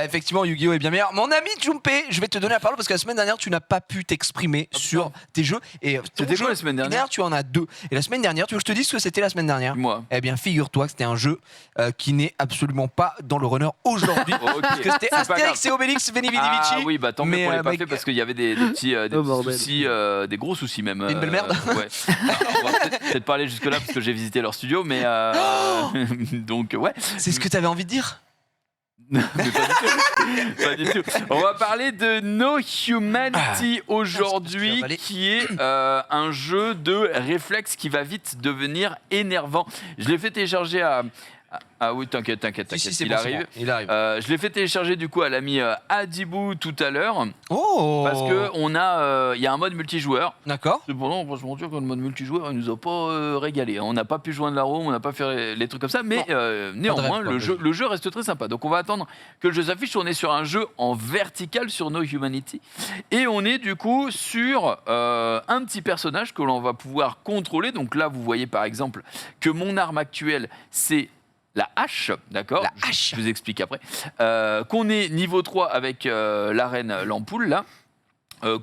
effectivement, Yu-Gi-Oh est bien meilleur. Mon ami Junpei, je vais te donner la parole parce que la semaine dernière, tu n'as pas pu t'exprimer sur tes jeux. Et C'était quoi la semaine dernière? Tu en as 2. Et la semaine dernière, tu veux que je te dise ce que c'était la semaine dernière? Moi. Eh bien, figure-toi que c'était un jeu qui n'est absolument pas dans le runner aujourd'hui. Ok. Parce que c'était C'est pas grave. Astérix et Obélix, Veni Vidi Ah Vici. oui, bah tant mieux Mais, qu'on l'ait pas mec, fait parce qu'il y avait des petits, Oh, bordel. soucis, des gros soucis même. Une belle merde. Ouais. Alors, on va peut-être pas aller jusque-là parce que j'ai visité leur studio, mais donc ouais. C'est ce que tu avais envie de dire? Mais pas du tout. Pas du tout. On va parler de No Humanity aujourd'hui, Allez. qui est un jeu de réflexe qui va vite devenir énervant. Je l'ai fait télécharger à. Ah oui, t'inquiète, Si, c'est il bon, c'est arrive. bon. Il arrive. Je l'ai fait télécharger du coup à l'ami Adibou tout à l'heure Oh parce que il y a un mode multijoueur. D'accord. Cependant, franchement, dire que le mode multijoueur, il nous a pas régalé. On n'a pas pu joindre la Rome, on n'a pas fait les trucs comme ça, mais néanmoins, rêve, quoi, le jeu reste très sympa. Donc on va attendre que le jeu s'affiche. On est sur un jeu en vertical sur No Humanity. Et on est du coup sur un petit personnage que l'on va pouvoir contrôler. Donc là, vous voyez par exemple que mon arme actuelle, c'est la hache, d'accord? La hache. Je vous explique après. Qu'on est niveau 3 avec l'arène l'ampoule, là.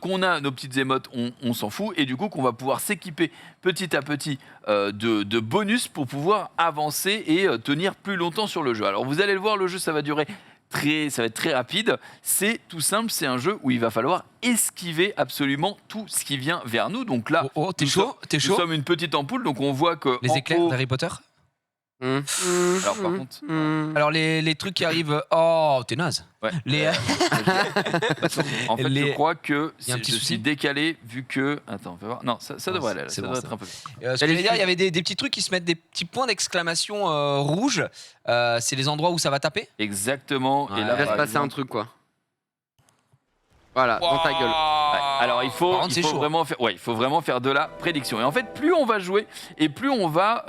Qu'on a nos petites émotes, on s'en fout, et du coup qu'on va pouvoir s'équiper petit à petit de bonus pour pouvoir avancer et tenir plus longtemps sur le jeu. Alors vous allez le voir, le jeu ça va être très rapide. C'est tout simple, c'est un jeu où il va falloir esquiver absolument tout ce qui vient vers nous. Donc là, Oh, t'es nous chaud? T'es nous chaud? sommes une petite ampoule, donc on voit que Les en éclairs haut- d'Harry Potter? Alors par contre, Alors les trucs qui arrivent. Oh, t'es naze. ouais. Les. En fait, Les- je crois que Il y a un petit je souci suis décalé vu que. Attends, on va voir. Non, ça devrait aller. Là. c'est Ça bon, devrait c'est être un peu. Ce que je voulais dire, il y avait des petits trucs qui se mettent des petits points d'exclamation rouges. C'est les endroits où ça va taper. Exactement. Ouais. Et là, Laisse par passer un exemple- truc quoi. Voilà, dans ta gueule. Ouais, alors il Par faut, contre, c'est chaud. il faut vraiment faire de la prédiction. Et en fait, plus on va jouer et plus on va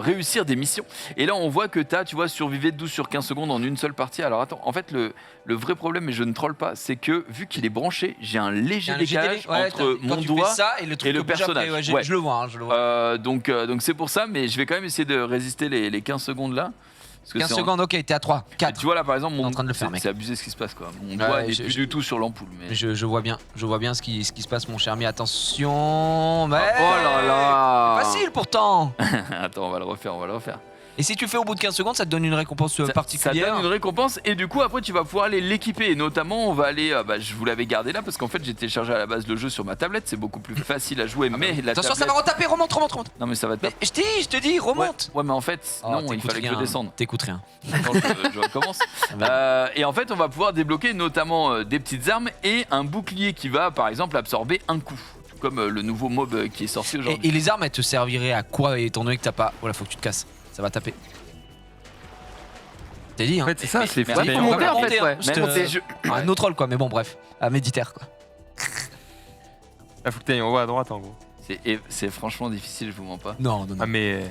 réussir des missions. Et là, on voit que tu vois, survivre 12 sur 15 secondes en une seule partie. Alors attends, en fait, le vrai problème, et je ne troll pas, c'est que vu qu'il est branché, j'ai un léger décalage entre quand mon tu doigt fais ça et le truc et le qui bouge après. personnage. Ouais, Ouais. je le vois. Je le vois. donc c'est pour ça, mais je vais quand même essayer de résister les 15 secondes là. Parce que 15 c'est en- secondes, ok, t'es à 3, Et 4. tu vois là par exemple, en train de le faire, c'est mec. c'est abusé ce qui se passe quoi. Mon doigt n'est je- plus je- du tout sur l'ampoule. Mais... Je vois bien ce qui se passe, mon cher ami. Attention. Mais... Oh là là. Facile pourtant. Attends, on va le refaire. Et si tu fais au bout de 15 secondes, ça te donne une récompense Ça particulière. donne une récompense et du coup après tu vas pouvoir aller l'équiper et notamment on va aller, je vous l'avais gardé là parce qu'en fait j'ai téléchargé à la base le jeu sur ma tablette, c'est beaucoup plus facile à jouer mais la Attention, ça tablette... va retaper, remonte. Non mais ça va te... Mais je te dis, remonte. Ouais mais en fait Oh, non il t'écoutes fallait que rien, je descende. T'écoutes rien. Attends, je recommence. Et en fait on va pouvoir débloquer notamment des petites armes et un bouclier qui va par exemple absorber un coup. Tout comme le nouveau mob qui est sorti aujourd'hui. Et les armes, elles te serviraient à quoi étant donné que t'as pas. Voilà, faut que tu te casses. Ça va taper. T'es dit, hein. En fait, c'est ça, c'est Merci. flippant. faut monter, en Monter, fait, hein. ouais. Je te- Même si je- Un autre troll, quoi, mais bon, bref. À Méditerre, quoi. Ah, faut que t'ailles en haut à droite en gros. c'est franchement difficile, je vous mens pas. Non. Ah, mais.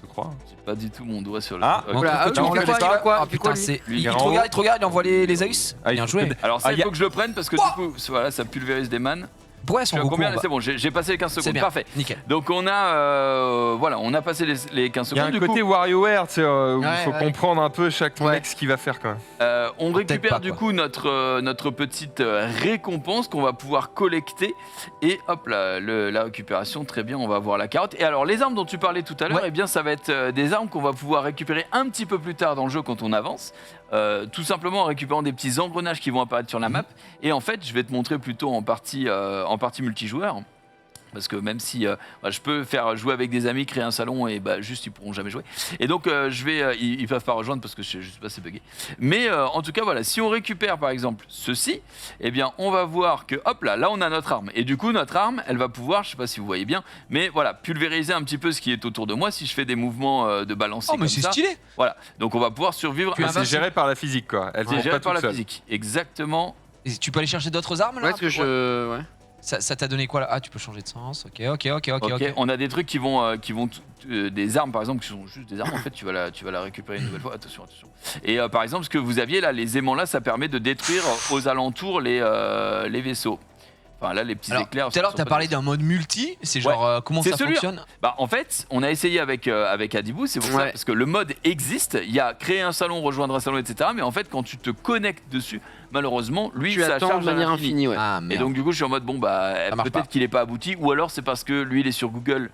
On te croit. J'ai pas du tout mon doigt sur le. Ah. Ok. Voilà, ah, tu oui, vois, il fait quoi, ah, il fait quoi, putain, lui c'est. Lui, Il il est te en haut. regarde, il envoie les Aïs. Ah, il Bien faut joué. que- Alors ça, Ah, il faut que je le prenne parce que du coup, voilà, ça pulvérise des mannes. Pourquoi elles Je sont suis à beaucoup combien en là bas? C'est bon, j'ai passé les 15 C'est secondes, bien. parfait. Nickel. Donc on a passé les 15 Il y a secondes. un Du côté coup, WarioWare, tu sais, où il Ouais, faut ouais. comprendre un peu chaque mec ce qu'il va faire quand même. on récupère pas, du quoi. coup notre petite récompense qu'on va pouvoir collecter. Et hop là, la récupération, très bien, on va avoir la carotte. Et alors les armes dont tu parlais tout à l'heure, Ouais. eh bien ça va être des armes qu'on va pouvoir récupérer un petit peu plus tard dans le jeu quand on avance. Tout simplement en récupérant des petits engrenages qui vont apparaître sur la map. Et en fait, je vais te montrer plutôt en partie multijoueur. Parce que même si je peux faire jouer avec des amis, créer un salon et juste ils pourront jamais jouer. Et donc ils peuvent pas rejoindre parce que je sais pas, c'est bugué. Mais en tout cas voilà, si on récupère par exemple ceci, eh bien on va voir que hop là on a notre arme. Et du coup notre arme elle va pouvoir, je sais pas si vous voyez bien, mais voilà, pulvériser un petit peu ce qui est autour de moi si je fais des mouvements de balancer Oh, mais comme c'est ça. stylé. Voilà, donc on va pouvoir survivre. Tu as C'est géré par la physique quoi. Elle C'est court géré pas par la toute seule. physique. Exactement. Et tu peux aller chercher d'autres armes là? Ouais, parce que je. Ouais. Ça t'a donné quoi là? Ah, tu peux changer de sens. Ok. Ok, on a des trucs qui vont des armes par exemple qui sont juste des armes en fait tu vas la récupérer une nouvelle fois, attention. Et par exemple ce que vous aviez là, les aimants là, ça permet de détruire aux alentours les vaisseaux. Enfin là, les petits Alors, éclairs. tout à l'heure, sont t'as pas parlé des- d'un mode multi. C'est genre comment C'est ça celui-là. fonctionne? Bah, en fait, on a essayé avec Adibou, c'est pour ça, Ouais. parce que le mode existe. Il y a créer un salon, rejoindre un salon, etc. Mais en fait, quand tu te connectes dessus, malheureusement, lui, Tu ça attends charge de manière à l'infini. infinie, ouais. Ah Et merde. donc du coup, je suis en mode bon bah Ça marche pas. peut-être qu'il est pas abouti, ou alors c'est parce que lui il est sur Google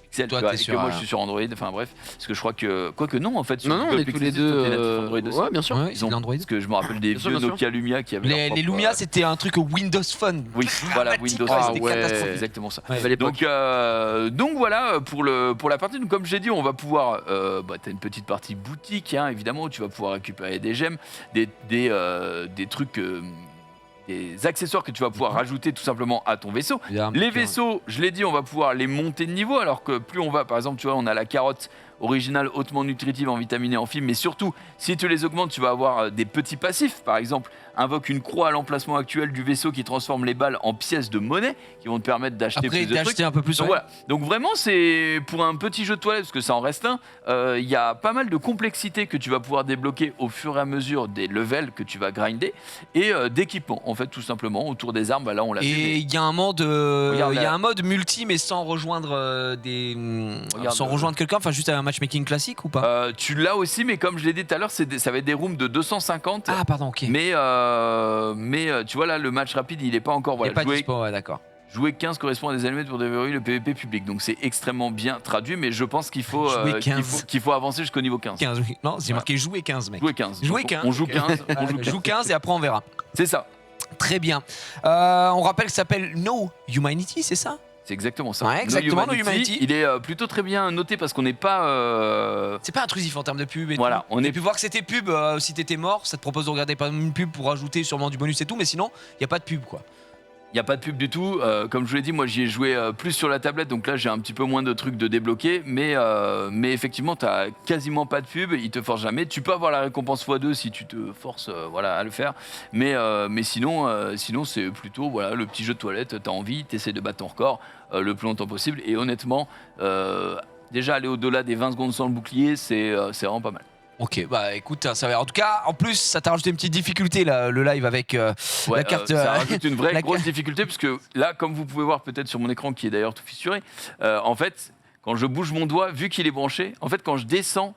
Pixel, Toi, tu vois, t'es et que sur, moi je suis sur Android. Enfin bref, parce que je crois que quoi que non en fait. Sur Non, non, on Google est tous Pixel, les c'est toi, deux. t'es natif Android aussi. Ouais, bien sûr. Ouais, Ils c'est ont- de l'Android. Parce que je me rappelle des Bien sûr, vieux bien sûr. Nokia Lumia qui avaient leur Les propre, Lumia, c'était un truc Windows Phone. oui, voilà dramatique. Windows, Ah c'était ouais. catastrophique, exactement ça. Ouais. À l'époque. Donc voilà pour la partie. Donc, comme j'ai dit, on va pouvoir. T'as une petite partie boutique, hein, évidemment, où tu vas pouvoir récupérer des gemmes, des trucs, des accessoires que tu vas pouvoir rajouter tout simplement à ton vaisseau. Les vaisseaux, je l'ai dit, on va pouvoir les monter de niveau. Alors que plus on va, par exemple, tu vois, on a la carotte originale hautement nutritive en vitamines et en fibres, mais surtout, si tu les augmentes, tu vas avoir des petits passifs. Par exemple, invoque une croix à l'emplacement actuel du vaisseau qui transforme les balles en pièces de monnaie qui vont te permettre d'acheter Après, plus de trucs. d'acheter un peu plus. Donc ouais. voilà. Donc vraiment, c'est pour un petit jeu de toilette, parce que ça en reste un. Il y a pas mal de complexité que tu vas pouvoir débloquer au fur et à mesure des levels que tu vas grinder et d'équipement, en fait, tout simplement autour des armes. Bah, là, on l'a vu. Et il y a un mode, Regarde il y a là. un mode multi, mais sans rejoindre Regarde, sans rejoindre quelqu'un. Enfin, juste un matchmaking classique ou pas? Tu l'as aussi, mais comme je l'ai dit tout à l'heure, ça va être des rooms de 250. Ah, pardon, ok. Mais tu vois là, le match rapide, il est pas encore. Il Voilà, n'y a pas de jouer, dispo, ouais, d'accord. jouer 15 correspond à des allumettes pour déverrouiller le PVP public. Donc c'est extrêmement bien traduit, mais je pense qu'il faut, Jouer 15. qu'il faut avancer jusqu'au niveau 15. 15, oui. Non, j'ai marqué jouer 15, mec. Jouer 15. Jouer Donc, 15. On joue ok. 15. On Ouais, joue je 15. joue 15 et après on verra. C'est ça. Très bien. On rappelle que ça s'appelle No Humanity, c'est ça? C'est exactement ça. Ouais, exactement, No Humanity. Il est plutôt très bien noté parce qu'on n'est pas. C'est pas intrusif en termes de pub et Voilà, tout. on J'ai est- pu voir que c'était pub si t'étais mort, ça te propose de regarder pas une pub pour ajouter sûrement du bonus et tout, mais sinon, il y a pas de pub quoi. Il n'y a pas de pub du tout. Comme je vous l'ai dit, moi j'y ai joué plus sur la tablette, donc là j'ai un petit peu moins de trucs de débloquer. Mais effectivement, tu n'as quasiment pas de pub, il te force jamais. Tu peux avoir la récompense x2 si tu te forces à le faire. Mais sinon c'est plutôt voilà, le petit jeu de toilette, tu as envie, tu essaies de battre ton record le plus longtemps possible. Et honnêtement, déjà aller au-delà des 20 secondes sans le bouclier, c'est vraiment pas mal. Ok, bah écoute, ça va. En tout cas, en plus, ça t'a rajouté une petite difficulté là, le live avec Ouais, la carte. ça rajoute une vraie la grosse carte- difficulté parce que là, comme vous pouvez voir peut-être sur mon écran qui est d'ailleurs tout fissuré, en fait, quand je bouge mon doigt, vu qu'il est branché, en fait, quand je descends,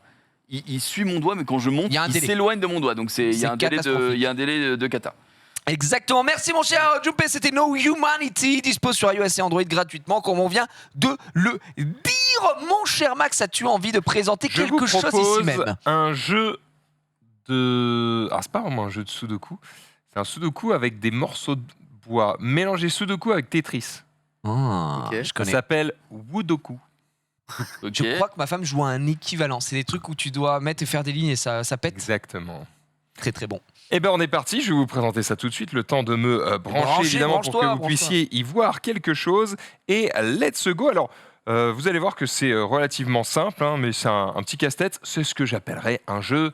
il suit mon doigt, mais quand je monte, Il y a un il délai. s'éloigne de mon doigt. Donc il y a un délai catastrophique. il y a un délai de cata. Exactement. Merci mon cher Junpei, c'était No Humanity, dispo sur iOS et Android gratuitement, comme on vient de le dire. Mon cher Max, as-tu envie de présenter Je quelque vous chose propose ici même? un jeu de... Alors, c'est pas vraiment un jeu de Sudoku. C'est un Sudoku avec des morceaux de bois. Mélanger Sudoku avec Tetris. Ah, Ok. je Ça connais. s'appelle Woodoku. Ok. Je crois que ma femme joue à un équivalent. C'est des trucs où tu dois mettre et faire des lignes et ça pète. Exactement. Très très bon. Eh bien, on est parti. Je vais vous présenter ça tout de suite. Le temps de me brancher, Branchez, évidemment, pour que branche-toi, vous puissiez y voir quelque chose. Et let's go. Alors, vous allez voir que c'est relativement simple, hein, mais c'est un petit casse-tête. C'est ce que j'appellerais un jeu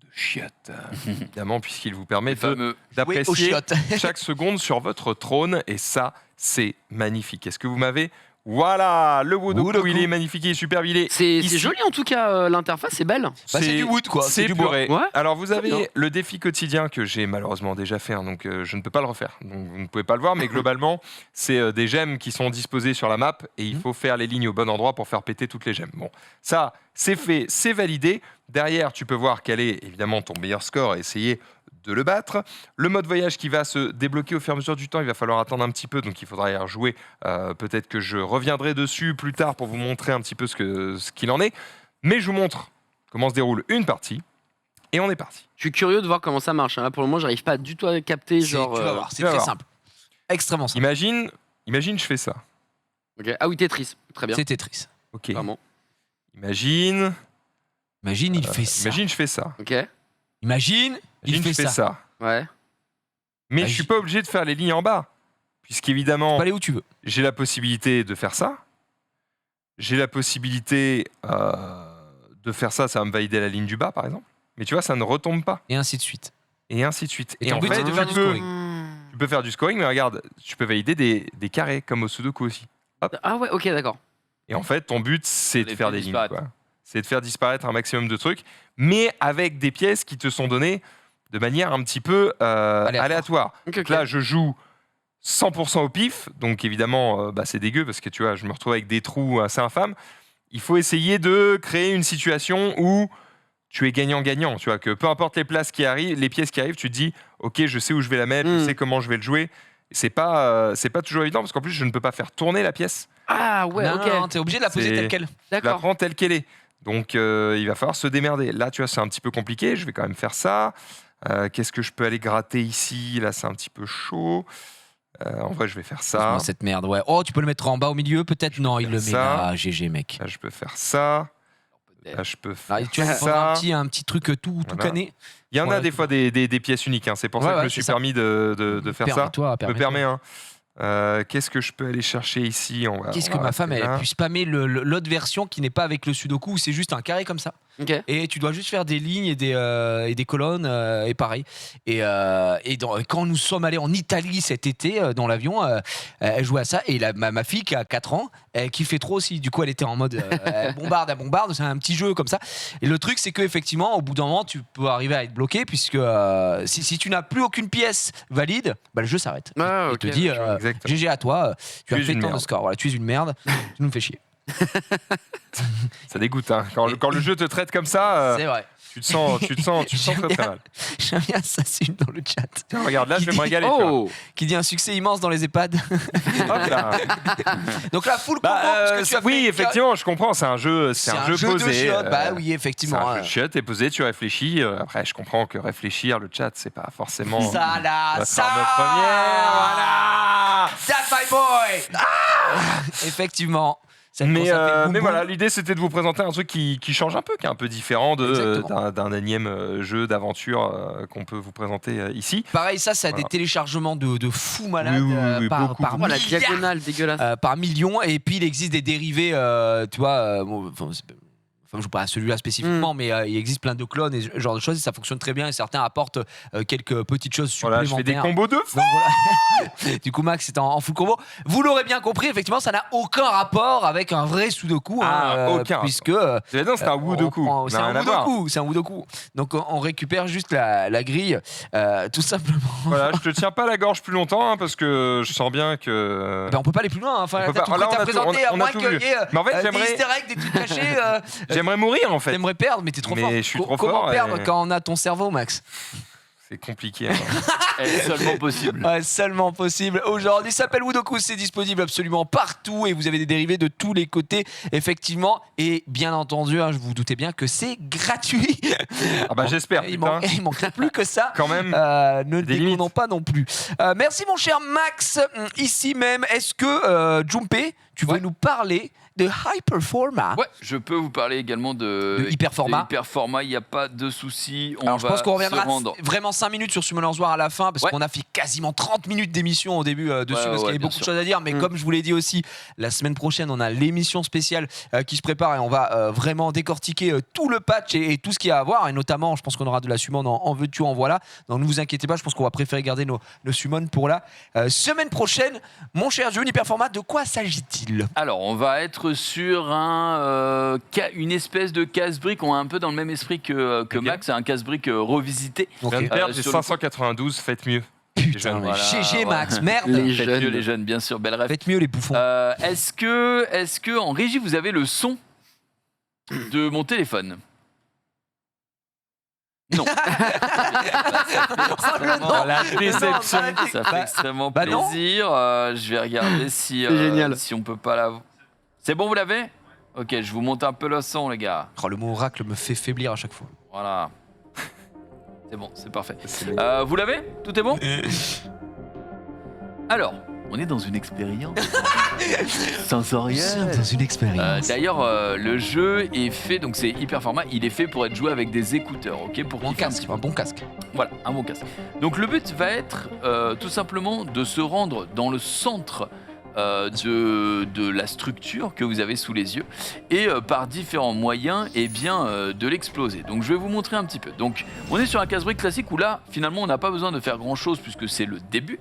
de chiottes. Évidemment, puisqu'il vous permet Les fameux. Oui, au d'apprécier chiottes. chaque seconde sur votre trône. Et ça, c'est magnifique. Est-ce que vous m'avez... Voilà, le Woodoku, Woodoku. il est magnifique, il est super. Il est C'est ici. joli en tout cas, l'interface c'est belle. Bah, c'est du wood, quoi. C'est du bois. purée. Ouais. Alors vous Très bien. avez le défi quotidien que j'ai malheureusement déjà fait, hein, donc je ne peux pas le refaire. Donc vous ne pouvez pas le voir, mais globalement, c'est des gemmes qui sont disposées sur la map et il faut faire les lignes au bon endroit pour faire péter toutes les gemmes. Bon, ça, c'est fait, c'est validé. Derrière, tu peux voir quel est évidemment ton meilleur score et essayer de le battre. Le mode voyage qui va se débloquer au fur et à mesure du temps, il va falloir attendre un petit peu, donc il faudra y rejouer. Peut-être que je reviendrai dessus plus tard pour vous montrer un petit peu ce qu'il en est. Mais je vous montre comment se déroule une partie et on est parti. Je suis curieux de voir comment ça marche. hein. Là pour le moment, j'arrive pas du tout à capter Tu genre. vas voir, c'est tu vas très voir. simple. Extrêmement simple. Imagine, je fais ça. Ok. Ah oui, Tetris, très bien. C'est Tetris. Ok. Vraiment. Imagine, Imagine, il fait ça. je fais ça. Ok. Imagine, il Imagine, fait je fais ça. ça. Ouais. Mais je Imagine. suis pas obligé de faire les lignes en bas, puisqu'évidemment, Tu peux aller où tu veux. j'ai la possibilité de faire ça. J'ai la possibilité de faire ça, ça va me valider la ligne du bas, par exemple. Mais tu vois, ça ne retombe pas. Et ainsi de suite. Et ainsi de suite. Et ton en but, fait, c'est de tu faire du peux- scoring. Tu peux faire du scoring, mais regarde, tu peux valider des carrés, comme au Sudoku aussi. Ah ouais, ok, d'accord. Et en fait, ton but, c'est de Les faire faire des lignes. disparaître. Quoi. C'est de faire disparaître un maximum de trucs, mais avec des pièces qui te sont données de manière un petit peu aléatoire. Ok, Donc ok. là, je joue 100% au pif, donc évidemment, c'est dégueu parce que tu vois, je me retrouve avec des trous assez infâmes. Il faut essayer de créer une situation où tu es gagnant-gagnant, tu vois, que peu importe les pièces qui arrivent, tu te dis, ok, je sais où je vais la mettre, je sais comment je vais le jouer. C'est pas toujours évident parce qu'en plus, je ne peux pas faire tourner la pièce. Ah ouais, ok. Non, t'es obligé de la poser telle quelle. Je la D'accord. prends telle qu'elle est. Donc, il va falloir se démerder. Là, tu vois, c'est un petit peu compliqué. Je vais quand même faire ça. Qu'est-ce que je peux aller gratter ici? Là, c'est un petit peu chaud. En vrai, je vais faire ça. Pose-moi cette merde, ouais. Oh, tu peux le mettre en bas au milieu, peut-être? Non, il le met ça. là. GG, mec. Là, je peux faire ça. Là, je peux faire Alors, tu vas ça. un petit truc tout Voilà. cané. Il y en a Ouais, des fois des pièces uniques. C'est pour ça que je me suis permis de faire ça. Permets-toi. Me permet. Qu'est-ce que je peux aller chercher ici? Qu'est-ce que ma femme, elle a pu spammer l'autre version qui n'est pas avec le sudoku, où c'est juste un carré comme ça. Ok. Et tu dois juste faire des lignes et des colonnes et pareil. Et quand nous sommes allés en Italie cet été dans l'avion, elle jouait à ça. Et ma fille qui a 4 ans, elle kiffait trop aussi. Du coup, elle était en mode elle bombarde. C'est un petit jeu comme ça. Et le truc, c'est qu'effectivement, au bout d'un moment, tu peux arriver à être bloqué puisque si tu n'as plus aucune pièce valide, le jeu s'arrête. Ah, Il ok. te dit GG à toi, tu as fait tant de score. Voilà, tu es une merde, tu nous fais chier. Ça dégoûte. Quand le jeu te traite comme ça, C'est vrai. tu te sens très très mal. J'aime bien Sassine dans le chat. Tiens, regarde, là, je vais me régaler. Oh. Qui dit un succès immense dans les EHPAD. Hop là. Donc là, full combo, parce que tu as oui, fait- effectivement, je comprends. C'est un jeu posé. de chiottes. Bah oui, C'est effectivement. un jeu de chiottes, t'es posé, tu réfléchis. Après, je comprends que réfléchir, le chat, c'est pas forcément. Ça là, la ça. forme première, voilà. That's my boy. Effectivement. Ça fait boum Mais boum. voilà, l'idée c'était de vous présenter un truc qui change un peu, qui est un peu différent d'un énième jeu d'aventure qu'on peut vous présenter ici. Pareil, ça a Voilà. des téléchargements de fous malades Oui, par beaucoup. par Oh, la milliards. diagonale dégueulasse. Par millions, et puis il existe des dérivés, tu vois, je joue pas à celui-là spécifiquement, mais il existe plein de clones et ce genre de choses, et ça fonctionne très bien, et certains apportent quelques petites choses Voilà, je supplémentaires. fais des combos de fou. Donc voilà. Du coup, Max est en full combo. Vous l'aurez bien compris, effectivement, ça n'a aucun rapport avec un vrai Sudoku, Aucun puisque C'est un Woodoku. c'est un Woodoku, c'est un Woodoku. Donc on récupère juste la grille, tout simplement. Voilà, je te tiens pas la gorge plus longtemps parce que je sens bien que. Ben, on peut pas aller plus loin. Enfin, On peut t'as pas. tout Là, prêt à on a présenter, tout- à on a moins tout qu'il y vu. ait Mais en fait, des j'aimerais- easter eggs, des trucs cachés. J'aimerais mourir en fait. T'aimerais perdre, mais t'es trop Mais fort. je suis trop Comment fort, perdre et- quand on a ton cerveau, Max? C'est compliqué. Est seulement possible. Ouais, seulement possible. Aujourd'hui, ça s'appelle Woodoku, c'est disponible absolument partout et vous avez des dérivés de tous les côtés, effectivement. Et bien entendu, je vous doutez bien que c'est gratuit. Ah bah j'espère. Il Putain. il manquerait plus que ça. Quand même. Ne des déconnons limites. pas non plus. Merci mon cher Max. Ici même, est-ce que Junpei, tu veux Ouais. nous parler de Hyperforma? Ouais, je peux vous parler également De Hyperforma. de Hyperforma, il n'y a pas de souci. Alors je pense qu'on reviendra se rendre. vraiment 5 minutes sur Summoner's War à la fin, parce Ouais. qu'on a fait quasiment 30 minutes d'émission au début dessus, parce qu'il y avait bien beaucoup de sûr. choses à dire. Mais comme je vous l'ai dit aussi, la semaine prochaine, on a l'émission spéciale qui se prépare, et on va vraiment décortiquer tout le patch et tout ce qu'il y a à voir. Et notamment, je pense qu'on aura de la summon en veux-tu, en voilà. Donc ne vous inquiétez pas, je pense qu'on va préférer garder nos summons pour la semaine prochaine. Mon cher June, Hyperforma, de quoi s'agit-il? Alors, on va être sur une espèce de casse-brique. On est un peu dans le même esprit que Ok. Max, c'est un casse-brique revisité. Je viens de perdre, j'ai sur le- 592, faites mieux. Putain, jeunes, mais voilà, GG Max, ouais. merde. Les Faites jeunes. mieux les jeunes, bien sûr, belle rêve. Faites mieux les bouffons. Est-ce que en régie vous avez le son de mon téléphone? Non. Oh, le nom. La déception. Ça fait extrêmement bah non. plaisir. Je vais regarder si génial. si on peut pas la. C'est bon, vous l'avez? Ok, je vous monte un peu le son, les gars. Oh, le mot oracle me fait faiblir à chaque fois. Voilà. C'est bon, c'est parfait. C'est Vous l'avez? Tout est bon? Alors, on est dans une expérience sensorielle. une expérience. D'ailleurs, le jeu est fait, donc c'est Hyperforma, il est fait pour être joué avec des écouteurs, ok? Pour Bon kiffer un casque, petit peu. un bon casque. Voilà, un bon casque. Donc le but va être tout simplement de se rendre dans le centre de la structure que vous avez sous les yeux et par différents moyens de l'exploser. Donc je vais vous montrer un petit peu. Donc on est sur un casse-brique classique où là finalement on n'a pas besoin de faire grand chose puisque c'est le début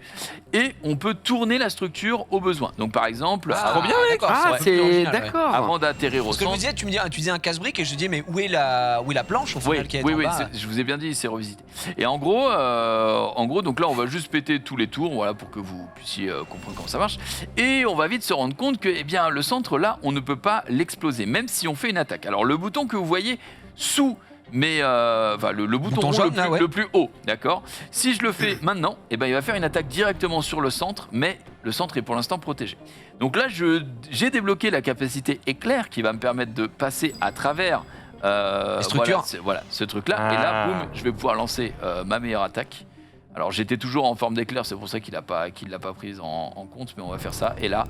et on peut tourner la structure au besoin. Donc par exemple, trop bien, Ah, c'est d'accord. avant d'atterrir au Parce que centre. tu disais un casse-brique et je dis mais où est la planche au final qui est en bas je vous ai bien dit, c'est revisité. Et en gros, donc là, on va juste péter tous les tours, voilà, pour que vous puissiez comprendre comment ça marche. Et on va vite se rendre compte que, le centre là, on ne peut pas l'exploser, même si on fait une attaque. Alors le bouton que vous voyez sous. Mais le bouton rond jaune, le plus haut, d'accord. Si je le fais maintenant, il va faire une attaque directement sur le centre, mais le centre est pour l'instant protégé. Donc là, j'ai débloqué la capacité éclair qui va me permettre de passer à travers structures. voilà, ce truc-là. Et là, boum, je vais pouvoir lancer ma meilleure attaque. Alors j'étais toujours en forme d'éclair, c'est pour ça qu'il l'a pas prise en compte, mais on va faire ça. Et là,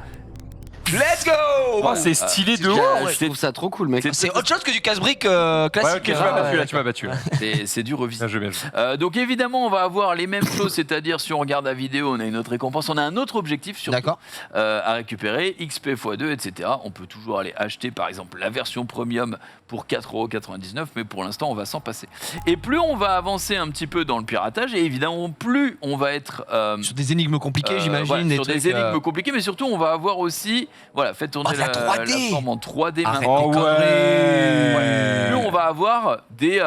Let's go. C'est stylé de ouf. Je trouve ça trop cool, mec. C'est autre chose que du casse-brique Ouais, classique. ok, tu m'as battu là, tu m'as battu. c'est du revisité. Bien joué. Donc évidemment, on va avoir les mêmes choses, c'est-à-dire si on regarde la vidéo, on a une autre récompense, on a un autre objectif surtout, D'accord. à récupérer, XP x2, etc. On peut toujours aller acheter par exemple la version premium pour 4,99€, mais pour l'instant on va s'en passer. Et plus on va avancer un petit peu dans le piratage, et évidemment plus on va être... Sur des énigmes compliquées, j'imagine. Voilà, sur des trucs, énigmes compliquées, mais surtout on va avoir aussi... Voilà, faites tourner de la 3D. la forme en 3D Arrête maintenant. tes conneries. Ouais. Plus on va avoir des...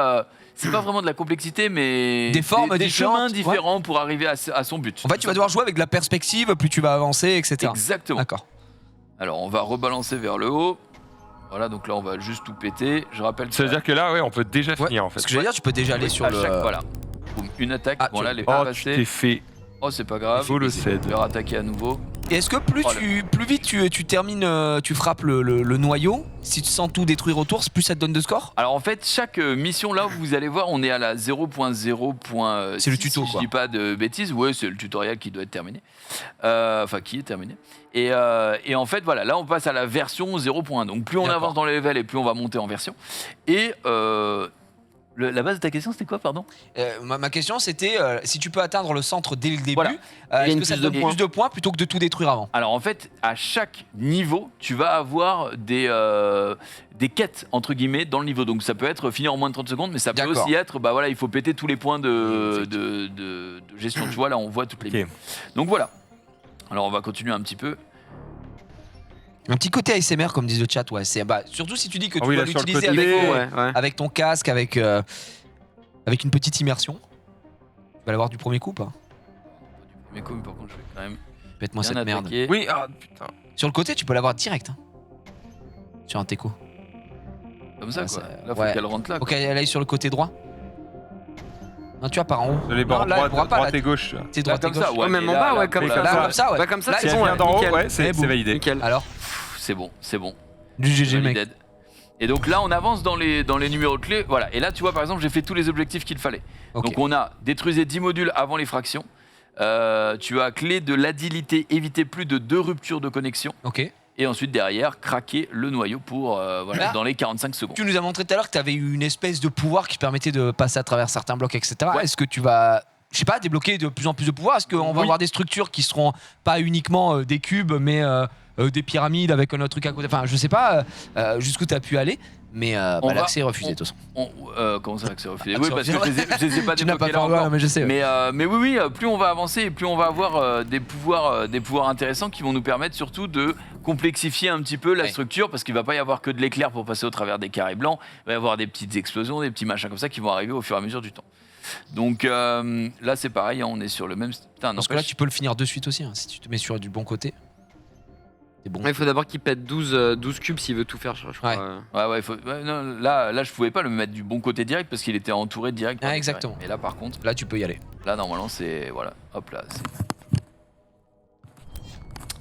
c'est pas vraiment de la complexité, mais Des formes des chemins différentes, différents pour arriver à son but. En fait, tu vas devoir jouer avec de la perspective, plus tu vas avancer, etc. Exactement. D'accord. Alors, on va rebalancer vers le haut. Voilà, donc là, on va juste tout péter. Je rappelle. Ça veut dire que là, ouais, on peut déjà finir en fait. Ce que je veux dire, tu peux déjà aller sur à le. chaque, voilà. Boum, une attaque. Ah, bon, là, elle est Oh, pas tu passée. t'es fait. Oh, c'est pas grave. Faut le cède. Je vais rattaquer à nouveau. Et est-ce que plus vite tu termines, tu frappes le noyau, si tu sens tout détruire autour, plus ça te donne de score? Alors en fait, chaque mission là, vous allez voir, on est à la 0.0. C'est le tuto, si quoi. je dis pas de bêtises, ouais, c'est le tutoriel qui doit être terminé. Enfin, qui est terminé. Et en fait, voilà, là on passe à la version 0.1. Donc plus on D'accord. avance dans les levels et plus on va monter en version. Et la base de ta question, c'était quoi, pardon? Ma question c'était si tu peux atteindre le centre dès le début, Voilà. est-ce une que ça te plus de donne points. plus de points plutôt que de tout détruire avant? Alors en fait, à chaque niveau, tu vas avoir des quêtes entre guillemets dans le niveau. Donc ça peut être finir en moins de 30 secondes, mais ça peut D'accord. aussi être, bah voilà, il faut péter tous les points de gestion. Tu vois, là on voit toutes les. Ok. Donc voilà. Alors on va continuer un petit peu. Un petit côté ASMR comme disent le chat, ouais. Surtout si tu dis que Ah tu oui, vas là, sur le l'utiliser côté, avec ton casque, avec une petite immersion. Tu vas l'avoir du premier coup, pas? Mais comme par contre, je vais quand même Pète-moi bien cette merde. attaquer. Oui, ah putain. Sur le côté, tu peux l'avoir direct. Hein. Sur un teco. Comme ça Ah, quoi. ça- Là faut ouais. qu'elle rentre là. Ok, elle aille sur le côté droit. Non, tu vois, par en haut. Les bords Non, là, elle pourra droite pas, là. et gauche. C'est Là, droite et comme ça, gauche. ouais. Oh, même mais en bas, ouais, comme pour ça. la- Là, comme ça, ouais. Bah, comme ça, Là, c'est Si elle bon, vient d'en haut, nickel. ouais, c'est boum. validé. Nickel. Alors, C'est bon, c'est bon. du GG, mec. Valided. Et donc là, on avance dans les numéros de clés. Voilà. Et là, tu vois, par exemple, j'ai fait tous les objectifs qu'il fallait. Ok. Donc on a détruisez 10 modules avant les fractions. Tu as clé de l'agilité, éviter plus de 2 ruptures de connexion. Ok. Et ensuite, derrière, craquer le noyau pour voilà, Là, dans les 45 secondes. Tu nous as montré tout à l'heure que tu avais eu une espèce de pouvoir qui permettait de passer à travers certains blocs, etc. Ouais. Est-ce que tu vas, je sais pas, débloquer de plus en plus de pouvoirs? Est-ce qu'on va Oui. avoir des structures qui seront pas uniquement des cubes, mais des pyramides avec un autre truc à côté? Enfin, je sais pas jusqu'où tu as pu aller, mais On va- l'accès est refusé de toute façon. Comment ça, c'est refusé? Ah, Oui, c'est parce que refusé. je les ai pas Tu n'as pas débloqués fait là voir, encore. mais je sais. ouais. Mais oui, plus on va avancer et plus on va avoir des pouvoirs intéressants qui vont nous permettre surtout de complexifier un petit peu la Ouais. structure, parce qu'il va pas y avoir que de l'éclair pour passer au travers des carrés blancs. Il va y avoir des petites explosions, des petits machins comme ça qui vont arriver au fur et à mesure du temps. Donc là, c'est pareil, hein, on est sur le même. Putain, Parce que là, n'empêche- tu peux le finir de suite aussi, hein, si tu te mets sur du bon côté. C'est bon. Il faut d'abord qu'il pète 12 cubes s'il veut tout faire, je crois. Ouais. Ouais, non, là, je pouvais pas le mettre du bon côté direct parce qu'il était entouré direct. par Ah, les exactement. carrés. Et là, par contre, Là, tu peux y aller. là, normalement, c'est voilà, hop là.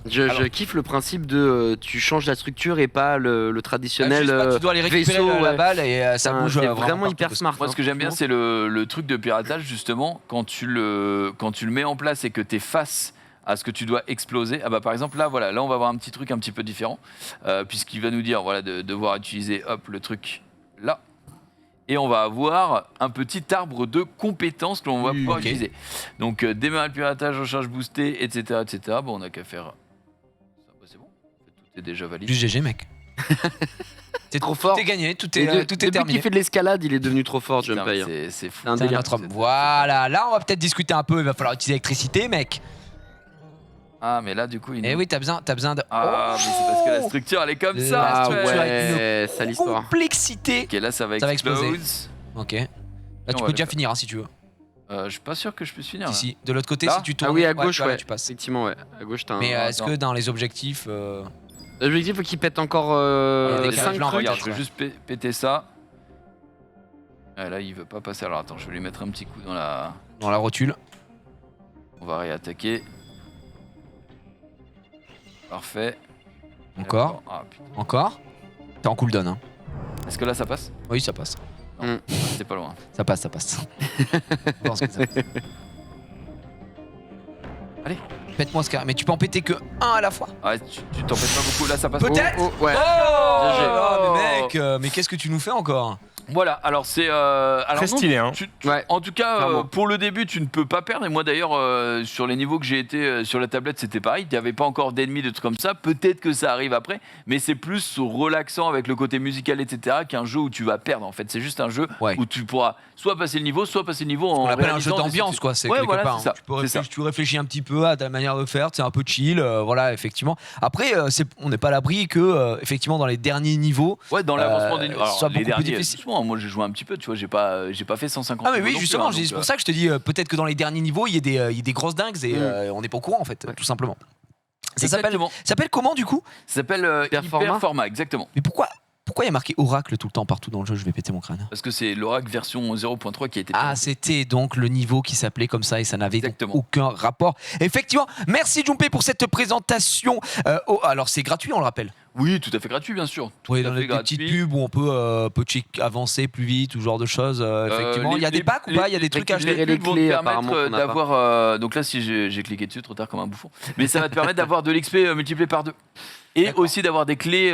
Je Alors. kiffe le principe de tu changes la structure et pas le traditionnel Juste pas, tu dois aller récupérer vaisseau. la ouais. balle et ça bouge C'est vraiment vraiment partout, hyper parce que- smart. Moi, ce que j'aime bien, c'est le truc de piratage, justement, quand tu le mets en place et que tu es face à ce que tu dois exploser. Ah bah, par exemple, là, voilà, là, on va avoir un petit truc un petit peu différent, puisqu'il va nous dire voilà, de devoir utiliser hop, le truc là. Et on va avoir un petit arbre de compétences que l'on va pouvoir ok. utiliser. Donc, démarrer le piratage, recharge boostée, etc. etc. Bon, on n'a qu'à faire ça C'est déjà valide. Juste GG, mec. C'est trop fort. Tout est gagné, tout Et est depuis terminé. qu'il fait de l'escalade, il est devenu trop fort, Putain, Junpei. c'est fou. C'est un C'est un délire. autre homme. Voilà, là on va peut-être discuter un peu. Il va falloir utiliser l'électricité, mec. Ah, mais là, du coup, il Eh oui, t'as besoin de. Ah, mais c'est parce que la structure, elle est comme La ça. Ah structure ouais. avec ouais, sale histoire. Complexité. Ok, là, ça va Ça va exploser. exploser. Ok. Là, on tu va peux le déjà faire. finir hein, si tu veux. Je suis pas sûr que je puisse finir. Si, là. si. De l'autre côté, Là si tu tournes. Ah oui, à gauche, voilà, ouais. tu passes. Effectivement, ouais. À gauche, t'as un. Mais est-ce attends. que dans les objectifs. L'objectif, faut qu'il pète encore Il y a des 5 carrés blancs, trucs. Regarde, je vais ouais. juste péter ça. Ah, là, il veut pas passer. Alors attends, je vais lui mettre un petit coup dans la. Dans la rotule. On va réattaquer. Parfait. Encore. Ah, putain. Encore. T'es en cooldown, hein. Est-ce que là, ça passe? Oui, ça passe. C'était pas loin. Ça passe, ça passe. Je pense que ça passe. Allez. Pète-moi ce carré. Mais tu peux en péter que un à la fois. Ah, tu t'en pètes pas beaucoup. Là, ça passe. Peut-être. Oh, ouais. Oh, GG. mais mec, mais qu'est-ce que tu nous fais encore? Voilà, alors c'est. Alors Très non, stylé, hein. Ouais. En tout cas, Clairement. pour le début, tu ne peux pas perdre. Et moi, d'ailleurs, sur les niveaux que j'ai été sur la tablette, c'était pareil. Il n'y avait pas encore d'ennemis, de trucs comme ça. Peut-être que ça arrive après, mais c'est plus relaxant avec le côté musical, etc., qu'un jeu où tu vas perdre. En fait, c'est juste un jeu Ouais. où tu pourras soit passer le niveau, soit passer le niveau en. On appelle un jeu réalisant des d'ambiance, trucs. quoi. C'est Ouais, quelque voilà, part. c'est ça, Tu, c'est ça. tu réfléchis un petit peu à ta manière de faire. C'est un peu chill, voilà, effectivement. Après, on n'est pas à l'abri que, effectivement, dans les derniers niveaux. Ouais, dans l'avancement des niveaux. Alors, soit les beaucoup plus derniers, difficile. doucement, moi j'ai joué un petit peu, tu vois, j'ai pas fait 150 Ah mais niveaux oui, non plus, justement, hein, c'est donc, pour ça que je te dis peut-être que dans les derniers niveaux il y a des grosses dingues et on n'est pas au courant en fait, tout simplement. Ça Exactement. s'appelle comment du coup? Ça s'appelle Hyperformat. Hyperformat, exactement. Mais pourquoi il y a marqué Oracle tout le temps partout dans le jeu? Je vais péter mon crâne. Parce que c'est l'Oracle version 0.3 qui a été. Ah, c'était donc le niveau qui s'appelait comme ça et ça n'avait donc Exactement. aucun rapport. Effectivement, merci Junpei pour cette présentation. Alors c'est gratuit, on le rappelle. Oui, tout à fait gratuit, bien sûr. Tout Oui, à dans fait les gratuit. petites pubs où on peut avancer plus vite, tout ce genre de choses. Effectivement, il y a des packs ou pas? Il y a des trucs à acheter? récupérer les pubs vont clés, te apparemment, permettre qu'on n'a pas. d'avoir. Donc là, si j'ai cliqué dessus trop tard comme un bouffon, mais ça va te permettre d'avoir de l'XP multiplié par 2. Et D'accord. aussi d'avoir des clés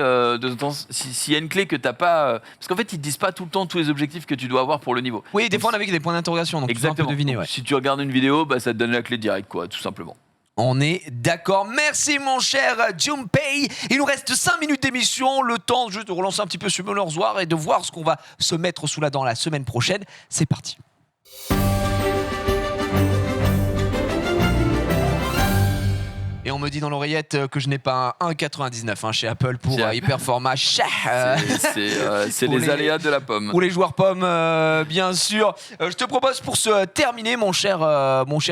s'il y a une clé que t'as pas. Parce qu'en fait, ils te disent pas tout le temps tous les objectifs que tu dois avoir pour le niveau. Oui, des fois on avait des points d'interrogation, donc tu peux un peu Exactement. deviner. Donc, Ouais. si tu regardes une vidéo, bah, ça te donne la clé directe, quoi, tout simplement. On est d'accord. Merci mon cher Junpei. Il nous reste 5 minutes d'émission. Le temps juste de relancer un petit peu Summoner's War et de voir ce qu'on va se mettre sous la dent la semaine prochaine. C'est parti. Et on me dit dans l'oreillette que je n'ai pas un 1,99 chez Apple pour Chez Apple. Hyperformat. C'est pour les les- aléas de la pomme. Pour les joueurs pommes, bien sûr. Je te propose pour se terminer, mon cher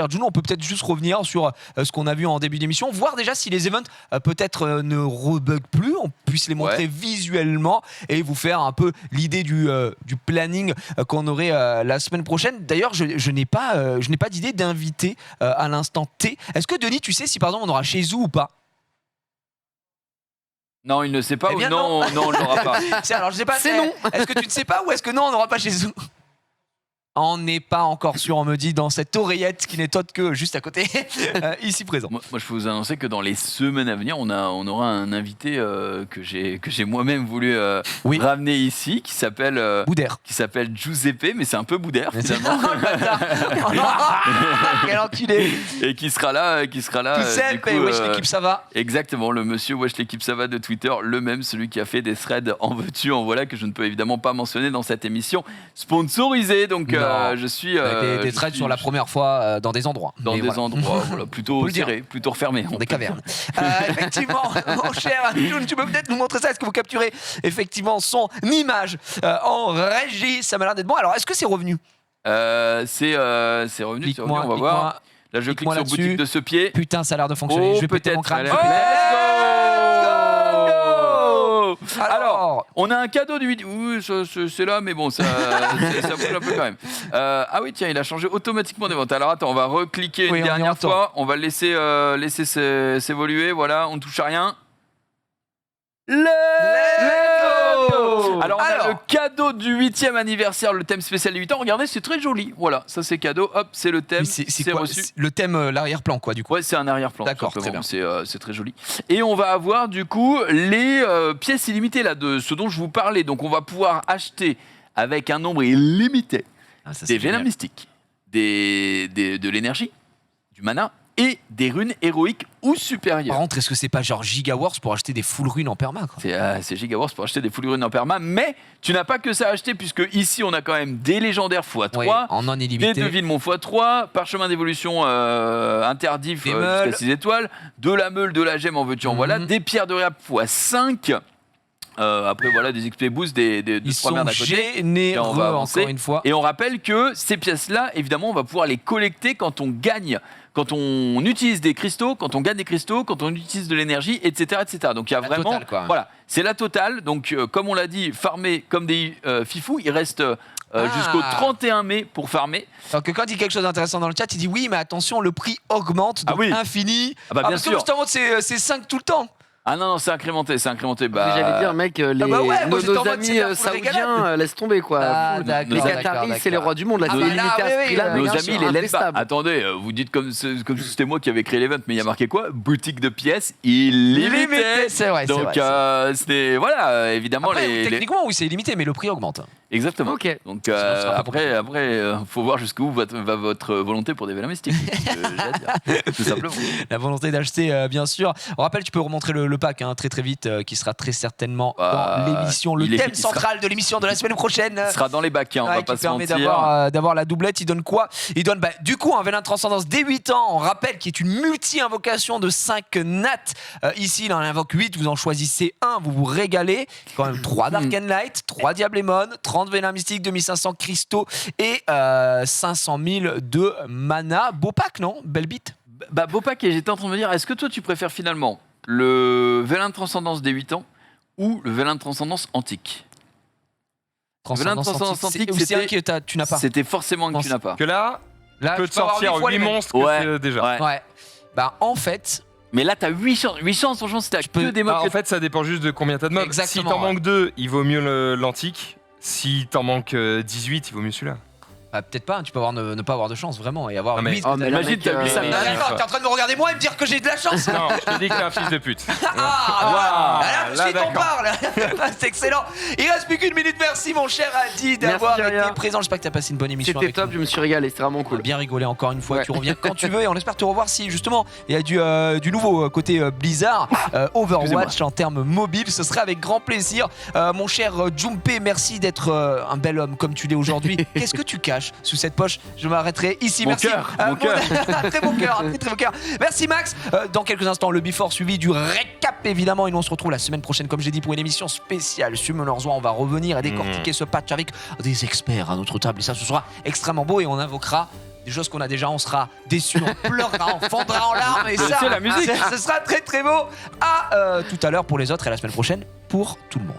Juno, on peut peut-être juste revenir sur ce qu'on a vu en début d'émission, voir déjà si les events peut-être ne rebug plus, on puisse les montrer Ouais. visuellement et vous faire un peu l'idée du planning qu'on aurait la semaine prochaine. D'ailleurs, je n'ai pas d'idée d'invité à l'instant T. Est-ce que Denis, tu sais si par exemple on aura chez Zou ou pas? Non, il ne sait pas Eh ou bien, non, on l'aura pas. Alors je sais pas, C'est non. Est-ce que tu ne sais pas ou est-ce que non, on n'aura pas chez Zou? On n'est pas encore sûr, on me dit, dans cette oreillette qui n'est autre que juste à côté, ici présent. Moi, je peux vous annoncer que dans les semaines à venir, on aura un invité que j'ai moi-même voulu Oui. ramener ici, qui s'appelle Boudère. Giuseppe, mais c'est un peu Boudère Mais c'est- finalement, Quel enculé. et qui sera là, Tout du seul, coup, et wesh l'équipe, ça va? exactement, le monsieur Wesh l'équipe ça va de Twitter, le même, celui qui a fait des threads en veux-tu, en voilà, que je ne peux évidemment pas mentionner dans cette émission sponsorisée. Donc Non. je suis Avec des je threads suis- sur la première fois dans des endroits. dans Mais des voilà. endroits voilà, plutôt Faut le dire. serrés, plutôt refermés. Dans des cavernes. Effectivement, mon cher June, tu peux peut-être nous montrer ça. Est-ce que vous capturez effectivement son image en régie? Ça m'a l'air d'être bon. Alors, est-ce que c'est revenu? C'est revenu, c'est revenu, on va voir. Là, je clique clique-moi sur là-dessus. boutique de ce pied. Putain, ça a l'air de fonctionner. Oh, je vais péter peut-être. mon crâne. Allez, Je vais péter- let's go. Alors, On a un cadeau du 8. Oui, c'est là, mais bon, ça bouge un peu quand même. Ah oui, tiens, il a changé automatiquement des ventes. Alors attends, on va recliquer Oui, une on y dernière entend. fois. On va le laisser s'évoluer. Voilà, on ne touche à rien. Let's go. Alors, on a le cadeau du 8e anniversaire, le thème spécial des 8 ans. Regardez, c'est très joli. Voilà, ça c'est cadeau. Hop, c'est le thème. mais c'est C'est quoi? reçu. C'est le thème, l'arrière-plan, quoi, du coup. Ouais, c'est un arrière-plan. D'accord, tout simplement. très C'est très joli. Et on va avoir du coup les pièces illimitées là, de ce dont je vous parlais. Donc on va pouvoir acheter avec un nombre illimité Ah, ça, des c'est vénins génial. mystiques, de l'énergie, du mana et des runes héroïques ou Par supérieures. contre, est-ce que c'est pas genre Gigawars pour acheter des full runes en perma quoi? C'est Gigawars pour acheter des full runes en perma, mais tu n'as pas que ça à acheter puisque ici on a quand même des légendaires x3, Ouais, en non des illimité. devinements x3, parchemin d'évolution interdif Des jusqu'à meules. 6 étoiles, de la meule, de la gemme en veux-tu en voilà, des pierres de réap x5. Après voilà des XP boost des Ils trois sont merdes à côté. Et on généreux va avancer. encore une fois. Et on rappelle que ces pièces-là, évidemment, on va pouvoir les collecter quand on gagne, quand on utilise des cristaux, quand on gagne des cristaux, quand on utilise de l'énergie, etc., etc. Donc il y a La vraiment, totale, quoi. voilà, c'est la totale. Donc comme on l'a dit, farmer comme des fifous, il reste jusqu'au 31 mai pour farmer. Donc quand il dit quelque chose d'intéressant dans le chat, il dit oui, mais attention, le prix augmente, donc Ah oui. infini. Ah bah bien parce que sûr. justement, c'est 5 tout le temps. Ah non, c'est incrémenté, c'est incrémenté. Parce que j'allais dire, mec, les, bah ouais, moi, j'étais en nos mode, amis c'est la full saoudiens, régalade. laisse tomber quoi. Ah, Full. d'accord, Les d'accord, Qataris, c'est les d'accord. rois du monde, là, Ah, c'est bah là, illimité à ce oui, prix-là, oui, Nos bien amis, sûr, ils les l'aiment pas. intestable. Attendez, vous dites comme si c'était moi qui avais créé l'event, mais il y a marqué quoi? Boutique de pièces illimitée. C'est vrai, c'est Donc vrai. c'était voilà, évidemment Après, les techniquement, oui, c'est illimité, mais le prix augmente. exactement. Ok. Donc Sinon, ce sera pas après, faut voir jusqu'où va votre volonté pour des vélos mystiques. C'est ce que j'ai à dire, tout simplement. La volonté d'acheter, bien sûr. On rappelle, tu peux remontrer le pack très très vite, qui sera très certainement Bah, dans l'émission. Le il thème sera- central de l'émission de la semaine prochaine. Ce sera dans les bacs, hein, on Ouais, va pas qui se permet mentir. d'avoir la doublette. Il donne quoi? Il donne du coup un Vélin de Transcendance dès 8 ans. On rappelle qui est une multi-invocation de 5 nats. Ici, il en invoque 8. Vous en choisissez un. Vous vous régalez. Quand même 3 Darken Light, 3 Diablemon, 30 Vélin Mystique, 2500 cristaux et 500 000 de mana. Beau pack, non? Belle bite. Bah beau pack, et j'étais en train de me dire, est-ce que toi tu préfères finalement le Vélin de Transcendance des 8 ans ou le Vélin de Transcendance antique? Vélin de Transcendance antique, c'est un c'était- que tu n'as pas. C'était forcément un que tu n'as pas. Que là, Là, peut tu te peux avoir sortir 8 fois 8 les mêmes. monstres que Ouais. c'est déjà. Ouais. Ouais. En fait, Mais là, t'as 8 chances. 8 chances, franchement, si t'as que peux- des mobs. Ah, que en fait, ça dépend juste de combien t'as de mobs. Exactement, Si t'en ouais. manques 2, il vaut mieux l'antique. Si t'en manques 18, il vaut mieux celui-là. peut-être pas. Tu peux ne pas avoir de chance vraiment et avoir Non, mais- 8. Oh, mais là, Imagine, mec, t'as vu ça. mais- Ah, d'accord, t'es en train de me regarder moi et me dire que j'ai de la chance. Non, je te dis que t'es un fils de pute. Ah, Là, là, on d'accord. parle. C'est excellent. Il reste plus qu'une minute. Merci mon cher Adi d'avoir Merci, été Jaria. présent. J'espère que t'as passé une bonne émission. C'était avec top, nous. je me suis régalé, c'était vraiment On a cool. bien rigolé encore une fois. Ouais. Tu reviens quand tu veux et on espère te revoir si justement il y a du nouveau côté Blizzard, Overwatch en termes mobiles. Ce serait avec grand plaisir. Mon cher Jumpé, merci d'être un bel homme comme tu l'es aujourd'hui. Qu'est-ce que tu caches sous cette poche? Je m'arrêterai ici. Mon Merci. cœur, mon cœur. Très bon cœur, très bon cœur. Merci Max. Dans quelques instants, le Before suivi du récap évidemment. Et nous on se retrouve la semaine prochaine, comme j'ai dit, pour une émission spéciale Summoners War. On va revenir et décortiquer ce patch avec des experts à notre table. Et ça, ce sera extrêmement beau et on invoquera des choses qu'on a déjà. On sera déçus, on pleurera, on fondra en larmes. Et ça, C'est la musique. ce sera très très beau. À tout à l'heure pour les autres et à la semaine prochaine pour tout le monde.